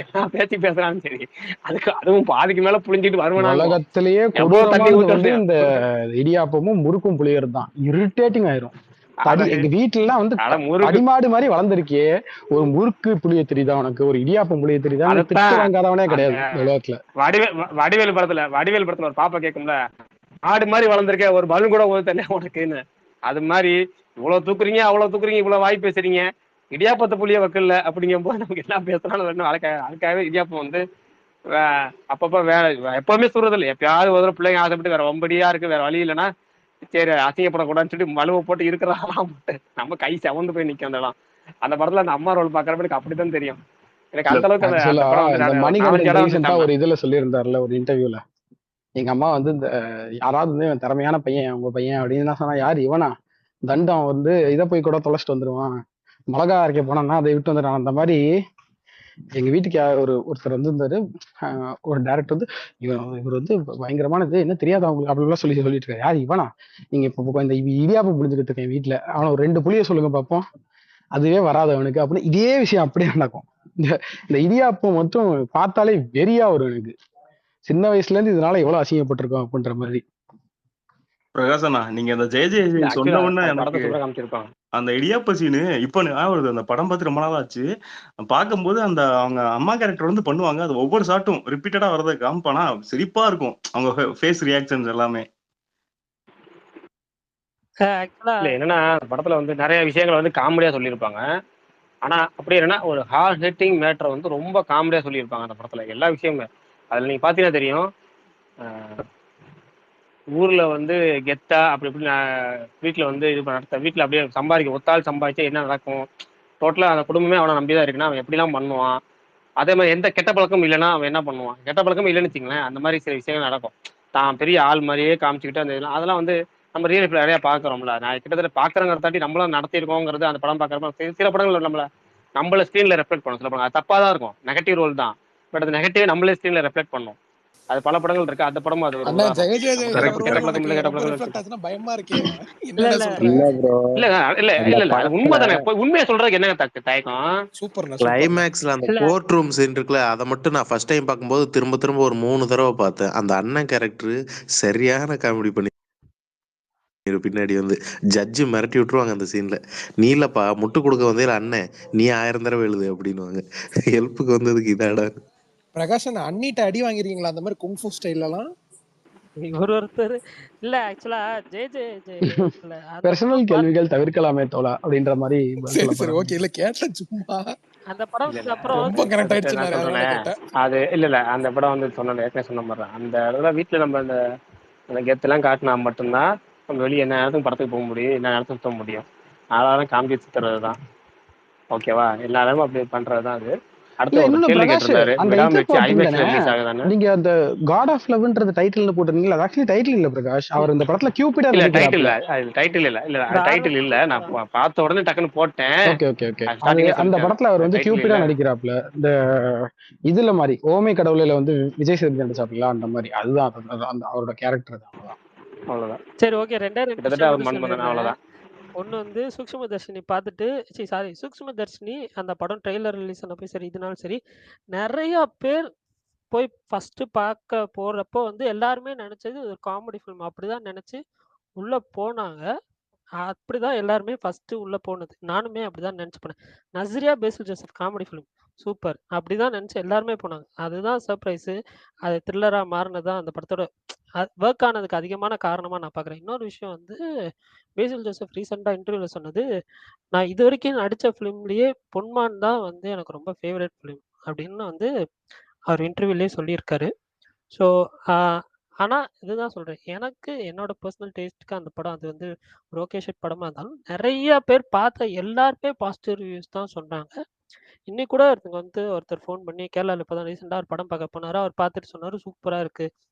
என்ன பேச்சு பேசுறான்னு சரி. அதுவும் பாதிக்கு மேல புளிஞ்சிட்டு வருவேன். உலகத்திலேயே இந்த இடியாப்பமும் முறுக்கும் புளியறது தான் இரிட்டேட்டிங் ஆயிரும். எங்க வீட்டுல எல்லாம் வந்து அடிமாடு மாதிரி வளர்ந்துருக்கே, ஒரு முறுக்கு புளிய தெரியுதா உனக்கு, ஒரு இடியாப்பம் புளிய தெரியுதா, திட்டு வாங்காதவனே கிடையாது உலகத்துல. வடிவேல் படத்துல ஒரு பாப்பா கேட்கும்ல, ஆடு மாதிரி வளர்ந்துருக்க ஒரு பலூன் கூட ஒரு தனியா உனக்குன்னு. அது மாதிரி இவ்வளவு தூக்குறீங்க இவ்வளவு வாய் பேசுறீங்க, இடியாப்பத்தை புளிய வைக்கல அப்படிங்கும் போது நமக்கு எல்லாம் பேசுறாலும் வேணும். அதுக்காகவே இடியாப்பம் வந்து அப்பப்ப எப்பவுமே சொல்றது இல்லை, எப்பயாவது ஒரு பிள்ளைங்க ஆசைப்பட்டு வேற வம்படியா இருக்கு, வேற வழி இல்லைன்னா சரி அசிங்கப்படக்கூடாதுன்னு சொல்லி வலுவை போட்டு இருக்கிறாங்களாம், நம்ம கை செவந்து போய் நிக்கும். அந்த படத்துல அந்த அம்மா ரோல் பாக்குறப்ப எனக்கு அப்படித்தான் தெரியும். எனக்கு அந்த அளவுக்கு மணிகண்டன் ஒரு இதுல சொல்லியிருந்தாருல ஒரு இன்டர்வியூல, எங்க அம்மா வந்து இந்த யாராவது வந்து திறமையான பையன் உங்க பையன் அப்படின்னு சொன்னா, யாரு இவனா தண்டம் வந்து இதை போய் கூட தொலைச்சிட்டு வந்துருவான், மிளகா அரைக்க போனான்னா அதை விட்டு வந்துடுறான். அந்த மாதிரி எங்க வீட்டுக்கு ஒருத்தர் வந்து இருந்தாரு, ஒரு டைரக்டர் வந்து இவர் வந்து பயங்கரமானது என்ன தெரியாது அவங்களுக்கு அப்படிலாம் சொல்லிட்டு இருக்காரு. யார் இவனா, நீங்க இப்ப இந்த இடியாப்பம் புரிஞ்சுக்கிட்டு இருக்கேன் வீட்டுல, அவனை ஒரு 2 புளிய சொல்லுங்க பார்ப்போம், அதுவே வராது அவனுக்கு அப்படின்னு. இதே விஷயம் அப்படியே நடக்கும். இந்த இடியாப்பம் மட்டும் பார்த்தாலே வெறியா வரும் எனக்கு. சின்ன வயசுல இருந்து இதனால எவ்வளவு அசிங்கப்பட்டிருக்கோம் அப்படின்ற மாதிரி. பிரகாசனா நீங்க அந்த ஜெய சொன்ன உடனே எனக்கு அந்த இடியாப்ப சீனு இப்ப வருது. அந்த படம் பார்த்து ரொம்ப நாள் ஆச்சு. பார்க்கும்போது அந்த அவங்க அம்மா கேரக்டர் வந்து பண்ணுவாங்க, அது ஒவ்வொரு ஷாட்டும் ரிப்பீட்டடா வரதை காமிப்பானா சிரிப்பா இருக்கும், அவங்க ஃபேஸ் ரியாக்ஷன்ஸ் எல்லாமே. ஆக்சுவலா இல்ல என்னன்னா அந்த படத்துல வந்து நிறைய விஷயங்கள் வந்து காமெடியா சொல்லியிருப்பாங்க. ஆனா அப்படி என்னன்னா ஒரு ஹார்ட் ஹிட்டிங் மேட்டரை வந்து ரொம்ப காமெடியா சொல்லியிருப்பாங்க அந்த படத்துல எல்லா விஷயமுமே. அதுல நீங்க பாத்தீங்கன்னா தெரியும். ஊர்ல வந்து கெத்தா அப்படி இப்படி வீட்டுல வந்து இது நடத்த வீட்டுல அப்படியே சம்பாதிக்க ஒத்தாள் சம்பாதிச்சா என்ன நடக்கும், டோட்டலா அந்த குடும்பமே அவனை நம்பிதான் இருக்குன்னா அவன் எப்படிலாம் பண்ணுவான். அதே மாதிரி எந்த கெட்ட பழக்கமும் இல்லைன்னா அவன் என்ன பண்ணுவான், கெட்ட பழக்கமும் இல்லைன்னு வச்சுங்களேன், அந்த மாதிரி சில விஷயங்கள் நடக்கும். தான் பெரிய ஆள் மாதிரியே காமிச்சுக்கிட்டு அந்த இதெல்லாம் அதெல்லாம் வந்து நம்ம ரியல் லைஃப்ல நிறைய பாக்குறோம்ல. நான் கிட்டத்தட்ட பாக்குறேங்கிறத தாண்டி நம்மளும் நடத்திருக்கோங்கிறது அந்த படம் பாக்குறப்ப சில படங்கள் நம்மள ஸ்க்ரீன்ல ரெஃப்ளெக்ட் பண்ணும். சில படம் அது தப்பா தான் இருக்கும், நெகட்டிவ் ரோல் தான், பட் அது நெகட்டிவ் நம்மளே ஸ்க்ரீன்ல ரெஃப்ளெக்ட் பண்ணும். அது பல படங்கள் இருக்கு, அந்த படமும் அது ஒரு அண்ணா உதாரணம். ஜெய ஜெய நம்மளுக்கு ஜெயகாந்தன் வந்து ரோல் கெட்ட பழக்கம் உனக்கு இல்லை, கெட்ட ரொம்ப பழக்கம் ரிஃப்ளெக்ட் இருக்கு. ஆச்சுன்னா பயமா இருக்கே. இல்ல என்னடா இல்ல சொல்ற? இல்ல ப்ரோ, இல்ல இல்ல அந்த இல்ல இல்ல அது படத்துல உண்மைதானே. உண்மையை சொல்றதுக்கு என்னங்க தயக்கம்? சூப்பர்ண்ணா சூப்பர்ண்ணா. கிளைமேக்ஸ்ல அந்த இல்ல கோர்ட் ரூம் சீன் இருக்குல்ல, அதை மட்டும் நான் ஃபர்ஸ்ட் டைம் பார்க்கும்போது திரும்ப திரும்ப ஒரு 3 தடவை பார்த்தேன். அந்த அண்ணன் கேரக்டர் சரியான காமெடி பண்ணி பின்னாடி வந்து ஜட்ஜு மிரட்டி விட்டுருவாங்க அந்த சீன்ல. நீ இல்லப்பா முட்டு கொடுக்க வந்தேல அண்ணன், நீ 1000 தடவை எழுது அப்படின்னுவாங்க. ஹெல்ப்புக்கு வந்ததுக்கு இதாடா. பிரகாஷ் அண்ணா அண்ணிட்ட அடி வாங்கிருக்கீங்களா அந்த மாதிரி குங்ஃபு ஸ்டைல்லாம்? ஒருத்தர் இல்ல ஆக்சுவலா ஜே ஜே ஜே இல்ல அந்த பெர்சனல் படம் கேள்விகள் தவிர்க்கலாமே தோழா அப்படின்ற மாதிரி பதில் சரி சொல்ல சரி போறாங்க. ஓகே. இல்ல கேட்டேன் சும்மா. அந்த படம் இல்ல வந்ததுக்கு அப்புறம் ரொம்ப கனெக்ட் நான் ஆயிடுச்சுன்னாரு, சொன்னேனே அதனால கேட்டேன். அது இல்ல அந்த படம் வந்து சொன்ன ஏற்கனவே சொன்ன மாதிரி தான். அந்த இடத்துல வீட்டுல நம்ம அந்த கெத்தெல்லாம் காட்டினா மட்டும்தான் நம்ம வெளியே என்ன நேரத்துக்கு படத்துக்கு போக முடியும், என்ன நேரத்துக்கு சுத்த முடியும். ஆளாலும் காமெடி சுத்துறது தான். ஓகேவா, எல்லா நேரமும் அப்படி பண்றதுதான் அது. இல்ல அடுத்து ஒரு இன்னொன்னு கேள்வி பிரகாஷ், கேட்டிருந்தாரு, அந்த இது விடாமுயற்சி ஐமேக்ஸ்ல போட்டிருந்தேனே, ரிலீஸ் ஆகுதான்னு. நீங்க அந்த காட் ஆஃப் லவ்ன்றது டைட்டில் போட்டிருந்தீங்களா? அது ஆக்சுவலி டைட்டில் இல்ல பிரகாஷ், அவர் இந்த படத்துல கியூபிடா இல்ல டைட்டில் நடிக்கிறாப்ல. இல்ல, அது டைட்டில் இல்ல, இல்ல இந்த அது டைட்டில் இல்ல. ஆர்வம் நான் பார்த்த உடனே டக்குன்னு போட்டேன். Okay okay okay. அது ஸ்டார்டிங்ல அந்த சொல்லிட்டாங்க படத்துல அவர் வந்து டைட்டில் கியூபிடா இல்ல. நடிக்கிறாப்ல. இந்த இதுல மாதிரி ஓமை கடவுளையில வந்து விஜய் சேதுபதி நடிச்சாப்ல, அந்த மாதிரி. அதுதான் அந்த அவரோட கேரக்டர் தான். அவ்வளவுதான். அவ்வளவுதான், சரி ஓகே. ரெண்டு கிட்டத்தட்ட விஷயம் அவர் மட்டும் மண்மதன், சொல்லிடுறேன். அவ்வளவுதான். ஒன்று வந்து சூக்ஷ்ம தர்ஷினி பார்த்துட்டு சாரி சூக்ஷ்ம தர்ஷினி அந்த படம் ட்ரெய்லர் ரிலீஸ் ஆனப்போ சரி இதனாலும் சரி நிறைய பேர் போய் ஃபர்ஸ்ட் பார்க்க போறப்போ வந்து எல்லாருமே நினைச்சது ஒரு காமெடி ஃபிலிம் அப்படிதான் நினைச்சு உள்ள போனாங்க. அப்படிதான் எல்லாருமே ஃபர்ஸ்ட் உள்ள போனது. நானுமே அப்படிதான் நினைச்சு போனேன். நஸ்ரியா பேசில் ஜோசப் காமெடி ஃபிலிம் சூப்பர் அப்படிதான் நினைச்சு எல்லாருமே போனாங்க. அதுதான் சர்ப்ரைஸ். அது த்ரில்லரா மாறினதான் அந்த படத்தோட ஒர்க் ஆனதுக்கு அதிகமான காரணமா நான் பாக்குறேன். இன்னொரு விஷயம் வந்து பேசில் ஜோசப் ரீசெண்டா இன்டர்வியூல சொன்னது, நான் இது வரைக்கும் நடிச்ச ஃபிலிம்லயே பொன்மான் தான் வந்து எனக்கு ரொம்ப ஃபேவரட் ஃபிலிம் அப்படின்னு வந்து அவர் இன்டர்வியூலயே சொல்லியிருக்காரு. ஸோ ஆனா இதுதான் சொல்றேன். எனக்கு என்னோட பர்சனல் டேஸ்ட்டுக்கு அந்த படம் அது வந்து ஒரு ஓகே ஷேட் படமா இருந்தாலும் நிறைய பேர் பார்த்த எல்லாருமே பாசிட்டிவ் ரிவ்யூஸ் தான் சொன்னாங்க. இன்னைக்கு கூட ஒருத்தர் ஃபோன் பண்ணி கேரளால இப்பதான் ரீசெண்டா ஒரு படம் பார்க்க போனாரு. அவர் பார்த்துட்டு சொன்னாரு சூப்பரா இருக்கு,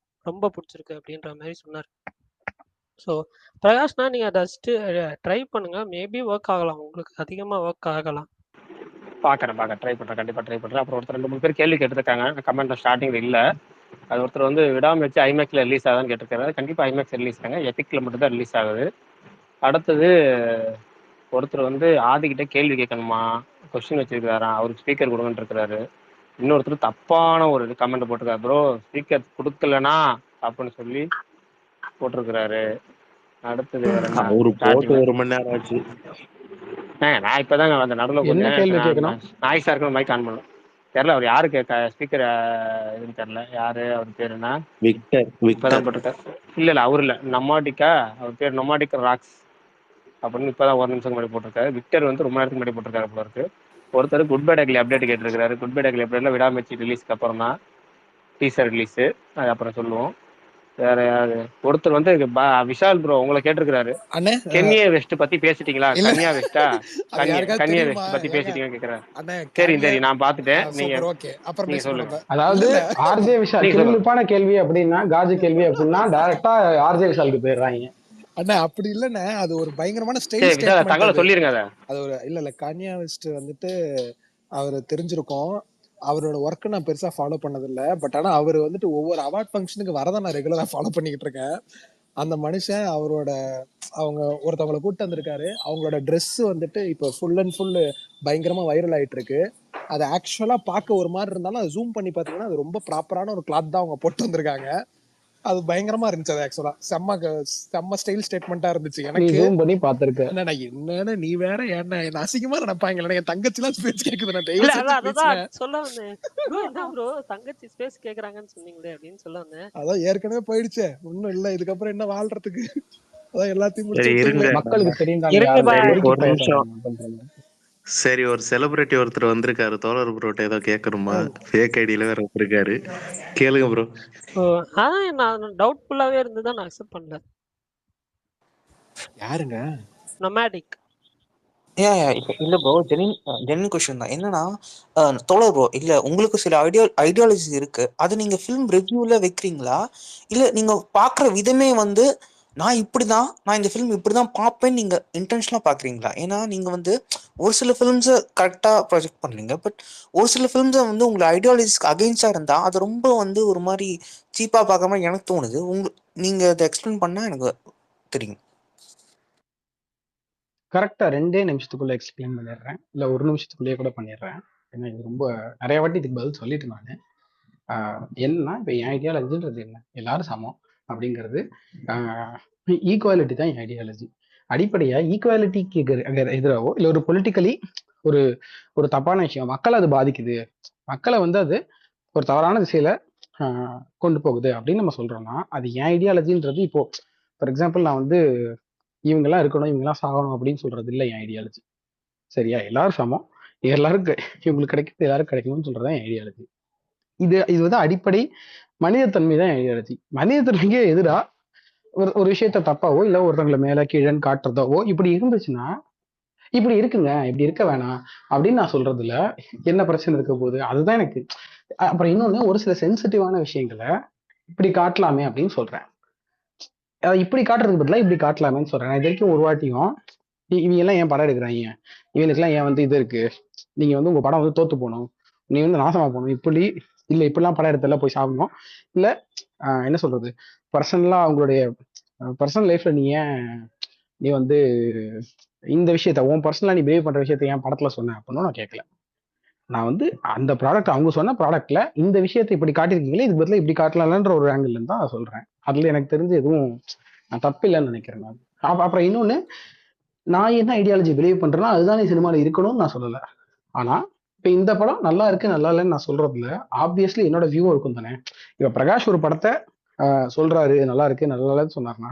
ரொம்ப பிடிச்சிருக்கு அப்படின்ற மாதிரி சொன்னார். ஸோ பிரகாஷ்னா நீங்க அதை ட்ரை பண்ணுங்க. மேபி ஒர்க் ஆகலாம், உங்களுக்கு அதிகமா ஒர்க் ஆகலாம். பாக்குறேன் ட்ரை பண்றேன், கண்டிப்பா ட்ரை பண்றேன். அப்புறம் ஒருத்தர் 2 3 பேர் கேள்வி கேட்டிருக்காங்க, கமெண்ட் ஸ்டார்டிங்ல இல்ல. அது ஒருத்தர் வந்து விடாமுயற்சி ஐமேக்ஸ்ல ரிலீஸ் ஆகுதான்னு கேட்டிருக்காரு. கண்டிப்பா ஐமேக்ஸ் ரிலீஸ் ஆகுங்க, எபிக்ல மட்டும் தான் ரிலீஸ் ஆகுது. அடுத்தது ஒருத்தர் வந்து ஆதிக்கிட்ட கேள்வி கேட்கணுமா, கொஸ்டின் வச்சிருக்காராம், அவருக்கு ஸ்பீக்கர் கொடுங்கன்னு இருக்கிறாரு. இன்னொருத்தர் தப்பான ஒரு கமெண்ட் போட்டிருக்காரு, ப்ரோ ஸ்பீக்கர் கொடுக்கலனா அப்படின்னு சொல்லி போட்டிருக்கிறாரு. அடுத்தது வேற என்ன, அவரு போட்டு ஸ்டார்டிங்ல 1 மணி நேரம் ஆச்சு. நான் இப்பதாங்க அந்த நடுவில் என்ன கொஞ்சம் கேள்வி கேட்கணும்? நாய்ஸா இருக்கணும், மைக் ஆன் பண்ணணும். தெரியல அவர் யாருக்கு ஸ்பீக்கர் இதுன்னு தெரியல, யாரு அவர் பேர் என்ன, விக்டர் இப்பதான் போட்டிருக்காரு. இல்ல அவர் இல்ல, நொமாடிக்கா, அவர் பேர் நொமாடிக் ராக்ஸ் அப்படின்னு இப்பதான் 1 நிமிஷம் முன்னாடி போட்டிருக்காரு. விக்டர் வந்து ரொம்ப நேரத்துக்கு முன்னாடி போட்டிருக்காரு போல இருக்கு. ஒருத்தர் குட் பை டக்லி அப்டேட் கேட்டிருக்காரு. குட் பை டக்லி அப்டேட்ல விடாமுயற்சி ரிலீஸ்க்கு அப்புறம் தான் டீசர் ரிலீஸ், அது அப்புறம் சொல்லுவோம். வேற யாரு, ஒருத்தர் வந்து விஷால் ப்ரோ உங்களை கேட்டிருக்காரு, அண்ணே கென்யா வெஸ்ட் பத்தி பேசிட்டீங்களா? இல்ல கன்யா வெஸ்டா, அது யாருக்காவது கன்யா தெரியுமா? வெஸ்ட் பத்தி ஏங்க பேசிட்டீங்கன்னு கேக்குறாரு. அண்ணே தெரியும் கேன்யா நான் பார்த்துட்டேன். நீங்க சூப்பர் ஓகே. அப்புறம் நீங்க பேசுவோம் சொல்லுங்க, நம்ம. அதாவது இல்ல ஆர்ஜே விஷால் நீங்க சொல்லுங்க. கிளிப்பான கேள்வி அப்படின்னா, காஜு கேள்வி அப்படின்னா டைரக்டா ஆர்ஜே விஷாலுக்கு போயிடுறாங்க. அண்ணா அப்படி இல்லண்ணே, அது ஒரு பயங்கரமான ஸ்டைல் சரி விஷால் ஸ்டேட்மெண்ட். தகவலை அது சொல்லிருங்க. அதை அது ஒரு இல்ல கான்யா வெஸ்ட் வந்துட்டு அவர் தெரிஞ்சிருக்கும். அவரோட ஒர்க் நான் பெருசா ஃபாலோ பண்ணதில்ல. பட் ஆனா அவர் வந்துட்டு ஒவ்வொரு அவார்ட் ஃபங்க்ஷனுக்கு வரதை நான் ரெகுலரா ஃபாலோ பண்ணிக்கிட்டு இருக்கேன். அந்த மனுஷன் அவங்க ஒருத்தவங்களை கூப்பிட்டு வந்திருக்காரு. அவங்களோட ட்ரெஸ் வந்துட்டு இப்போ ஃபுல் அண்ட் ஃபுல் பயங்கரமா வைரல் ஆயிட்டு இருக்கு. அது ஆக்சுவலா பார்க்க ஒரு மாதிரி இருந்தாலும் அது ஜூம் பண்ணி பாத்தீங்கன்னா அது ரொம்ப ப்ராப்பரான ஒரு கிளாத் தான் அவங்க போட்டு வந்திருக்காங்க. அது பயங்கரமா இருந்துச்சு. அது ஆக்சுவலா செம்ம ஸ்டைல் ஸ்டேட்மெண்டா இருந்துச்சு நீ எனக்கு. ஜூம் பண்ணி பார்த்திருக்க. என்னன்னு நீ வேற என்ன அசிங்கமா நினைப்பாங்க. என் தங்கச்சி எல்லாம் ஸ்பேஸ் கேக்குது. நான் இல்ல தயவு செஞ்சு அதான் பேசுறேன். சொல்ல வந்தேன். ப்ரோ என்ன ப்ரோ தங்கச்சி ஸ்பேஸ் கேக்குறாங்கன்னு சொன்னீங்களே அப்படின்னு சொல்ல வந்தேன். அதான் ஏற்கனவே போயிடுச்சே, ஒண்ணும் இல்ல இதுக்கப்புறம் என்ன வாழ்றதுக்கு. அதான் எல்லாத்தையும் சரி முடிச்சு இருங்க. விட்டுருங்க. மக்களுக்கு தெரியும் தானே இருங்க யாரு பாய். சரி பொறுக்கி ஒரு நிமிஷம். பேசுறாங்க பண்றாங்க. சரி ஒரு செலிபிரிட்டி ஒருத்தர் வந்திருக்காரு, தோழர் ப்ரோட்ட ஏதோ கேட்கணுமா? ஃபேக் ஐடியில வேற வந்திருக்காரு, கேளுங்க ப்ரோ. அதான் நான் டவுட்ஃபுல்லாவே இருந்து தான் நான் அக்செப்ட் பண்ணல. யாருங்க? நொமேடிக். இல்ல ப்ரோ, ஜெனின் கொஸ்டின் தான். என்னன்னா தோழர் ப்ரோ, இல்ல உங்களுக்கு சில ஐடியாலஜி இருக்கு, அது நீங்க ஃபிலிம் ரிவ்யூல வைக்கிறீங்களா, இல்ல நீங்க பாக்குற விதமே வந்து நான் இப்படிதான், நான் இந்த ஃபிலிம் இப்படிதான் பார்ப்பேன் நீங்க இன்டென்ஷனலா பாக்குறீங்களா? ஏன்னா நீங்க வந்து ஒரு சில ஃபிலிம்ஸை கரெக்டா ப்ரொஜெக்ட் பண்றீங்க, பட் ஒரு சில ஃபிலிம்ஸை வந்து உங்களை ஐடியாலஜிஸ்க்கு அகெயின்ஸ்டா இருந்தா அது ரொம்ப வந்து ஒரு மாதிரி சீப்பா பார்க்குற மாதிரி எனக்கு தோணுது. நீங்க அதை எக்ஸ்பிளைன் பண்ணா எனக்கு தெரியும். கரெக்டா 2 நிமிஷத்துக்குள்ள எக்ஸ்பிளைன் பண்ணிடுறேன், இல்ல 1 நிமிஷத்துக்குள்ளேயே கூட பண்ணிடுறேன். ஏன்னா இது ரொம்ப நிறைய வாட்டி இதுக்கு பதில் சொல்லிட்டு நான் என்னன்னா, இப்போ என் ஐடியாலஜின்றது என்ன, எல்லாரும் சமம் அப்படிங்கிறது. ஈக்குவாலிட்டி தான் என் ஐடியாலஜி. அடிப்படையா ஈக்குவாலிட்டிக்கு எதிராகவோ இல்லை ஒரு பொலிட்டிக்கலி ஒரு ஒரு தப்பான விஷயம் மக்களை அது பாதிக்குது, மக்களை வந்து அது ஒரு தவறான திசையில கொண்டு போகுது அப்படின்னு நம்ம சொல்றோம்னா அது என் ஐடியாலஜின்றது. இப்போ ஃபார் எக்ஸாம்பிள் நான் வந்து இவங்கெல்லாம் இருக்கணும் இவங்கெல்லாம் சாகணும் அப்படின்னு சொல்றது இல்லை என் ஐடியாலஜி. சரியா? எல்லாரும் சமம், எல்லாரும் இவங்களுக்கு கிடைக்கிறது எல்லாரும் கிடைக்கணும்னு சொல்றதுதான் என் ஐடியாலஜி. இது வந்து அடிப்படை மனிதத்தன்மை தான் ஐடியாலஜி. மனிதத்தன்மைக்கே எதிரா ஒரு விஷயத்த தப்பாவோ இல்லை ஒருத்தவங்களை மேல கீழன்னு காட்டுறதோ இப்படி இருந்துச்சுன்னா இப்படி இருக்குங்க, இப்படி இருக்க வேணாம் அப்படின்னு நான் சொல்றதுல என்ன பிரச்சனை இருக்க போகுது? அதுதான் எனக்கு. அப்புறம் இன்னொன்னு, ஒரு சில சென்சிட்டிவான விஷயங்களை இப்படி காட்டலாமே அப்படின்னு சொல்றேன். இப்படி காட்டுறதுக்கு பதிலாக இப்படி காட்டலாமேன்னு சொல்றேன். நான் இது வரைக்கும் ஒரு வாட்டியும் இவங்க எல்லாம் ஏன் படம் எடுக்கிறாங்க, இவங்களுக்குலாம் ஏன் வந்து இது இருக்கு, நீங்க வந்து உங்க படம் வந்து தோத்து போகணும், நீ வந்து நாசமா போகணும், இப்படி இல்லை இப்படிலாம் படம் எடுத்தெல்லாம் போய் சாப்பிடணும், இல்லை என்ன சொல்றது, பர்சனலா அவங்களுடைய பர்சனல் லைஃப்ல நீ வந்து இந்த விஷயத்த உன் பர்சனலா நீ பிஹேவ் பண்ற விஷயத்த என் படத்துல சொன்னேன் அப்படின்னு நான் கேட்கல. நான் வந்து அந்த ப்ராடக்ட் அவங்க சொன்ன ப்ராடக்ட்ல இந்த விஷயத்தை இப்படி காட்டியிருக்கீங்களே, இதுக்கு பதிலாக இப்படி காட்டலாம்ன்ற ஒரு ஆங்கிள் இருந்து தான் சொல்றேன். அதுல எனக்கு தெரிஞ்சு எதுவும் தப்பு இல்லைன்னு நினைக்கிறேன் நான். அப்புறம் இன்னொன்னு, நான் என்ன ஐடியாலஜி பிலீவ் பண்றேன்னா அதுதான் சினிமால இருக்கணும்னு நான் சொல்லலை. ஆனா இப்ப இந்த படம் நல்லா இருக்கு நல்லா இல்லைன்னு நான் சொல்றதுல ஆப்வியஸ்லி என்னோட வியூ இருக்கும் தானே. இப்ப பிரகாஷ் ஒரு படத்தை சொல்றாரு நல்லா இருக்கு நல்லா இல்லைன்னு சொன்னார்னா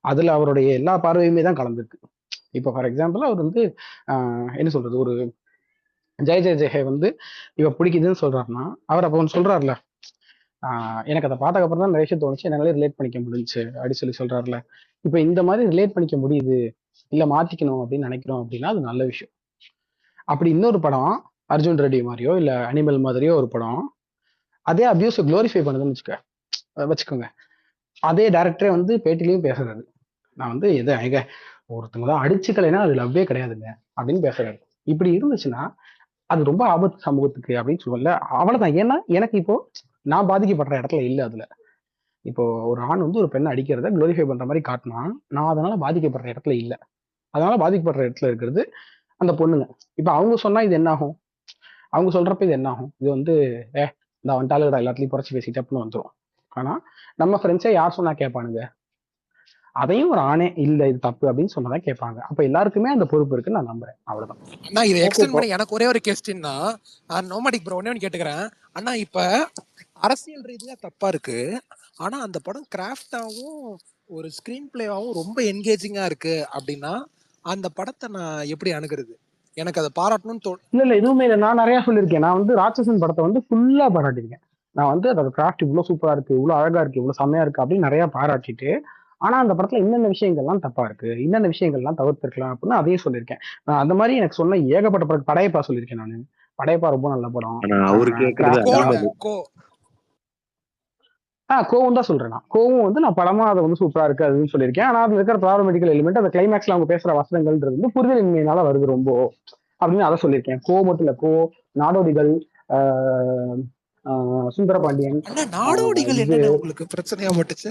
அதுல அவருடைய எல்லா பார்வையுமே தான் கலந்துருக்கு. இப்போ ஃபார் எக்ஸாம்பிள் அவர் வந்து என்ன சொல்றது, ஒரு ஜெய ஜெய ஜெய வந்து இவ பிடிக்குதுன்னு சொல்றாருன்னா அவர் அப்போ ஒன்று சொல்றாருல, எனக்கு அதை பார்த்ததுக்கப்புறம் தான் நிறைய விஷயம் தோணுச்சு, என்னாலே ரிலேட் பண்ணிக்க முடிஞ்சுச்சு அப்படின்னு சொல்றாருல. இப்போ இந்த மாதிரி ரிலேட் பண்ணிக்க முடியுது, இல்லை மாத்திக்கணும் அப்படின்னு நினைக்கிறோம் அப்படின்னா அது நல்ல விஷயம். அப்படி இன்னொரு படம் அர்ஜுன் ரெட்டி மாதிரியோ இல்லை அனிமல் மாதிரியோ ஒரு படம் அதே அபியூஸை குளோரிஃபை பண்ணுதுன்னு வச்சுக்கோங்க, அதே டைரக்டரே வந்து பேட்டிலையும் பேசுறாரு, நான் வந்து எங்க ஒருத்தவங்க தான் அடிச்சுக்கலைன்னா அது லவ்வே கிடையாதுங்க அப்படின்னு பேசுறாரு. இப்படி இருந்துச்சுன்னா அது ரொம்ப ஆபத்து சமூகத்துக்கு அப்படின்னு சொல்லல. அவ்வளவுதான். ஏன்னா எனக்கு இப்போ நான் பாதிக்கப்படுற இடத்துல இல்லை. அதுல இப்போ ஒரு ஆண் வந்து ஒரு பெண்ணை அடிக்கிறத குளோரிஃபை பண்ற மாதிரி காட்டினா நான் அதனால பாதிக்கப்படுற இடத்துல இல்லை. அதனால பாதிக்கப்படுற இடத்துல இருக்கிறது அந்த பொண்ணுங்க. இப்ப அவங்க சொன்னா இது என்ன ஆகும், அவங்க சொல்றப்ப இது என்ன ஆகும், இது வந்து இந்த வந்துட்டாலும் எல்லாத்துலயும் புரட்சி பேசிட்டு அப்படின்னு வந்துடும். ஆனா நம்ம ஃப்ரெண்ட்ஸே யார் சொன்னா கேட்பானுங்க, அதையும் ஒரு ஆணே இல்ல இது தப்பு அப்படின்னு சொன்னதான் கேட்பாங்க. அப்ப எல்லாருக்குமே அந்த பொறுப்பு இருக்குன்னு நான் நம்புறேன். அவ்வளவுதான். அண்ணா இதை எக்ஸ்டெண்ட் பண்ணி எனக்கு ஒரே ஒரு கொஸ்டின்னா, நோமடிக் ப்ரோ ஒண்ணே கேட்டுக்கிறேன். அண்ணா இப்ப அரசியல் ரீதியா தப்பா இருக்கு, ஆனா அந்த படம் கிராஃப்டாவும் ஒரு ஸ்கிரீன் பிளேவாவும் ரொம்ப என்கேஜிங்கா இருக்கு அப்படின்னா அந்த படத்தை நான் எப்படி அணுகிறது? எனக்கு அதை பாராட்டணும்னு இல்ல எதுவுமே இல்லை. நான் நிறைய சொல்லியிருக்கேன். நான் வந்து ராட்சசன் படத்தை வந்து ஃபுல்லா பாராட்டியிருக்கேன். நான் வந்து அதோட கிராஃப்ட் இவ்வளவு சூப்பரா இருக்கு, இவ்வளவு அழகா இருக்கு, இவ்வளவு செம்மையா இருக்கு அப்படின்னு நிறைய பாராட்டிட்டு, ஆனா அந்த படத்துல இன்னென்ன விஷயங்கள்லாம் தப்பா இருக்கு, இன்னென்ன விஷயங்கள்லாம் தவிர்த்திருக்கலாம் அப்படின்னு அதையும் சொல்லியிருக்கேன். நான் அந்த மாதிரி எனக்கு சொன்ன ஏகப்பட்ட படம். படையப்பா சொல்லியிருக்கேன் நானு, படையப்பா ரொம்ப நல்ல படம். கோவம் தான் சொல்றேன். நான் கோவம் வந்து நான் படமா அதை வந்து சூப்பரா இருக்கு அதுன்னு சொல்லியிருக்கேன். ஆனா அதுல இருக்கிற ப்ராப்ளமெட்டிக்கல் எலிமெண்ட் அந்த கிளைமேக்ஸ்ல அவங்க பேசுற வசனங்கள்ன்றது வந்து புரிதலின்மையினால வருது ரொம்ப அப்படின்னு அதை சொல்லியிருக்கேன். கோ மட்டும் இல்ல, கோ, நாடோடிகள், சுந்தரபாண்டியன், நாடோடிகள் என்ன உங்களுக்கு பிரச்சனையா போட்டுச்சு?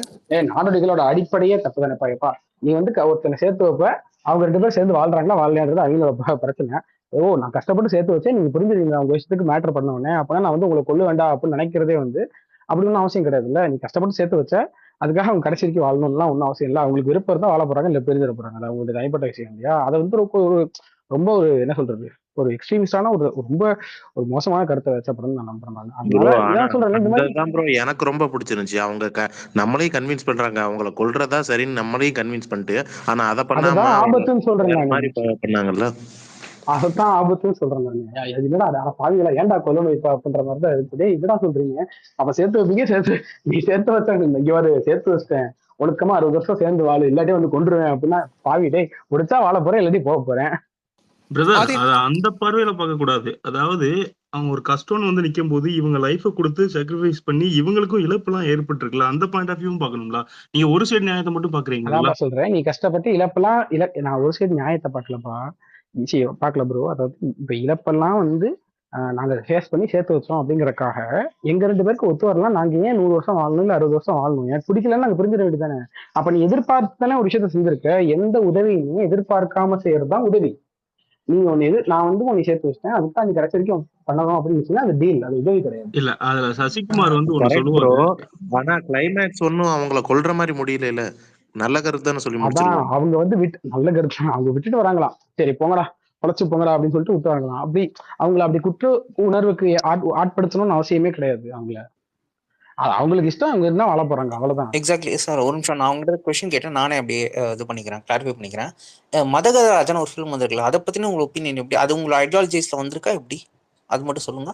நாடோடிகளோட அடிப்படையே தப்பு தானேப்பா. நீ வந்து ஒருத்தனை சேர்த்து வைப்ப, அவங்க 2 பேரும் சேர்ந்து வாழ்றாங்களா வாழலையான்றது அவங்களோட பிரச்சனை. நான் கஷ்டப்பட்டு சேர்த்து வச்சேன், நீங்க புரிஞ்சுருவீங்க அவங்க விஷயத்துக்கு மேட்டர் பண்ண உடனே, அப்பனா நான் வந்து உங்களை கொல்ல வேண்டாம் அப்படின்னு நினைக்கிறதே வந்து அப்படி ஒன்றும் அவசியம் கிடையாது. இல்ல நீ கஷ்டப்பட்டு சேர்த்து வச்ச, அதுக்காக அவங்க கடைசி வரைக்கும் வாழணும்லாம் ஒன்றும் அவசியம் இல்லை. அவங்களுக்கு விருப்பம் இருந்தா வாழ போறாங்க, இல்லை பிரிஞ்சிட போறாங்க, அது அவங்களுடைய தனிப்பட்ட விஷயம் இல்லையா? அதை வந்து ரொம்ப ஒரு என்ன சொல்றது, ஒரு எக்ஸ்ட்ரீமிஸ்டான ஒரு ரொம்ப ஒரு மோசமான கருத்தை வச்ச படம் நான் நம்புறேன் நான். ப்ரோ அதனால ஆனா இதான் சொல்றேன் இந்த மாதிரி அங்கதான் ப்ரோ எனக்கு ரொம்ப பிடிச்சிருந்துச்சு. அவங்க நம்மளையும் கன்வின்ஸ் பண்றாங்க, அவங்கள கொல்றதா சரின்னு நம்மளையும் கன்வின்ஸ் பண்ணிட்டு, ஆனா அதை பண்ணாம அதுதான் அவங்க ஆபத்துன்னு சொல்றேன் வேற நான். மாதிரி பண்ணாங்கல்ல. அதுதான் ஆபத்துன்னு சொல்றேன் நான். இது என்னடா அதை பாவிகளா ஏன்டா கொல்லணும் இப்ப அப்படின்ற மாதிரி தான் இருக்குது. என்னடா சொல்றீங்க, அப்ப சேர்த்து வைப்பீங்க, சேர்த்து நீ சேர்த்து வச்சா இங்க ஒரு சேர்த்து வச்சிட்டேன் ஒழுக்கமா 60 வருஷம் சேர்ந்து வாழு, இல்லாட்டி வந்து கொண்டுருவேன் அப்படின்னா பாவி டேய் முடிச்சா வாழ போறேன் இல்லாட்டி போக போறேன். பிரதர் அது அத அந்த பார்வையில பார்க்க கூடாது. அதாவது அவங்க ஒரு கஷ்டம்னு வந்து நிக்கும் போது இவங்க லைஃப கொடுத்து சாக்ரிஃபைஸ் பண்ணி இவங்களுக்கும் இழப்பு எல்லாம் ஏற்பட்டிருக்குல்ல, அந்த பாயிண்ட் ஆஃப் வியூவும் பார்க்கணும்ல. நீங்க ஒரு சைடு நியாயத்தை மட்டும் பாக்குறீங்கல்ல. அதான்ப்பா சொல்றேன், நீ கஷ்டப்பட்டு இழப்பெல்லாம் நான் ஒரு சைடு நியாயத்தை பார்க்கலப்பா, பார்க்கல ப்ரோ. அதாவது இப்ப இழப்பெல்லாம் வந்து நாங்க ஃபேஸ் பண்ணி சேர்த்து வச்சோம் அப்படிங்கறக்காக எங்க 2 பேருக்கு ஒத்து வரலாம். நாங்க ஏன் 100 வருஷம் வாழணும் இல்ல 60 வருஷம் வாழணும், எனக்கு பிடிக்கலன்னு நாங்க புரிஞ்சிட வேண்டியதானே. அப்ப நீ எதிர்பார்த்து தானே ஒரு விஷயத்த செஞ்சிருக்க. எந்த உதவியுமே எதிர்பார்க்காம செய்யறதுதான் உதவி. நீங்க ஒண்ணு நான் வந்து உன்னை சேர்த்து வச்சிட்டேன், அதுதான் நீ கடைசி வரைக்கும் பண்ணணும் அப்படின்னு அது டீல், அது உதவி கிடையாது. இல்ல அதுல சசிகுமார் வந்து ஒண்ணு கரெக்ட் ப்ரோ. சொல்லுவாரு. ஆனா கிளைமேக்ஸ் ஒன்னும் அவங்கள கொல்ற மாதிரி முடியல. நல்ல கருத்து தானே சொல்லி அதான் முடிச்சிருக்காங்க. அவங்க வந்து நல்ல கருத்து அவங்க விட்டுட்டு வராங்களாம். சரி போங்கடா பொழைச்சு போங்கடா அப்படின்னு சொல்லிட்டு விட்டு வராங்களாம். அப்படி அவங்கள அப்படி குற்ற உணர்வுக்கு ஆட்படுத்தணும்னு அவசியமே கிடையாது. அவங்களுக்கு இஷ்டம், அவங்க இருந்தா வாழ போறாங்க, அவ்வளவுதான். Exactly sir. ஒரு நிமிஷம் நான் அவங்ககிட்ட கொஸ்டின் கேட்டேன், நானே அப்படியே இது பண்ணிக்கிறேன், கிளாரிஃபை பண்ணிக்கிறேன். மதகஜராஜன் ஒரு ஃபிலிம் வந்திருக்குல்ல, அதை பத்தின உங்க ஒப்பீனியன் எப்படி? அது உங்களோட ஐடியாலஜிஸ்ல வந்திருக்கா எப்படி? அது மட்டும் சொல்லுங்க.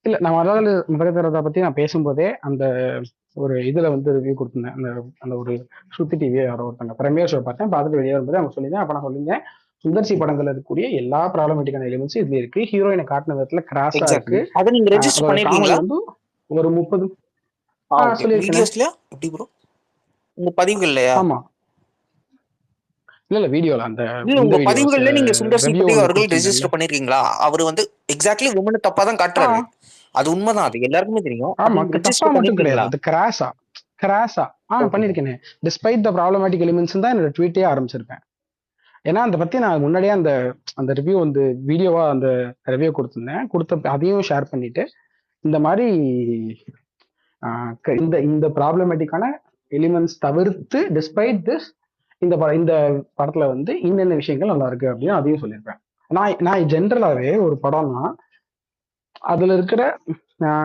இல்ல நான் அதாவது மதகஜராஜா பத்தி நான் பேசும்போதே அந்த ஒரு இதுல வந்து ரிவ்யூ கொடுத்திருந்தேன். அந்த ஒரு ஸ்ருதி டிவி யாரோ ஒருத்தங்க பிரமியர் ஷோ பார்த்தேன், பார்த்துட்டு வெளியே வரும்போது அவங்க சொல்லியிருந்தேன். அப்ப நான் சொல்லியிருந்தேன் சுந்தர்சி படங்கள்ல இருக்கக்கூடிய எல்லா ப்ராப்ளமேட்டிக்கான எலிமெண்ட்ஸும் இதுல இருக்கு. ஹீரோயினை காட்டின விதத்துல கிராஸா இருக்கு. அதை நீங்க ரெஜிஸ்டர் அதோட காமெடி பண்ணிருக்கீங்களா? வந்து ஒரு 30 சொல்லியிருக்கேன். வீடியோஸ்லயா எப்படி ப்ரோ? உங்க பதிவுகள்லயா? ஆமா இல்ல வீடியோல அந்த இல்ல உங்க பதிவுகள்ல நீங்க சுந்தர் சி பட்டி அவர்கள் ரெஜிஸ்டர் பண்ணிருக்கீங்களா? அவர் வந்து எக்ஸாக்ட்லி உமனை தப்பா தான் காட்டுறாரு, அது உண்மைதான், அது எல்லாருக்குமே தெரியும். ஆமா தப்பா மட்டும் கிடையாது, அது கிராஸா பண்ணிருக்கேன். டிஸ்பைட் த ப்ராப்ளமேட்டிக் எலிமெண்ட்ஸ் தான் என்னோட ட்வீட்டே ஆரம்பிச்சிருப்பேன். ஏன்னா அதை பத்தி நான் முன்னாடியே அந்த ரிவ்யூ வந்து வீடியோவா அந்த ரிவ்யூ கொடுத்த அதையும் ஷேர் பண்ணிட்டு இந்த மாதிரி இந்த ப்ராப்ளமேட்டிக்கான எலிமெண்ட்ஸ் தவிர்த்து டிஸ்பைட் திஸ் இந்த படத்துல வந்து இன்னென்ன விஷயங்கள் நல்லா இருக்கு அப்படின்னு அதையும் சொல்லியிருப்பேன். நான் ஜென்ரலாவே ஒரு படம்னா அதுல இருக்கிற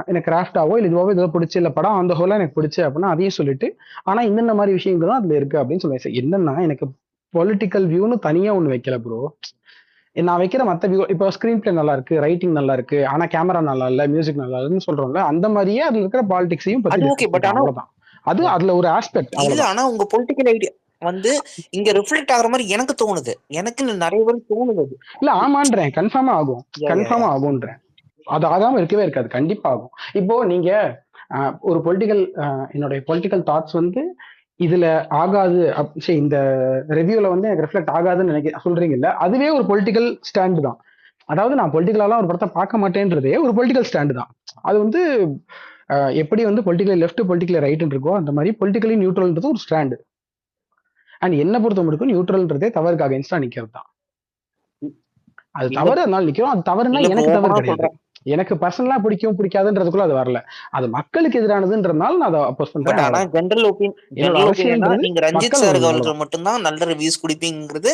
எனக்கு கிராஃப்டாவோ இல்லை இதுவாவோ ஏதோ பிடிச்சி இல்லை படம் அந்த ஹோலா எனக்கு பிடிச்சி அப்படின்னா அதையும் சொல்லிட்டு ஆனா இந்த மாதிரி விஷயங்களும் அதுல இருக்கு அப்படின்னு சொல்லுவேன். என்னன்னா எனக்கு பொலிட்டிக்கல் வியூன்னு தனியா ஒண்ணு வைக்கல ப்ரோ. நான் வைக்கிற மற்ற வியூ இப்போ ஸ்கிரீன் பிளே நல்லா இருக்கு, ரைட்டிங் நல்லா இருக்கு, ஆனா கேமரா நல்லா இல்ல, மியூசிக் நல்லா இல்லைன்னு சொல்றோம்ல, அந்த மாதிரியே அதுல இருக்கிற பாலிடிக்ஸையும் பத்தி அவ்வளவுதான். அது அதுல ஒரு ஆஸ்பெக்ட். இல்ல ஆனா உங்க பொலிட்டிக்கல் ஐடியா வந்து இங்க ரிஃப்ளெக்ட் ஆகுற மாதிரி எனக்கு தோணுது, எனக்கு நிறைய பேர் தோணுது. இல்ல ஆமான்றேன், கன்ஃபார்மா ஆகும்ன்றேன். அது ஆகாம இருக்கவே இருக்காது, கண்டிப்பா ஆகும். இப்போ நீங்க ஒரு பொலிட்டிக்கல் என்னுடைய பொலிட்டிக்கல் தாட்ஸ் வந்து இதுல ஆகாது, இந்த ரிவ்யூல வந்து எனக்கு ரிஃப்ளெக்ட் ஆகாதுன்னு சொல்றீங்கல்ல, அதுவே ஒரு பொலிட்டிக்கல் ஸ்டாண்டு தான். அதாவது நான் பொலிட்டிக்கலாலாம் ஒரு படத்தை பார்க்க மாட்டேன்றதே ஒரு பொலிட்டிக்கல் ஸ்டாண்டு தான். அது வந்து எப்படி வந்து பொலிட்டிக்கலி லெஃப்ட் பொலிட்டிக்கலி ரைட்னு இருக்கோ அந்த மாதிரி பொலிட்டிக்கலி நியூட்ரல்ன்றது ஒரு ஸ்டாண்டு. அண்ட் என்ன பொறுத்த மட்டும் நியூட்ரல்ன்றதே தவறுக்கு அகைன்ஸ்டா நிக்கிறது தான். அது தவறு, அதனால நிக்கிறோம். அது தவறுனா எனக்கு தவறு கிடையாது, எனக்கு பர்சனலா பிடிக்கும் பிடிக்காதுன்றதுக்குள்ள அது வரல. அது மக்களுக்கு எதிரானதுன்றதுனால நான் அதை அப்போஸ் பண்றேன். ஆனா ஜெனரல் ஒபினியன் நீங்க ரஞ்சித் சார் அவர்கள் மட்டும்தான் நல்ல ரிவ்யூஸ் கொடுப்பீங்கிறது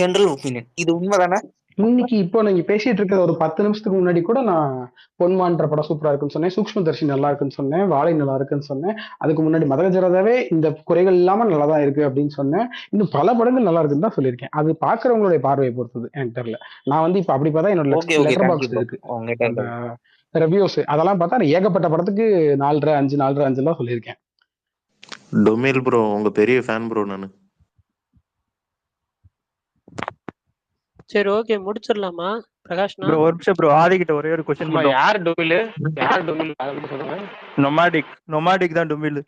ஜெனரல் ஒபினியன். இது உண்மைதானே? இன்னைக்கு இப்போ நீங்க பேசிட்டு இருக்கிற ஒரு 10 நிமிஷத்துக்கு முன்னாடி கூட நான் பொன்மான்ற படம் சூப்பரா இருக்குன்னு சொன்னேன், சூக்ஷ்மதர்ஷி நல்லா இருக்குன்னு சொன்னேன், வாழை நல்லா இருக்குன்னு சொன்னேன். அதுக்கு முன்னாடி மதகஜராஜாவே இந்த குறைகள் இல்லாம நல்லா தான் இருக்கு அப்படின்னு சொன்னேன். இன்னும் பல படங்கள் நல்லா இருக்குன்னு தான் சொல்லியிருக்கேன். அது பாக்குறவங்களுடைய பார்வையை பொறுத்தது, எனக்கு தெரியல. நான் வந்து இப்ப அப்படி பார்த்தா என்னோட லெட்டர் பாக்ஸ் இருக்கு ரிவ்யூஸ், அதெல்லாம் பார்த்தா ஏகப்பட்ட படத்துக்கு 4.5 4.5 சொல்லியிருக்கேன். டொமேல் ப்ரோ உங்க பெரிய ஃபேன் ப்ரோ நானு. சரி ஓகே முடிச்சிடலாமா பிரகாஷ்? ப்ரோ ஒரு நிமிஷம் ப்ரோ, ஆதிக்கிட்ட ஒரே ஒரு क्वेश्चन மட்டும். யார் டொமில் சொல்லுங்க. நொமாடிக் தான் டொமில்.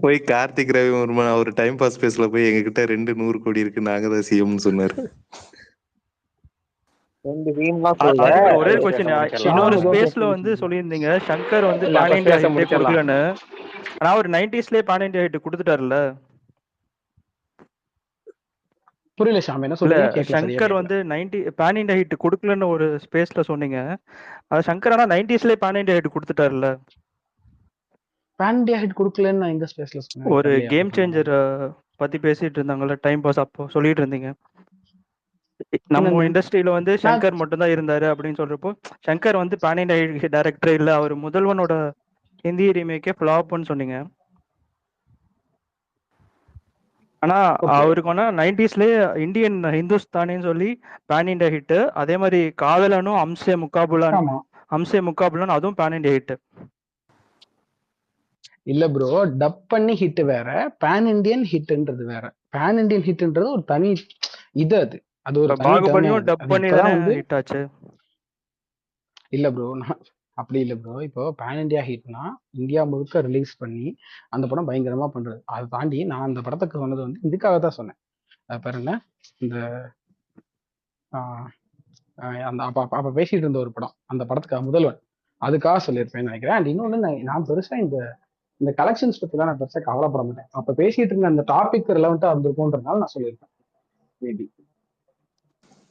போய் கார்த்திக் ரவிவர்மன் அவர் டைம் பாஸ் பேஸ்ல போய் எங்ககிட்ட 200 கோடி இருக்கு நாங்க தான் சிஎம்னு சொன்னாரு. ஒரே क्वेश्चन, இன்னொரு ஸ்பேஸ்ல வந்து சொல்லியிருந்தீங்க சங்கர் வந்து பான் இந்தியா ஹிட் கொடுக்கலன்னு. ஆனா ஒரு 90ஸ்லயே பான் இந்தியா ஹிட் கொடுத்துட்டாருல்ல. புரியல ஷாம், என்ன சொல்றீங்க? சங்கர் வந்து 90 பான் இந்தியா ஹிட் கொடுக்கலன்னு ஒரு ஸ்பேஸ்ல சொன்னீங்க. அது சங்கர் ஆனா 90ஸ்லயே பான் இந்தியா ஹிட் கொடுத்துட்டாருல்ல. பான் இந்தியா ஹிட் கொடுக்கலன்னு நான் இந்த ஸ்பேஸ்ல சொன்னேன். ஒரு கேம் சேஞ்சர் பத்தி பேசிட்டு இருந்தாங்கல்ல டைம் பாஸ், அப்போ சொல்லிட்டு இருந்தீங்க. நம்ம என்னன்னு இண்டஸ்ட்ரியில வந்து நான் சங்கர் மட்டும்தான் இருந்தாரு அப்படின்னு சொல்றப்போ, சங்கர் வந்து பேன் இண்டியா டைரக்டர் இல்ல, அவர் முதல்வனோட ஹிந்தி ரீமேக்கே ஃபிளாப்னு சொன்னீங்க. ஆனா ஓகே அவருக்கு வேணா 90ஸ்லயே இந்தியன் ஹிந்துஸ்தானின்னு சொல்லி பேன் இண்டியா ஹிட். அதே மாதிரி காதலனும் ஆமா அம்சே முக்காபுலான் அதுவும் பேன் இண்டியா ஹிட். இல்ல ப்ரோ, டப் பண்ணி ஹிட் வேற, பேன் இண்டியன் ஹிட்ன்றது வேற. பேன் இண்டியன் ஹிட்ன்றது ஒரு தனி இது, அது அது ஒரு இப்ப தனி டேர்மே. பாகுபலியும் அது டப் அது பண்ணி தானே இப்பதான் வந்து ஹிட் ஆச்சு. இல்ல ப்ரோ, நான் அப்படி இல்ல ப்ரோ. இப்போ பேன் இண்டியா ஹிட்னா இந்தியா முழுக்க ரிலீஸ் பண்ணி அந்த படம் பயங்கரமா பண்றது. அதை தாண்டி நான் அந்த படத்துக்கு சொன்னது வந்து இதுக்காக தான் சொன்னேன். அது பேர் என்ன, இந்த ஆஹ், அந்த அப்ப அப்ப அப்ப பேசிட்டு இருந்த ஒரு படம், அந்த படத்துக்கு முதல்வன், அதுக்காக சொல்லியிருப்பேன்னு நினைக்கிறேன். அண்ட் இன்னொன்னு, நான் பெருசா இந்த இந்த கலெக்ஷன்ஸ் பத்திலாம் நான் பெருசா கவலைப்பட மாட்டேன். அப்ப பேசிட்டு இருந்த அந்த டாபிக் ரிலவெண்டா இருந்திருக்கும்ன்றதுனால நான் சொல்லியிருப்பேன் மேபி.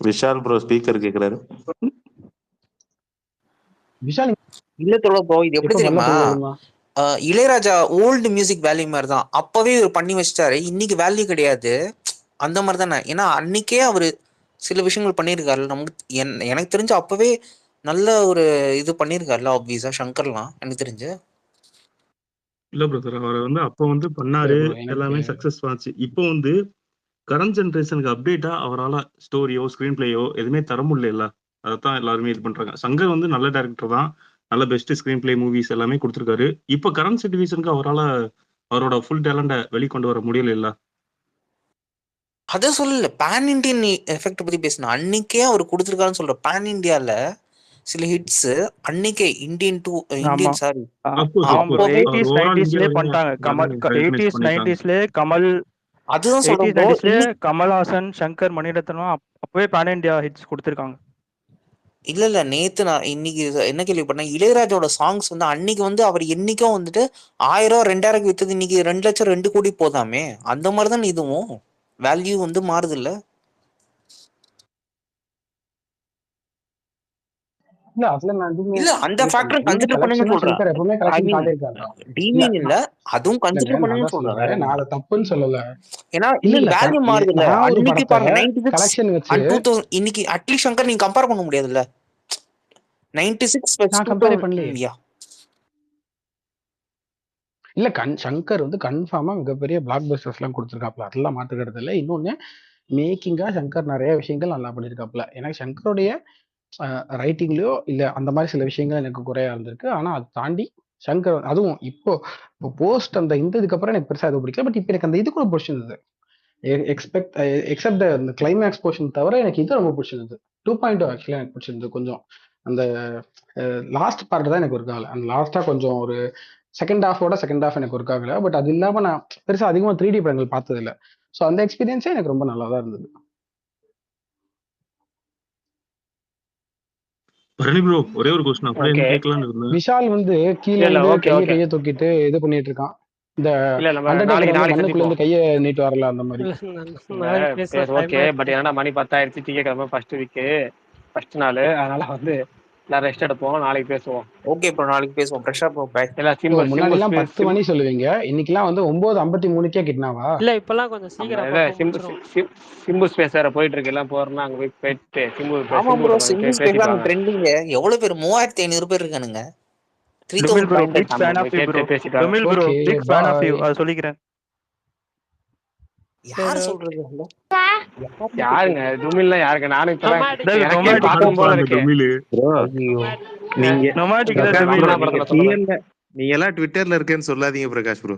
விஷால் ப்ரோ ஸ்பீக்கர் கேக்குறாரு. விஷால் இல்ல தோழர் ப்ரோ, இது எப்படி எப்ப வரல தெரியுமா? போய் ஒழுங்கா இளையராஜா ஓல்டு மியூசிக் வேல்யூ மாதிரி தான். அப்பவே இவர் பண்ணி வச்சிட்டாரு, இன்னைக்கு வேல்யூ கிடையாது. அந்த மாதிரி தானே. ஏன்னா அன்னைக்கே அவரு சில விஷயங்கள் பண்ணியிருக்காரு. நமக்கு எனக்கு தெரிஞ்சு அப்பவே நல்ல ஒரு இது பண்ணியிருக்காருல்ல, ஆப்வியஸா சங்கர்லாம் எனக்கு தெரிஞ்சு. இல்ல பிரதர், அவர் வந்து அப்ப வந்து இல்ல பண்ணாரு, ப்ரோ, எனக்கு எல்லாமே சக்சஸ் ஆச்சு. இப்போ வந்து கரண்ட் ஜென்ரேஷனுக்கு அப்டேட்டா அவரால் ஸ்டோரியோ ஸ்க்ரீன் பிளேயோ எதுவுமே தர முடியல. அதைத்தான் எல்லாருமே இது பண்றாங்க. சங்கர் வந்து நல்ல டைரக்டர் தான், நல்ல பெஸ்ட் ஸ்க்ரீன் பிளே மூவிஸ் எல்லாமே கொடுத்துருக்காரு. இப்போ கரண்ட் சிச்சுவேஷனுக்கு அவரால் அவரோட ஃபுல் டேலண்ட வெளிக்கொண்டு வர முடியல இல்ல. அதை சொல்லல, பேன் இண்டியன் எஃபெக்ட் பத்தி பேசினா அன்னைக்கே அவர் கொடுத்துருக்காருன்னு சொல்ற. பேன் இண்டியால சில ஹிட்ஸ் அன்னைக்கே இந்தியன் டூ ஆமா இந்தியன் சாரி அப்கோர்ஸ் ஆமா ப்ரோ, அப்பவே 80s ஓவரால் 90ஸ்லயே இந்தியாவிலேயே பண்ணிட்டாங்க. கமல் ரெகனைஸ் 80s பண்ணிட்டாங்க. 90ஸ்லயே கமல், அதுதான் 80s சொல்றேன் ப்ரோ. 90ஸ்லயே இன்னைக்கு கமல்ஹாசன், சங்கர், மணிரத்னம் அப்பவே பேன் இண்டியா ஹிட்ஸ் கொடுத்துருக்காங்க. இல்ல நேத்து நான் இன்னைக்கு என்ன கேள்விப்பட்டேன், இளையராஜோட சாங்ஸ் வந்து அன்னைக்கு வந்து அவர் என்னைக்கும் வந்துட்டு 1000 2000 வித்தது, இன்னைக்கு 2 லட்சம் 2 கோடி போதாமே. அந்த மாதிரி தான் இதுவும் வேல்யூ வந்து மாறுது இல்ல. இல்ல அதுல நான் எதுவுமே இல்ல அந்த இது பண்ணல. ஃபேக்டர் இன்னொன்னு கன்சிடர் பண்ணுங்கன்னு கலெக்ஷனா சொல்றேன். சங்கர் எப்பவுமே ஐ கலெக்ஷன் மீன் காட்டியிருக்காருடா. இல்ல டீமிங் இல்ல, அதுவும் இல்லங்க, கன்சிடர் நான் பண்ணுங்கன்னு தான் சொல்றேன், வேற சொல்றேன், நான் என்ன. அதை தப்புன்னு சொல்லல. ஏன்னா இல்ல இன்னைக்கு இல்ல வேல்யூ மாறுது இல்ல. நான் ஒரு அன்னைக்கு படத்தை பாருங்க 96 கலெக்ஷன் வச்சு அண்ட் 2000, இன்னைக்கு அட்லீஸ்ட் சங்கர் நீங்க கம்பேர் பண்ண முடியாது இல்ல. 96 வெர்சஸ் நான் கம்பேரே பண்ணலையே. 2000. யா இல்ல சங்கர் வந்து கன்ஃபார்மா மிகப்பெரிய பிளாக் பஸ்டர்ஸ் எல்லாம் கொடுத்துருக்காப்ல, அதெல்லாம் மாத்துக்கிறது இல்லை. இன்னொன்னு மேக்கிங்கா சங்கர் நிறைய விஷயங்கள் நல்லா பண்ணியிருக்காப்ல. எனக்கு சங்கருடைய ரைட்டிங்லயோ இல்ல அந்த மாதிரி சில விஷயங்கள் எனக்கு குறையா இருந்திருக்கு. ஆனா அதை தாண்டி சங்கர் அதுவும் இப்போ போஸ்ட் அந்த இந்த இதுக்கு அப்புறம் எனக்கு பெருசா எதுவும் பிடிக்கல. பட் இப்போ எனக்கு அந்த இது கூட பிடிச்சிருந்தது. எக்ஸப்ட் அந்த கிளைமேக்ஸ் போர்ஷன் தவிர எனக்கு இது ரொம்ப பிடிச்சிருந்தது. 2.0 ஆக்சுவலி எனக்கு பிடிச்சிருந்தது கொஞ்சம். அந்த லாஸ்ட் பார்ட் தான் எனக்கு ஒர்க் ஆகல. அந்த லாஸ்டா கொஞ்சம் ஒரு செகண்ட் ஹாஃப் எனக்கு ஒர்க் ஆகல. பட் அது இல்லாம நான் பெருசா அதிகமா 3D படங்கள் பார்த்தது இல்லை. ஸோ அந்த எக்ஸ்பீரியன்ஸே எனக்கு ரொம்ப நல்லா தான் இருந்தது. பரணி ப்ரோ, ஒரே ஒரு கொஸ்டின் அப்படியே ஓகே. கேட்கலான்னு இருந்தேன். விஷால் வந்து கீழே இல்ல இருந்து ஓகே ஓகே. கையை தூக்கிட்டு இது பண்ணிட்டு இருக்கான். இந்த இல்ல நம்ம அண்டர்டேக்கர் வந்து நாளைக்கு மண்ணுக்குள்ள சந்திப்போம். இருந்து கையை நீட்டு வரல அந்த மாதிரி. இல்ல நாளைக்கு பேசலாம், டைம் ஓகே. பட் ஆயிடுச்சு. என்னடா மணி 10 ஆயிடுச்சு, திங்கக்கிழமை ஃபர்ஸ்ட் நாள், அதனால வந்து எல்லாம் ரெஸ்ட் எடுப்போம், நாளைக்கு பேசுவோம். ஓகே ப்ரோ, நாளைக்கு பேசுவோம். ஃப்ரெஷ்ஷா ப்ரோ, பை. எல்லாம் முன்னாடி எல்லாம் 10 மணி சொல்லுவீங்க, இன்னைக்கெல்லாம் வந்து 9:53 கிட்னாவா? இல்ல இப்பெல்லாம் கொஞ்சம் சீக்கிரம் அப்பப்போ முடிச்சிரும். சிம்பு ஸ்பேஸ் வேற போயிட்டு இருக்கு, எல்லாம் போறோம்னா அங்க போயிட்டு ஆமா ப்ரோ, சிம்பு ஸ்பேஸ் பேசிட்டு தான் வாங்க. ட்ரெண்டிங்க. எவ்வளவு பேர்? 3500 பேர் இருக்கானுங்க. டுமில் bro, big 3000 fan of you bro. பேசிட்டு வாங்க. டுமில் bro, okay big fan of you, bye. அது சொல்லிக்கிறேன். யாரு சரி, சொல்றது? யாருங்க துமில்லாம்? யாருங்க? நானும் இப்பதான் நொமாடிக் எனக்கே நொமாடிக் பார்க்கும் போல இருக்கு. ப்ரோ நீங்க நொமாடிக் தான் பிரகாஷ் டுமில். bro, ரமணா நீங்க படத்துல சொல்லுங்க. TL நீங்க எல்லாம் ட்விட்டர்ல இருக்கேன்னு சொல்லாதீங்க பிரகாஷ் ப்ரோ.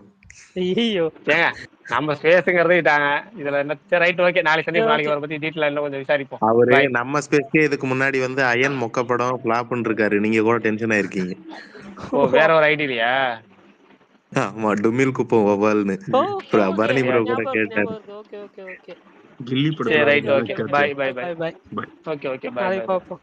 ஐயோ ஏங்க நம்ம ஸ்பேஸுங்கிறதே இதாங்க. இதுல என்ன? சரி ரைட் ஓகே, நாளைக்கு சந்திப்போம். நாளைக்கு ஓகே. அவரை பத்தி டீட்டெயில் இன்னும் கொஞ்சம் விசாரிப்போம். அவரு பாய். நம்ம ஸ்பேஸ்க்கே இதுக்கு முன்னாடி வந்து அயன் மொக்க படம் ஃபிளாப்னு இருக்காரு. நீங்க கூட டென்ஷன் ஆயிருக்கீங்க. ஓ வேற ஒரு ஐடியா. ஆமா, டுமில் குப்பம் வவால்னு ஓகே ஓகே, பரணி ப்ரோ கூட ஞாபகம் இருக்கு, கேட்டாரு. ஞாபகம் இருக்கு. Okay okay okay. கில்லி சரி படத்துல ரைட் நல்ல ஓகே, கேட்ச். பாய் பாய் பாய். பாய் பாய். ஓகே ஓகே, பாய் நாளைக்கு பாய். பார்ப்போம்.